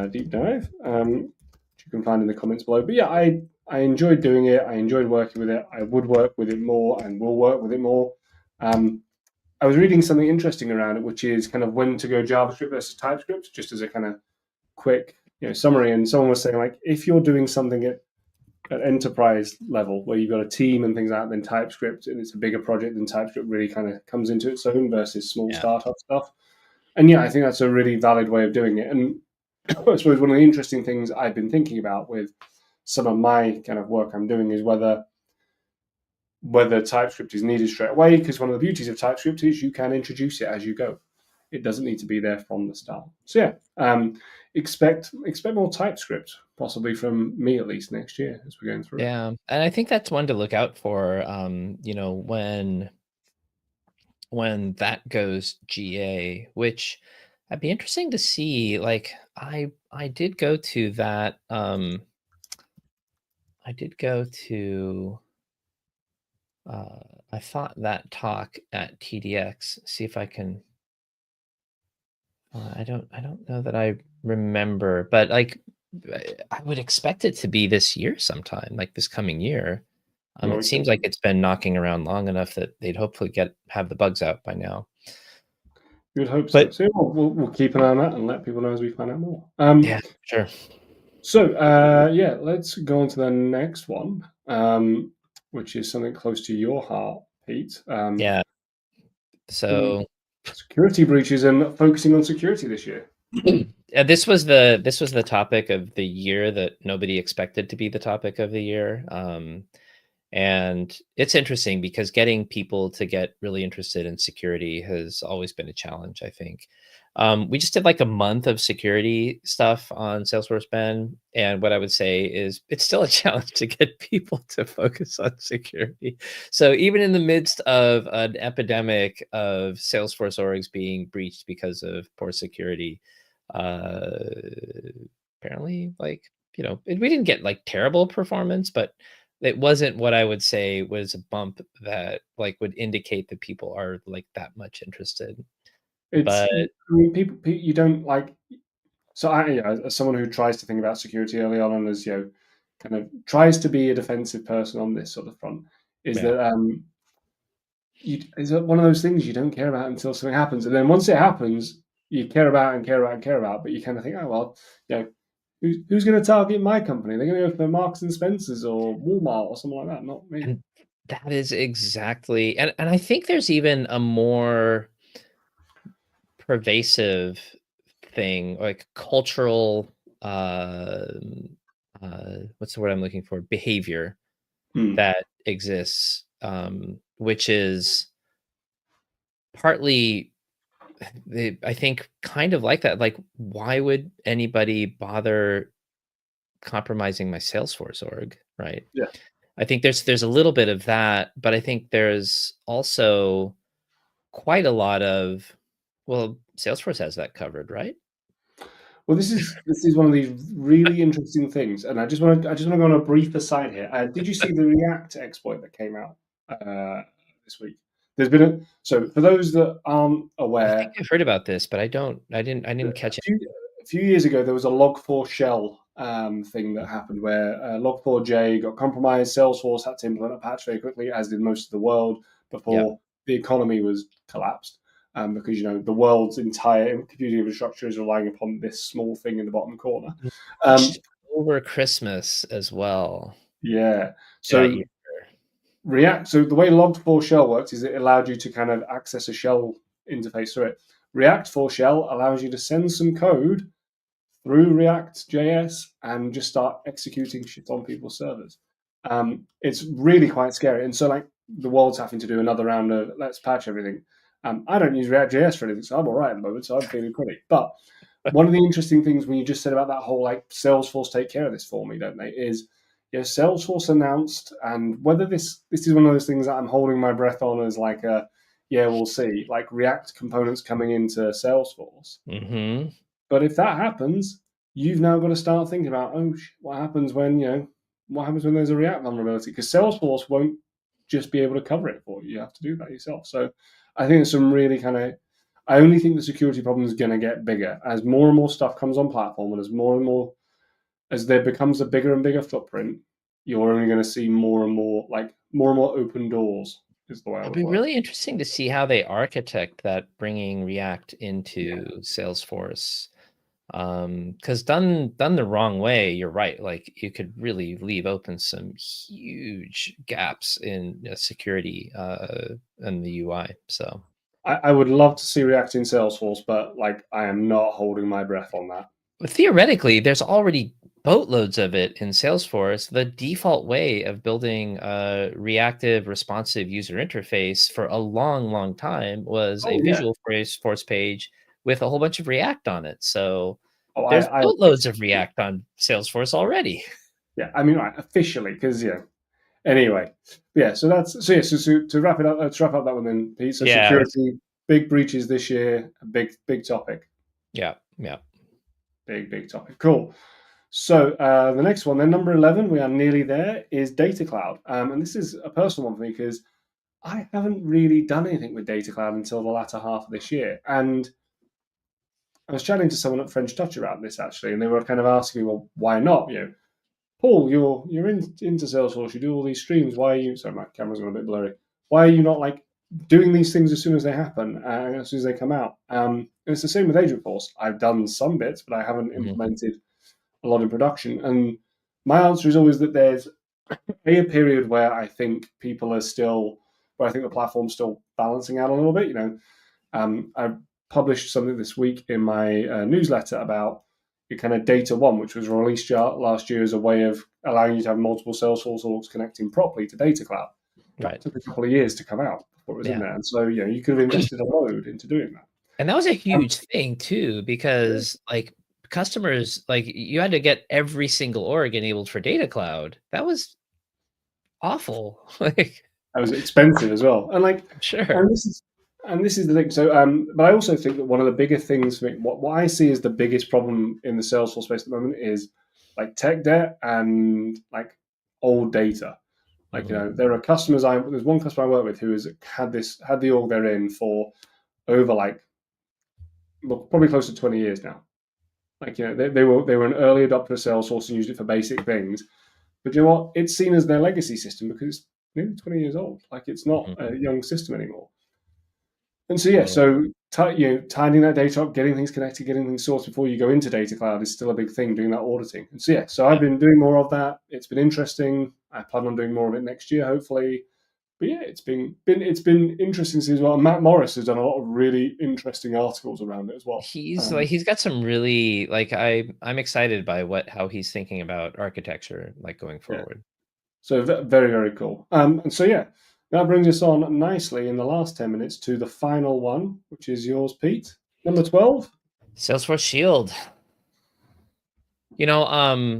S1: Deep dive, which you can find in the comments below. But yeah, I enjoyed doing it. I enjoyed working with it. I would work with it more and will work with it more. I was reading something interesting around it, which is kind of when to go JavaScript versus TypeScript, just as a kind of quick summary. And someone was saying, like, if you're doing something at enterprise level where you've got a team and things like that, then TypeScript, and it's a bigger project, then TypeScript really kind of comes into its own versus small startup stuff. And yeah, I think that's a really valid way of doing it. And I suppose one of the interesting things I've been thinking about with some of my kind of work I'm doing is whether TypeScript is needed straight away, because one of the beauties of TypeScript is you can introduce it as you go. It doesn't need to be there from the start. So yeah, expect more TypeScript, possibly from me at least next year as we're going through.
S2: Yeah, and I think that's one to look out for. When that goes GA, which I'd be interesting to see. Like I did go to that. I did go to. I thought that talk at TDX. See if I can. I don't know that I remember, but like I would expect it to be this year sometime, like this coming year. It seems like it's been knocking around long enough that they'd hopefully have the bugs out by now.
S1: You would hope so. So yeah, we'll keep an eye on that and let people know as we find out more.
S2: Yeah, sure.
S1: So yeah, let's go on to the next one, which is something close to your heart, Pete.
S2: Yeah. So
S1: security breaches and focusing on security this year.
S2: This was the topic of the year that nobody expected to be the topic of the year. And it's interesting because getting people to get really interested in security has always been a challenge, I think. We just did like a month of security stuff on Salesforce Ben. And what I would say is it's still a challenge to get people to focus on security. So even in the midst of an epidemic of Salesforce orgs being breached because of poor security, apparently, like, we didn't get like terrible performance, but it wasn't what I would say was a bump that like would indicate that people are like that much interested. But
S1: I mean, people you don't like. So as someone who tries to think about security early on and as kind of tries to be a defensive person on this sort of front, is that it's one of those things you don't care about until something happens, and then once it happens, you care about and care about and care about, but you kind of think, oh well, who's going to target my company? They're going to go for Marks and Spencers or Walmart or something like that, not me.
S2: And that is exactly, and I think there's even a more pervasive thing, like cultural, what's the word I'm looking for? Behavior that exists, which is partly I think kind of like that. Like, why would anybody bother compromising my Salesforce org, right?
S1: Yeah.
S2: I think there's a little bit of that, but I think there's also quite a lot of, well, Salesforce has that covered, right?
S1: Well, this is one of these really interesting things, and I just want to go on a brief aside here. Did you see the React exploit that came out this week? There's been so for those that aren't
S2: I think
S1: aware,
S2: I've heard about this, but I
S1: a
S2: didn't catch it.
S1: few years ago there was a Log4Shell thing that happened where Log4j got compromised. Salesforce had to implement a patch very quickly, as did most of the world,
S2: Yep.
S1: before the economy was collapsed. Because the world's entire computing infrastructure is relying upon this small thing in the bottom corner. Um,
S2: Launched over Christmas as well
S1: yeah.
S2: that
S1: So
S2: year.
S1: React. So the way Log4Shell works is it allowed you to kind of access a shell interface through it. React4Shell allows you to send some code through React.js and just start executing shit on people's servers. It's really quite scary. And so, like, the world's having to do another round of let's patch everything. I don't use React.js for anything, so I'm all right at the moment. So I'm feeling pretty. But one of the interesting things when you just said about that whole like Salesforce take care of this for me, don't they? Is Salesforce announced, and whether this is one of those things that I'm holding my breath on as like a we'll see, like React components coming into Salesforce.
S2: Mm-hmm.
S1: But if that happens, you've now got to start thinking about, what happens when what happens when there's a React vulnerability? Because Salesforce won't just be able to cover it for you. You have to do that yourself. So I think there's some really kind of. I only think the security problem is going to get bigger as more and more stuff comes on platform, and as more and more as there becomes a bigger and bigger footprint. You're only going to see more and more open doors. Is the way I
S2: It'll
S1: would
S2: be
S1: work.
S2: really interesting to see how they architect that, bringing React into Salesforce. Because done the wrong way, you're right. Like, you could really leave open some huge gaps in security and the UI. So
S1: I would love to see React in Salesforce, but like I am not holding my breath on that.
S2: but theoretically, there's already boatloads of it in Salesforce. The default way of building a reactive, responsive user interface for a long, long time was a
S1: Oh yeah.
S2: visual force page with a whole bunch of React on it. So
S1: Oh,
S2: there's
S1: I
S2: boatloads of React on Salesforce already.
S1: yeah. I mean, right, officially, because yeah. Anyway, yeah. So that's so yeah. So to wrap it up, let's wrap up that one then, Pete. So
S2: Yeah,
S1: security, big breaches this year, a big topic,
S2: yeah, yeah.
S1: big topic. Cool. So the next one, then number 11, we are nearly there, is Data Cloud, and this is a personal one for me because I haven't really done anything with Data Cloud until the latter half of this year, and I was chatting to someone at French Touch about this actually, and they were kind of asking me, well, why not? Paul, you're into Salesforce. You do all these streams. Why are you? Sorry, my camera's gone a bit blurry. Why are you not like doing these things as soon as they happen, as soon as they come out? And it's the same with Agent Force. I've done some bits, but I haven't
S2: Mhm.
S1: implemented a lot in production. And my answer is always that there's a period where I think where I think the platform's still balancing out a little bit. I published something this week in my newsletter about your kind of data one, which was released last year as a way of allowing you to have multiple Salesforce orgs connecting properly to Data Cloud. That
S2: Right.
S1: took a couple of years to come out before it was in
S2: Yeah.
S1: there, and so you could have invested a load into doing that.
S2: And that was a
S1: Um,
S2: huge thing too,
S1: yeah,
S2: because like customers, like, you had to get every single org enabled for Data Cloud. That was awful. Like,
S1: that was expensive as well, and like, and
S2: sure.
S1: this is the thing. So, but I also think that one of the bigger things for me, what I see as the biggest problem in the Salesforce space at the moment is like tech debt and like old data. Like,
S2: Mhm.
S1: there are customers. There's one customer I work with who has had the org they're in for over like, well, probably close to 20 years now. Like, they were an early adopter of Salesforce and used it for basic things. But you know what? It's seen as their legacy system because it's nearly 20 years old. Like, it's not
S2: Mhm.
S1: a young system anymore. And so yeah,
S2: Totally.
S1: so tidying that data up, getting things connected, getting things sorted before you go into Data Cloud is still a big thing. Doing that auditing, and so yeah, so I've
S2: Yeah.
S1: been doing more of that. It's been interesting. I plan on doing more of it next year, hopefully. But yeah, it's been interesting to see as well. And Matt Morris has done a lot of really interesting articles around it as well.
S2: He's got some really, like, I'm excited by how he's thinking about architecture, like, going
S1: Yeah,
S2: forward.
S1: so very very cool. And so yeah. That brings us on nicely in the last 10 minutes to the final one, which is yours, Pete. Number 12.
S2: Salesforce Shield.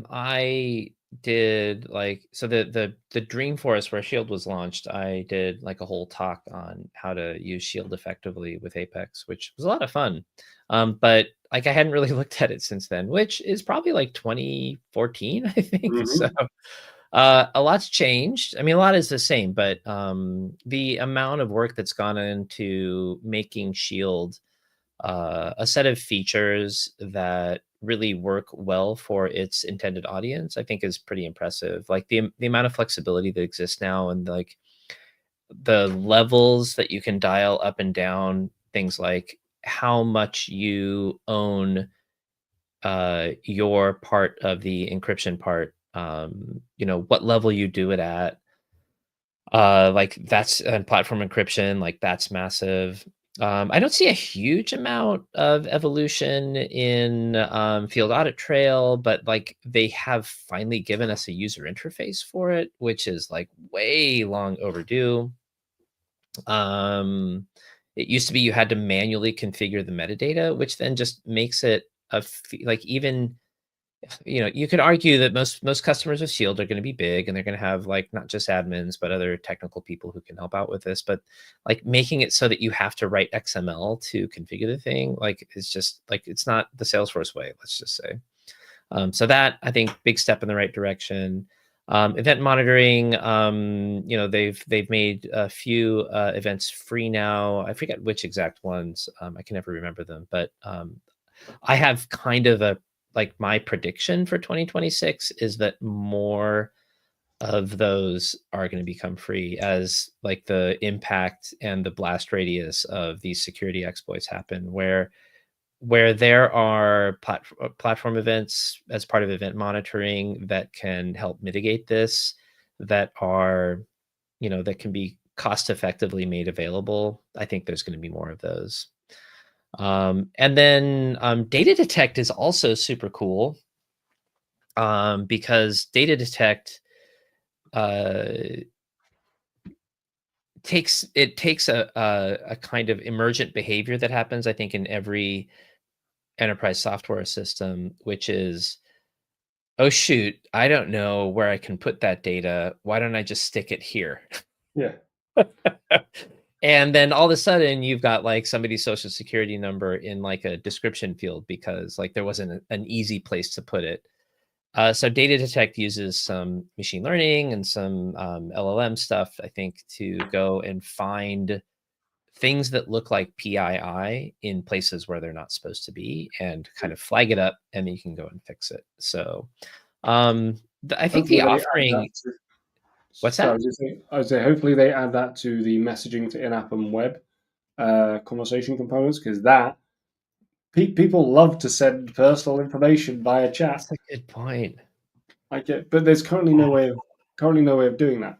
S2: I did so the Dreamforce where Shield was launched, I did like a whole talk on how to use Shield effectively with Apex, which was a lot of fun. But like I hadn't really looked at it since then, which is probably like 2014, I think. So
S1: Mm-hmm.
S2: a lot's changed. I mean, a lot is the same, but the amount of work that's gone into making Shield a set of features that really work well for its intended audience, I think is pretty impressive. Like the amount of flexibility that exists now, and like the levels that you can dial up and down things like how much you own your part of the encryption part, what level you do it at, like that's and platform encryption, like that's massive. I don't see a huge amount of evolution in Field Audit Trail, but like they have finally given us a user interface for it, which is like way long overdue. Um, it used to be you had to manually configure the metadata, which then just makes it like even you could argue that most customers of Shield are going to be big, and they're going to have like not just admins but other technical people who can help out with this. But like making it so that you have to write XML to configure the thing, like it's just like it's not the Salesforce way. Let's just say. So that I think big step in the right direction. Event monitoring, they've made a few events free now. I forget which exact ones. I can never remember them, but I have kind of a like my prediction for 2026 is that more of those are going to become free as like the impact and the blast radius of these security exploits happen, where there are platform events as part of event monitoring that can help mitigate this, that are that can be cost effectively made available. I think there's going to be more of those. And then data detect is also super cool, because data detect uh, takes a kind of emergent behavior that happens, I think, in every enterprise software system, which is, oh shoot, I don't know where I can put that data. Why don't I just stick it here?
S1: Yeah.
S2: And then all of a sudden you've got like somebody's social security number in like a description field because like there wasn't an easy place to put it. So data detect uses some machine learning and some LLM stuff, I think, to go and find things that look like PII in places where they're not supposed to be and kind of flag it up, and then you can go and fix it. So I think
S1: Hopefully
S2: the
S1: they add that
S2: offering,
S1: to.
S2: what's
S1: Sorry,
S2: that?
S1: I was saying, hopefully they add that to the messaging to in-app and web conversation components, because that people love to send personal information via chat.
S2: That's a good point.
S1: Like it, but there's currently no way of doing that.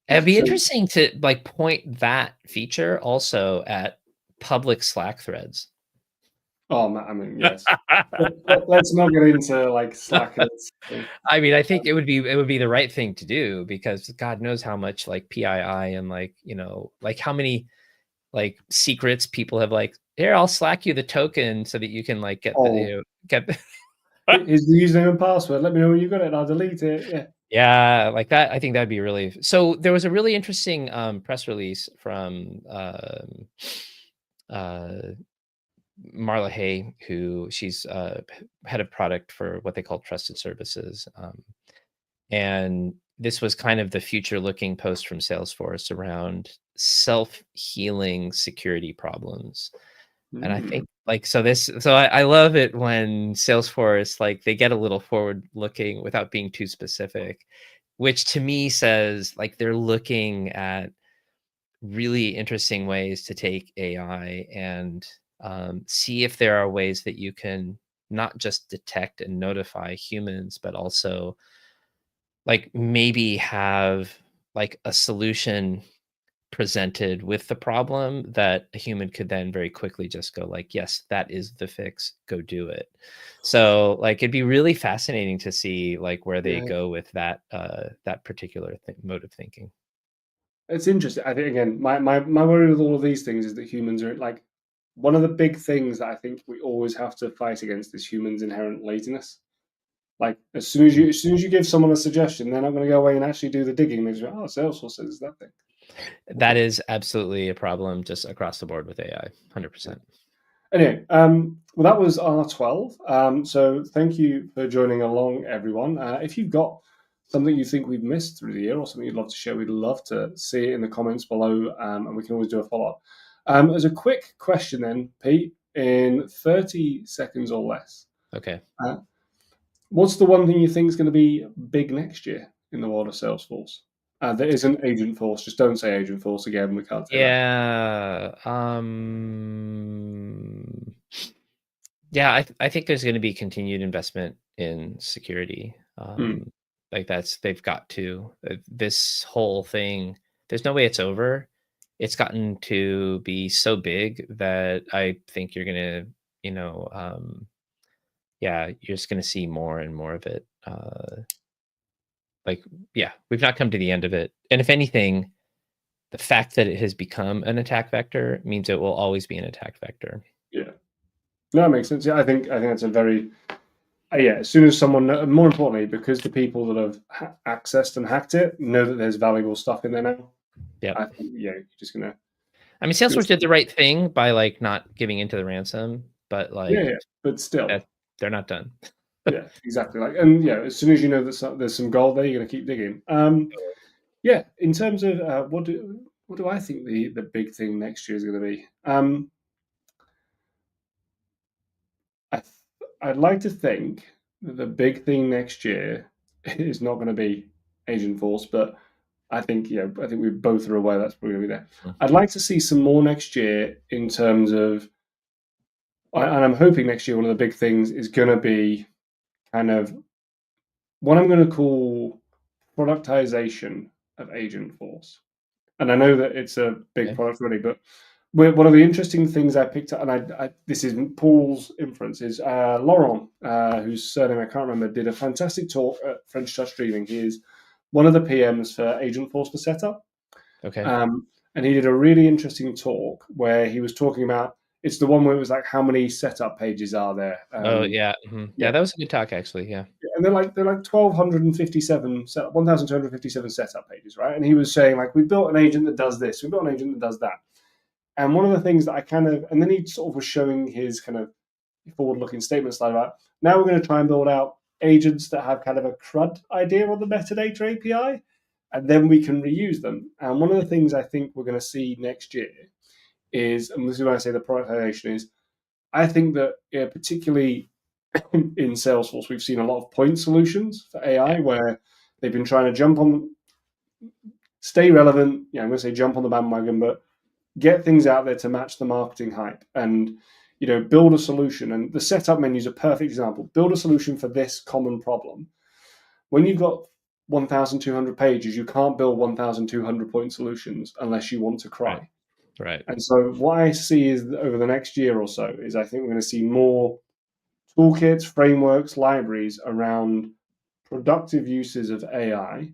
S2: It'd be
S1: So,
S2: interesting to like point that feature also at public Slack threads.
S1: oh, man, I mean, yes. Let's not get into like Slack and its thing.
S2: I mean, I think it would be the right thing to do, because God knows how much like PII and like, like how many like secrets people have like, here, I'll Slack you the token so that you can like get the,
S1: Oh,
S2: get the,
S1: here's the username and password. Let me know when you got it, and I'll delete it. Yeah.
S2: yeah, like that. I think that'd be really, so there was a really interesting press release from uh Marla Hay, who she's head of product for what they call trusted services. And this was kind of the future looking post from Salesforce around self-healing security problems. And I
S1: Mm.
S2: think like, so I love it when Salesforce, like they get a little forward looking without being too specific, which to me says like they're looking at really interesting ways to take AI and see if there are ways that you can not just detect and notify humans, but also like maybe have like a solution presented with the problem that a human could then very quickly just go like, yes, that is the fix, go do it. So like it'd be really fascinating to see like where they
S1: Yeah.
S2: go with that that particular mode of thinking.
S1: It's interesting. I think again, my worry with all of these things is that humans are like one of the big things that I think we always have to fight against is humans' inherent laziness. Like as soon as you give someone a suggestion, they're not going to go away and actually do the digging. They just go, oh, Salesforce says that thing.
S2: That is absolutely a problem just across the board with AI,
S1: Yeah.
S2: 100%.
S1: Anyway, well, that was R12. So thank you for joining along, everyone. If you've got something you think we've missed through the year or something you'd love to share, we'd love to see it in the comments below, and we can always do a follow-up. As a quick question then, Pete, in 30 seconds or less,
S2: Okay.
S1: what's the one thing you think is going to be big next year in the world of Salesforce? That isn't Agentforce. Just don't say Agentforce again. We can't say that.
S2: Yeah. Yeah, I think there's going to be continued investment in security.
S1: Mm,
S2: Like they've got to. This whole thing, there's no way it's over. It's gotten to be so big that I think you're gonna, yeah, you're just gonna see more and more of it. Like, yeah, we've not come to the end of it. And if anything, the fact that it has become an attack vector means it will always be an attack vector.
S1: yeah. No, that makes sense. Yeah, I think that's a very yeah. As soon as someone, more importantly, because the people that have accessed and hacked it know that there's valuable stuff in there now.
S2: Yep.
S1: I think yeah, you're just gonna.
S2: I mean, Salesforce did the right thing by like not giving into the ransom, but
S1: Yeah,
S2: like
S1: yeah, but still,
S2: that they're not done.
S1: yeah, exactly. Like, and yeah, as soon as you know that there's some gold there, you're gonna keep digging. Yeah. In terms of what do I think the big thing next year is going to be? I I'd like to think that the big thing next year is not going to be Agent Force, but I think we both are aware that's probably going to be there.
S2: Mm.
S1: I'd like to see some more next year in terms of, and I'm hoping next year one of the big things is going to be kind of what I'm going to call productization of Agent Force. And I know that it's a big
S2: Okay.
S1: product already, but one of the interesting things I picked up, and this is Paul's inference, is Laurent, whose surname I can't remember, did a fantastic talk at French Touch Streaming. He is one of the PMs for Agent Force for Setup.
S2: Okay.
S1: And he did a really interesting talk where he was talking about it's the one where it was like how many setup pages are there?
S2: Oh yeah.
S1: Yeah,
S2: Yeah, that was a good talk actually. Yeah.
S1: and they're like 1,257 1,257 setup pages, right? And he was saying like we built an agent that does this, we built an agent that does that. And one of the things that I kind of, and then he sort of was showing his kind of forward-looking statement slide about now we're going to try and build out agents that have kind of a CRUD idea on the metadata API, and then we can reuse them. And one of the things I think we're going to see next year is, and this is when I say the productization is, I think that particularly in Salesforce, we've seen a lot of point solutions for AI
S2: Yeah.
S1: where they've been trying to jump on, stay relevant. Yeah, I'm going to say jump on the bandwagon, but get things out there to match the marketing hype and build a solution. And the setup menu is a perfect example. Build a solution for this common problem. When you've got 1,200 pages, you can't build 1,200 point solutions unless you want to
S2: Right.
S1: cry.
S2: Right.
S1: And so what I see is that over the next year or so is I think we're going to see more toolkits, frameworks, libraries around productive uses of AI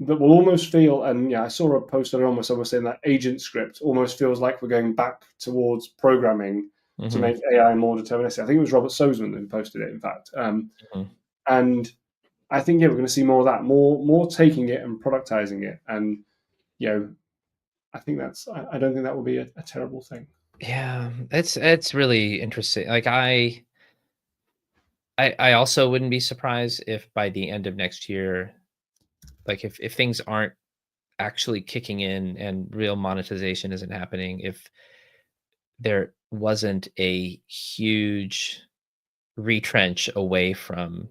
S1: that will almost feel, and yeah, I saw a post earlier on where someone was saying that agent script almost feels like we're going back towards programming to
S2: Mm-hmm.
S1: make AI more deterministic. I think it was Robert Sozman who posted it, in fact.
S2: Mm-hmm.
S1: And I think yeah, we're going to see more of that, more taking it and productizing it, and I think that's. I don't think that will be a terrible thing.
S2: Yeah, it's really interesting. Like I also wouldn't be surprised if by the end of next year, like if things aren't actually kicking in and real monetization isn't happening, if there wasn't a huge retrench away from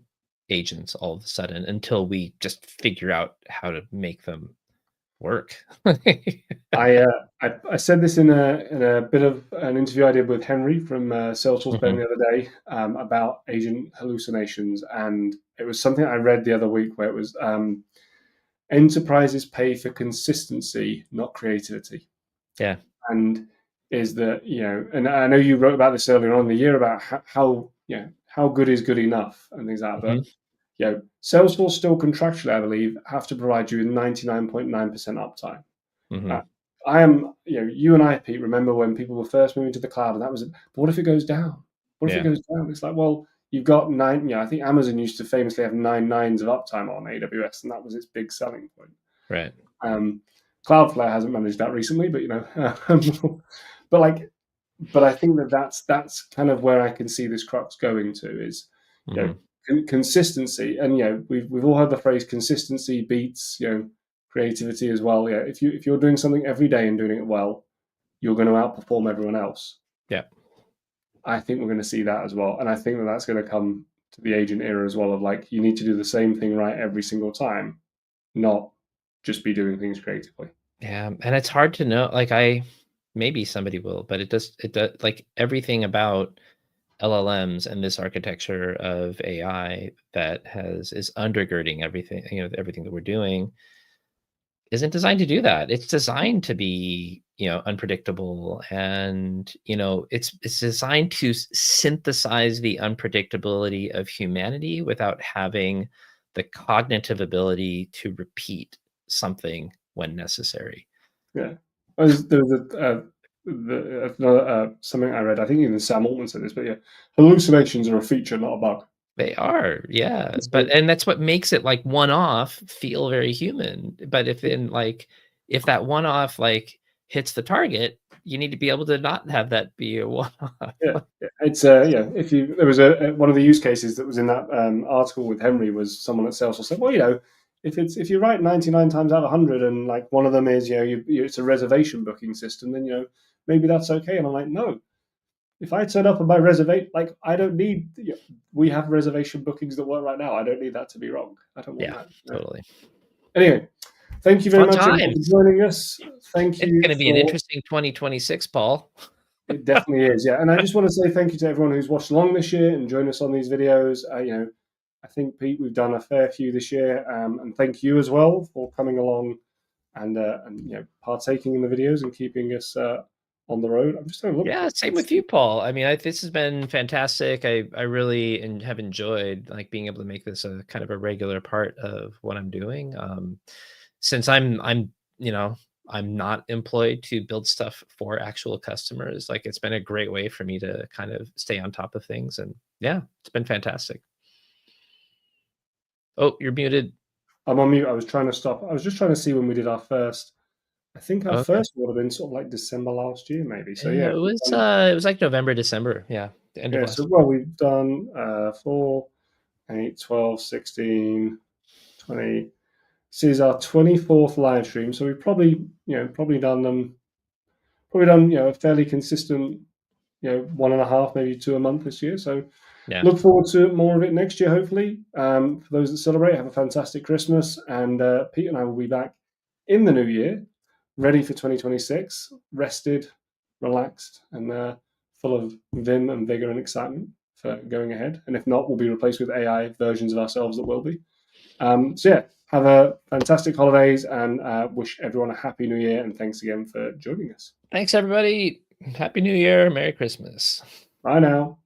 S2: agents all of a sudden until we just figure out how to make them work.
S1: I said this in a bit of an interview I did with Henry from Salesforce Ben
S2: Mhm.
S1: the other day about agent hallucinations, and it was something I read the other week where it was enterprises pay for consistency, not creativity,
S2: Yeah.
S1: and is that and I know you wrote about this earlier on in the year about how good is good enough and things like that, but
S2: Mhm.
S1: Salesforce still contractually, I believe, have to provide you with 99.9% uptime. I am, you and I, Pete, remember when people were first moving to the cloud, and that was it. But what if it goes down? What if it goes down? It's like, well, you've got 9. I think Amazon used to famously have 9 nines of uptime on AWS, and that was its big selling point.
S2: Right.
S1: Cloudflare hasn't managed that recently, but but I think that's kind of where I can see this crux going to is, consistency. And we've all heard the phrase consistency beats creativity as well. Yeah, if you're doing something every day and doing it well, you're going to outperform everyone else.
S2: Yeah,
S1: I think we're going to see that as well, and I think that's going to come to the agent era as well. Of like, you need to do the same thing right every single time, not just be doing things creatively.
S2: Yeah, and it's hard to know. Like, maybe somebody will, but it does like everything about LLMs and this architecture of AI that is undergirding everything, everything that we're doing isn't designed to do that. It's designed to be, unpredictable, and it's designed to synthesize the unpredictability of humanity without having the cognitive ability to repeat something when necessary.
S1: Yeah, there was something I read. I think even Sam Altman said this, but yeah, hallucinations are a feature, not a bug.
S2: They are, yeah. And that's what makes it like one-off feel very human. But if that one-off like hits the target, you need to be able to not have that be a one-off.
S1: Yeah, it's there was one of the use cases that was in that article with Henry was someone at Salesforce said, well, if you write 99 times out of 100 and like one of them is it's a reservation booking system, then maybe that's okay. And I'm like, no. If I turn up and my reservation, like I don't need. We have reservation bookings that work right now. I don't need that to be wrong. I don't want that.
S2: Totally.
S1: Anyway, thank you very much for joining us. Thank you.
S2: It's going to be an interesting 2026, Paul.
S1: It definitely is, yeah. And I just want to say thank you to everyone who's watched along this year and joined us on these videos. I think, Pete, we've done a fair few this year, and thank you as well for coming along and partaking in the videos and keeping us on the road. I'm just look.
S2: Yeah, same with you, Paul. I mean, this has been fantastic. I really have enjoyed like being able to make this a kind of a regular part of what I'm doing. Since I'm not employed to build stuff for actual customers, like it's been a great way for me to kind of stay on top of things. And yeah, it's been fantastic. Oh, you're muted.
S1: I'm on mute. I was trying to stop. I was just trying to see when we did our first. I think our first would have been sort of like December last year, maybe. So yeah,
S2: it was like November, December. Yeah.
S1: The end of last year. We've done 4, 8, 12, 16, 20. This is our 24th live stream. So we've probably done a fairly consistent, 1.5, maybe 2 a month this year. So look forward to more of it next year, hopefully. For those that celebrate, have a fantastic Christmas. And Pete and I will be back in the new year, ready for 2026, rested, relaxed, and full of vim and vigor and excitement for going ahead. And if not, we'll be replaced with AI versions of ourselves that will be. So yeah, have a fantastic holidays and wish everyone a happy new year. And thanks again for joining us.
S2: Thanks, everybody. Happy New Year. Merry Christmas.
S1: Bye now.